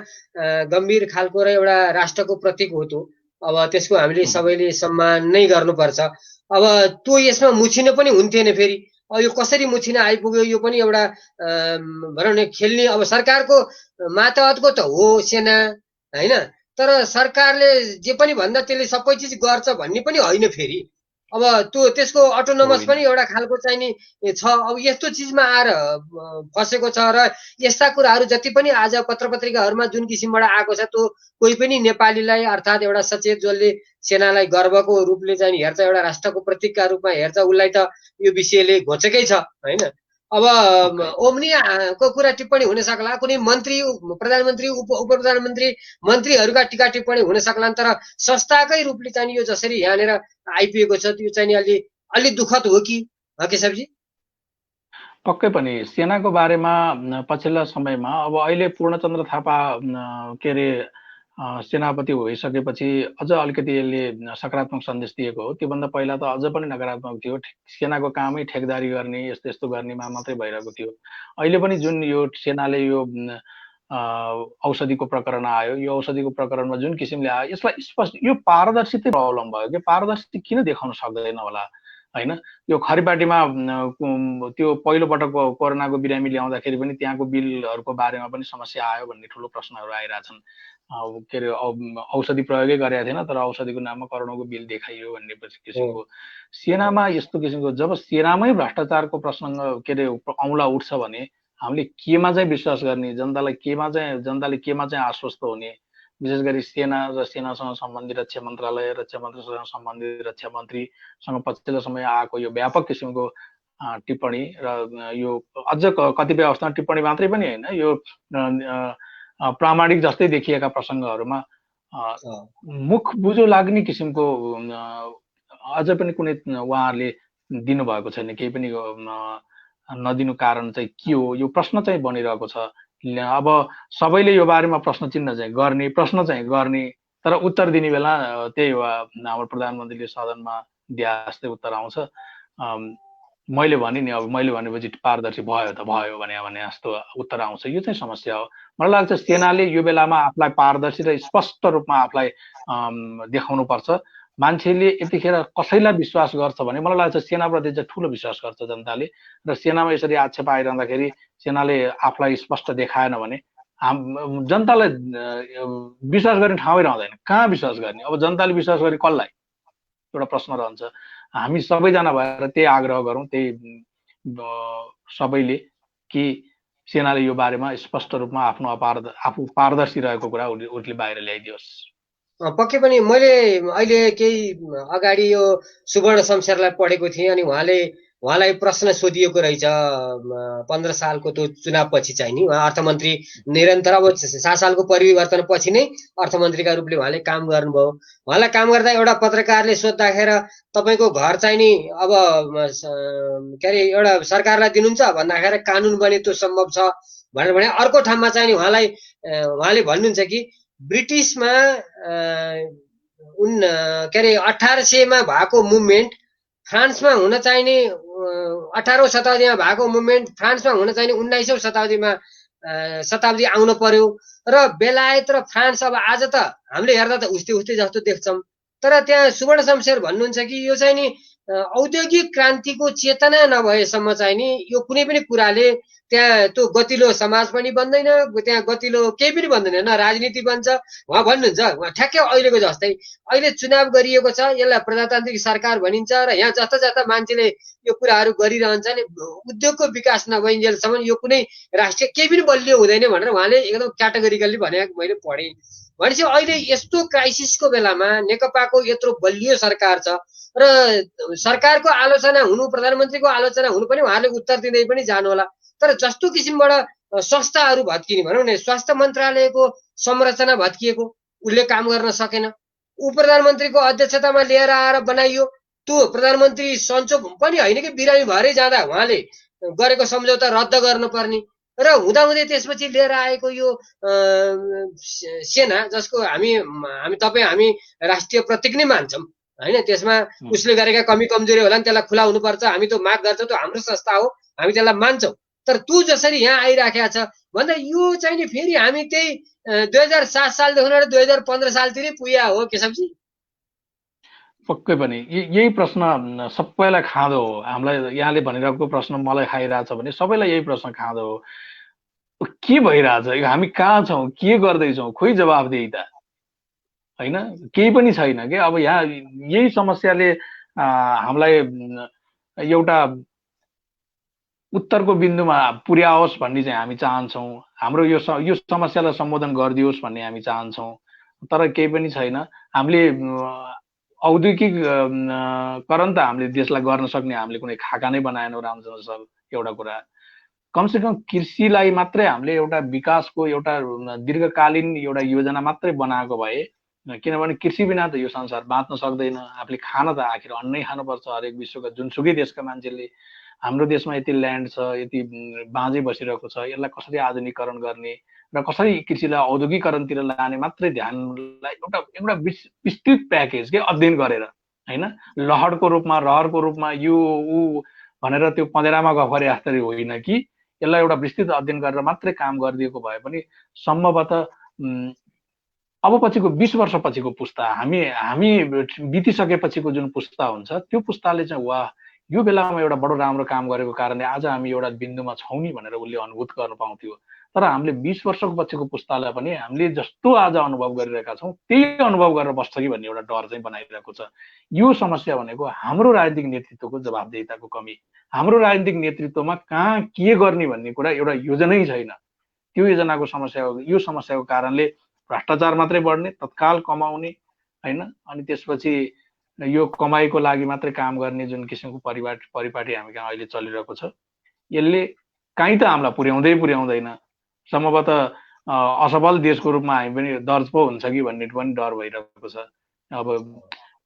गम्भीर खालको र एउटा राष्ट्रको प्रतीक हो। त्यो अब त्यसको हामीले सबैले सम्मान नै गर्नुपर्छ। अब त्यो यसमा मुछिन पनि हुन्थेन फेरि। यो कसरी मुछिन आइपुग्यो यो पनि एउटा भनौँ न खेल्ने, अब सरकारको मातहतको त हो सेना होइन, तर सरकारले जे पनि भन्दा त्यसले सबै चिज गर्छ भन्ने पनि होइन फेरि। अब त्यो त्यसको अटोनोमस पनि एउटा खालको चाहिँ नि छ। अब यस्तो चिजमा आएर फसेको छ र यस्ता कुराहरू जति पनि आज पत्रपत्रिकाहरूमा जुन किसिमबाट आएको छ त्यो कोही पनि नेपालीलाई अर्थात् एउटा सचेत जसले सेनालाई गर्वको रूपले चाहिँ हेर्छ, एउटा राष्ट्रको प्रतीकका रूपमा हेर्छ, उसलाई त यो विषयले घोचेकै छ होइन। अब ओम्नीको कुरा टिप्पणी हुन सक्ला, कुनै मन्त्री, प्रधानमन्त्री, उप प्रधानमन्त्री, मन्त्रीहरूका टिका टिप्पणी हुन सक्लान्, तर संस्थाकै रूपले चाहिँ यो जसरी यहाँनिर आइपुगेको छ त्यो चाहिँ अलि दुःखद हो कि केशवजी? पक्कै पनि सेनाको बारेमा पछिल्ला समयमा अब अहिले पूर्णचन्द्र थापा के अरे सेनापति भइसकेपछि अझ अलिकति यसले सकारात्मक सन्देश दिएको हो। त्योभन्दा पहिला त अझ पनि नकारात्मक थियो। सेनाको कामै ठेकदारी गर्ने, यस्तो यस्तो गर्नेमा मात्रै भइरहेको थियो। अहिले पनि जुन यो सेनाले यो औषधिको प्रकरण आयो, यो औषधिको प्रकरणमा जुन किसिमले आयो यसलाई स्पष्ट, यो पारदर्शिता प्रब्लम भयो कि पारदर्शी किन देखाउन सक्दैन होला होइन। यो खरिपाटीमा त्यो पहिलोपटक कोरोनाको बिरामी ल्याउँदाखेरि पनि त्यहाँको बिलहरूको बारेमा पनि समस्या आयो भन्ने ठुलो प्रश्नहरू आइरहेछन्। के अरे औषधि प्रयोगै गरेका थिएन तर औषधिको नाममा करोडौँको बिल देखाइयो भन्ने किसिमको। सेनामा यस्तो किसिमको जब सेनामै भ्रष्टाचारको प्रश्न के अरे औँला उठ्छ भने हामीले केमा चाहिँ विश्वास गर्ने, जनताले केमा चाहिँ आश्वस्त हुने। विशेष गरी सेना र सेनासँग सम्बन्धित रक्षा मन्त्रालय, रक्षा मन्त्रालयसँग सम्बन्धित रक्षा मन्त्रीसँग पछिल्लो समय आएको यो व्यापक किसिमको टिप्पणी र यो अझ कतिपय अवस्थामा टिप्पणी मात्रै पनि होइन, यो प्रामाणिक जस्तै देखिएका प्रसङ्गहरूमा मुख बुझो लाग्ने किसिमको अझ पनि कुनै उहाँहरूले दिनुभएको छैन। केही पनि नदिनु कारण चाहिँ के हो, यो प्रश्न चाहिँ बनिरहेको छ। अब सबैले यो बारेमा प्रश्न चिन्ह चाहिँ गर्ने तर उत्तर दिने बेला त्यही हो, हाम्रो प्रधानमन्त्रीले सदनमा दिए जस्तै उत्तर आउँछ। मैले भने नि, अब मैले भनेपछि पारदर्शी भयो त भयो भने जस्तो उत्तर आउँछ। यो चाहिँ समस्या हो। मलाई लाग्छ सेनाले यो बेलामा आफूलाई पारदर्शी र स्पष्ट रूपमा आफूलाई देखाउनु पर्छ। मान्छेले यतिखेर कसैलाई विश्वास गर्छ भने मलाई लाग्छ सेनाप्रति चाहिँ ठुलो विश्वास गर्छ जनताले, र सेनामा यसरी आक्षेप आइरहँदाखेरि सेनाले आफूलाई स्पष्ट देखाएन भने जनतालाई विश्वास गर्ने ठाउँै रहँदैन। कहाँ विश्वास गर्ने? अब जनताले विश्वास गर्ने कसलाई, एउटा प्रश्न रहन्छ। हामी सबैजना भएर त्यही आग्रह गरौँ, त्यही सबैले कि सेनाले यो बारेमा स्पष्ट रूपमा आफू पारदर्शी रहेको कुरा उसले बाहिर ल्याइदियोस्। पक्कै पनि मैले अहिले केही अगाडि यो सुवर्ण शमशेरलाई पढेको थिएँ अनि उहाँलाई प्रश्न सोधिएको रहेछ 15 सालको त्यो चुनाव पछि चाहिँ नि। उहाँ अर्थमन्त्री निरन्तर अब 7 सालको परिवर्तन पछि नै अर्थमन्त्रीका रूपले उहाँले काम गर्नुभयो। उहाँलाई काम गर्दा एउटा पत्रकारले सोद्धाखेर तपाईँको घर चाहिँ नि अब के अरे एउटा सरकारलाई दिनुहुन्छ भन्दाखेरि कानुन बने त्यो सम्भव छ भनेर भने अर्को ठाउँमा चाहिँ नि उहाँले भन्नुहुन्छ कि ब्रिटिसमा के अरे 1800 मा भएको मुभमेन्ट फ्रान्समा हुन चाहिने 18औं शताब्दीमा भएको मुभमेन्ट फ्रान्समा हुन चाहिने 19औं शताब्दी आउन पर्यो र बेलायत र फ्रान्स अब आज त हामीले हेर्दा त उस्तै जस्तो देख्छौँ। तर त्यहाँ सुवर्ण शमशेर भन्नुहुन्छ कि यो चाहिँ नि औद्योगिक क्रान्तिको चेतना नभएसम्म चाहिँ नि यो कुनै पनि कुराले त्यहाँ त्यो गतिलो समाज पनि बन्दैन, त्यहाँ गतिलो केही पनि बन्दैन, न राजनीति बन्छ। उहाँ भन्नुहुन्छ उहाँ ठ्याक्कै अहिलेको जस्तै अहिले चुनाव गरिएको छ, यसलाई प्रजातान्त्रिक सरकार भनिन्छ र यहाँ जस्ता मान्छेले यो कुराहरू गरिरहन्छ नि उद्योगको विकास नभइन्जेलसम्म यो कुनै राष्ट्रिय केही पनि बलियो हुँदैन भनेर उहाँले एकदम क्याटेगोरिकल्ली भनेको मैले पढेँ। भनेपछि अहिले यस्तो क्राइसिसको बेलामा नेकपाको यत्रो बलियो सरकार छ र सरकारको आलोचना हुनु, प्रधानमन्त्रीको आलोचना हुनु पनि उहाँले उत्तर दिँदै पनि जानु होला। तर जस्तो किसिमबाट संस्थाहरू भत्किने भनौँ न, स्वास्थ्य मन्त्रालयको संरचना भत्किएको, उसले काम गर्न सकेन। उप प्रधानमन्त्रीको अध्यक्षतामा लिएर आएर बनाइयो, त्यो प्रधानमन्त्री सन्चो पनि होइन कि बिरामी भएरै जाँदा उहाँले गरेको सम्झौता रद्द गर्नुपर्ने र हुँदाहुँदै त्यसपछि लिएर आएको यो सेना जसको हामी राष्ट्रिय प्रतीक नै मान्छौँ होइन। त्यसमा उसले गरेका कमी कमजोरी होला नि, त्यसलाई खुला हुनुपर्छ, हामी त्यो माग गर्छौँ, त्यो हाम्रो संस्था हो, हामी त्यसलाई मान्छौँ। तर तू जसरी यहाँ आइराखेको छ भन्दा यो चाहिँ नि फेरि हामी त्यही 2007 सालदेखि लिएर 2015 सालतिरै पुग्या हो केशवजी। पक्कै पनि यही प्रश्न सबैलाई खाँदो हो। हामीलाई यहाँले भनिरहेको प्रश्न मलाई खाइरहेछ भने सबैलाई यही प्रश्न खाँदो हो। के भइरहेछ, हामी कहाँ छौँ, के गर्दैछौँ, खोइ जवाफदेही त होइन, केही पनि छैन के। अब यहाँ यही समस्याले हामीलाई एउटा उत्तरको बिन्दुमा पुर्याओस् भन्ने चाहिँ हामी चाहन्छौँ। हाम्रो यो समस्यालाई सम्बोधन गरिदियोस् भन्ने हामी चाहन्छौँ, तर केही पनि छैन। हामीले औद्योगिकरण त हामीले देशलाई गर्न सक्ने हामीले कुनै खाका नै बनाएनौँ रामचन्द्र सर। एउटा कुरा कमसेकम कृषिलाई मात्रै हामीले एउटा विकासको एउटा दीर्घकालीन एउटा योजना मात्रै बनाएको भए, किनभने कृषि बिना त यो संसार बाँच्न सक्दैन। आफूले खान त आखिर अन्नै खानुपर्छ। हरेक विश्वका जुनसुकै देशका मान्छेले हाम्रो देशमा यति ल्यान्ड छ, यति बाँझै बसिरहेको छ, यसलाई कसरी आधुनिकीकरण गर्ने र कसरी कृषिलाई औद्योगिकरणतिर लाने मात्रै ध्यानलाई एउटा विस्तृत प्याकेज के अध्ययन गरेर होइन, रहरको रूपमा यो ऊ भनेर त्यो पँधेरामा गफरे जस्तै होइन कि यसलाई एउटा विस्तृत अध्ययन गरेर मात्रै काम गरिदिएको भए पनि सम्भवतः अब पछिको 20 वर्ष पछिको पुस्ता हामी बितिसकेपछिको जुन पुस्ता हुन्छ त्यो पुस्ताले चाहिँ वाह यो बेलामा एउटा बडो राम्रो काम गरेको कारणले आज हामी एउटा बिन्दुमा छौँ नि भनेर उसले अनुभूत गर्न पाउँथ्यो। तर हामीले 20 वर्षको पछिको पुस्तालाई पनि हामीले जस्तो आज अनुभव गरिरहेका छौँ त्यही अनुभव गरेर बस्छ कि भन्ने एउटा डर चाहिँ बनाइरहेको छ। यो समस्या भनेको हाम्रो राजनीतिक नेतृत्वको जवाबदेहिताको कमी, हाम्रो राजनीतिक नेतृत्वमा कहाँ के गर्ने भन्ने कुरा एउटा योजनै छैन। त्यो योजनाको समस्या हो। यो समस्याको कारणले भ्रष्टाचार मात्रै बढ्ने, तत्काल कमाउने हैन, अनि त्यसपछि यो कमाइको लागि मात्रै काम गर्ने जुन किसिमको परिपाटी हामी कहाँ अहिले चलिरहेको छ, यसले काहीँ त हामीलाई पुर्याउँदैन। सम्भवतः असफल देशको रूपमा हामी पनि दर्ज पो हुन्छ कि भन्ने पनि डर भइरहेको छ। अब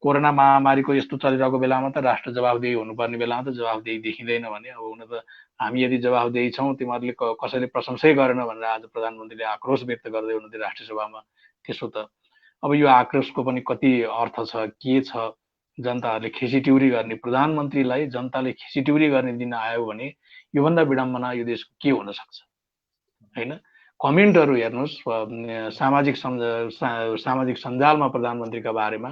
कोरोना महामारीको यस्तो चलिरहेको बेलामा त राष्ट्र जवाबदेही हुनुपर्ने बेलामा त जवाबदेही देखिँदैन भने अब हुन त हामी यदि जवाबदेही छौँ तिमीहरूले कसैले प्रशंसै गरेन भनेर आज प्रधानमन्त्रीले आक्रोश व्यक्त गर्दै हुनुहुन्थ्यो राष्ट्रिय सभामा। त्यसो त अब यो आक्रोशको पनि कति अर्थ छ, के छ? जनताहरूले खिसिट्युरी गर्ने, प्रधानमन्त्रीलाई जनताले खिसिट्युरी गर्ने दिन आयो भने योभन्दा विडम्बना यो देशको के हुन सक्छ हैन? कमेन्टहरू हेर्नुहोस् सामाजिक सञ्जालमा प्रधानमन्त्रीका बारेमा,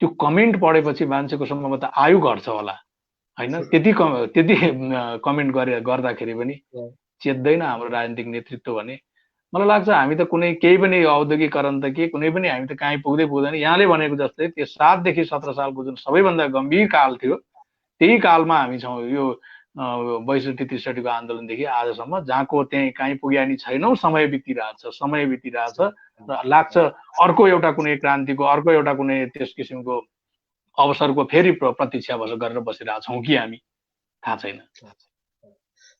त्यो कमेन्ट पढेपछि मान्छेको सम्भवतः आयु घट्छ होला हैन? त्यति कमेन्ट गर्दाखेरि पनि चेत्दैन हाम्रो राजनीतिक नेतृत्व भने। मलाई लाग्छ हामी त कुनै केही पनि औद्योगिकरण त के कुनै पनि हामी त कहीँ पुग्दैन। यहाँले भनेको जस्तै त्यो 7 देखि 17 सालको जुन सबैभन्दा गम्भीर काल थियो त्यही कालमा हामी छौँ। यो 62-63 आन्दोलनदेखि आजसम्म जहाँको त्यही कहीँ पुग्या नि छैनौँ। समय बितिरहेछ र लाग्छ अर्को एउटा कुनै क्रान्तिको, अर्को एउटा कुनै त्यस किसिमको अवसरको फेरि प्रतीक्षा गरेर बसिरहेछौँ कि हामी, थाहा छैन।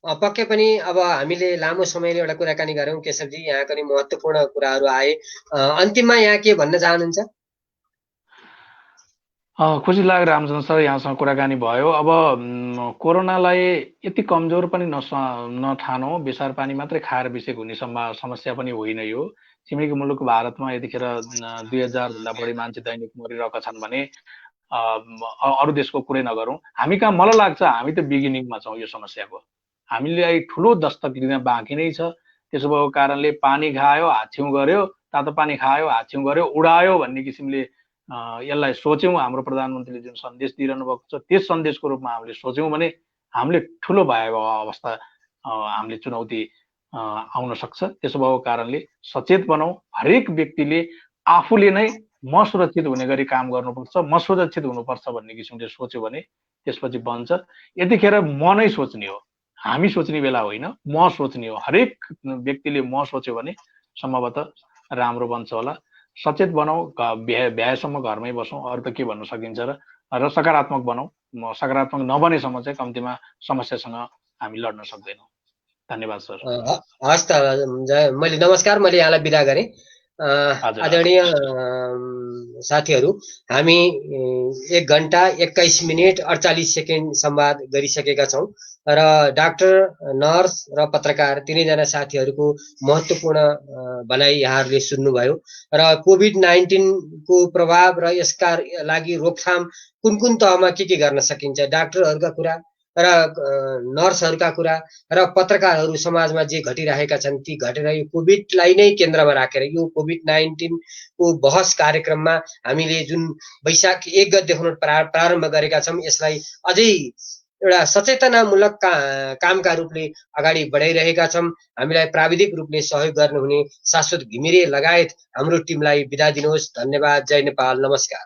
पक्कै पनि अब हामीले लामो समयले एउटा कुराकानी गऱ्यौँ केशवजी, यहाँको नि महत्त्वपूर्ण कुराहरू आए। अन्तिममा यहाँ के भन्न चाहनुहुन्छ? खुसी लाग्यो रामचन्द्र सर, यहाँसँग कुराकानी भयो। अब कोरोनालाई यति कमजोर पनि नठानौँ, बेसार पानी मात्रै खाएर बिसेको हुने समस्या पनि होइन यो। छिमेकी मुलुक भारतमा यतिखेर 2000 भन्दा बढी मान्छे दैनिक मरिरहेका छन् भने अरू देशको कुरै नगरौँ। हामी कहाँ मलाई लाग्छ हामी त बिगिनिङमा छौँ यो समस्याको। हामीलाई ठुलो दस्तक लिन बाँकी नै छ। त्यसो भएको कारणले पानी खायो हाछ्यौँ गर्यो, तातो पानी खायो हाछ्यौँ गर्यो, उडायो भन्ने किसिमले यसलाई सोच्यौँ। हाम्रो प्रधानमन्त्रीले जुन सन्देश दिइरहनु भएको छ त्यस सन्देशको रूपमा हामीले सोच्यौँ भने हामीले ठुलो भयावह अवस्था हामीले चुनौती आउन सक्छ। त्यसो भएको कारणले सचेत बनाऊ। हरेक व्यक्तिले आफूले नै म सुरक्षित हुने गरी काम गर्नुपर्छ, म सुरक्षित हुनुपर्छ भन्ने किसिमले सोच्यो भने त्यसपछि बन्छ। यतिखेर म नै सोच्ने हो, हामी सोच्ने बेला होइन, म सोच्ने हो। हरेक व्यक्तिले म सोच्यो भने सम्भवतः राम्रो बन्छ होला। सचेत बनाऊ, भ्याएसम्म घरमै बसौँ, अरू त के भन्न सकिन्छ र सकारात्मक बनाऊ। सकारात्मक नबनेसम्म चाहिँ कम्तीमा समस्यासँग हामी लड्न सक्दैनौँ। धन्यवाद सर। हस् त, नमस्कार, मैले यहाँलाई बिदा गरेँ। आदरणीय साथीहरू, हामी 1 घण्टा 21 मिनेट 48 सेकेन्ड संवाद गरिसकेका छौँ र डाक्टर, नर्स र पत्रकार तिनैजना साथीहरूको महत्त्वपूर्ण भनाइ यहाँहरूले सुन्नुभयो र कोभिड-19 को प्रभाव र यसका लागि रोकथाम कुन तहमा के गर्न सकिन्छ, डाक्टरहरूका कुरा र नर्सहरूका कुरा र पत्रकारहरू समाजमा जे घटिरहेका छन् ती घटेर यो कोभिडलाई नै केन्द्रमा राखेर यो कोभिड-19 को बहस कार्यक्रममा हामीले जुन वैशाख 1 गतेदेखि प्रारम्भ गरेका छौँ यसलाई अझै एउटा सचेतनामूलक कामका रूपले अगाडि बढाइरहेका छौँ। हामीलाई प्राविधिक रूपले सहयोग गर्नुहुने शाश्वत घिमिरे लगायत हाम्रो टिमलाई बिदा दिनुहोस्। धन्यवाद। जय नेपाल। नमस्कार।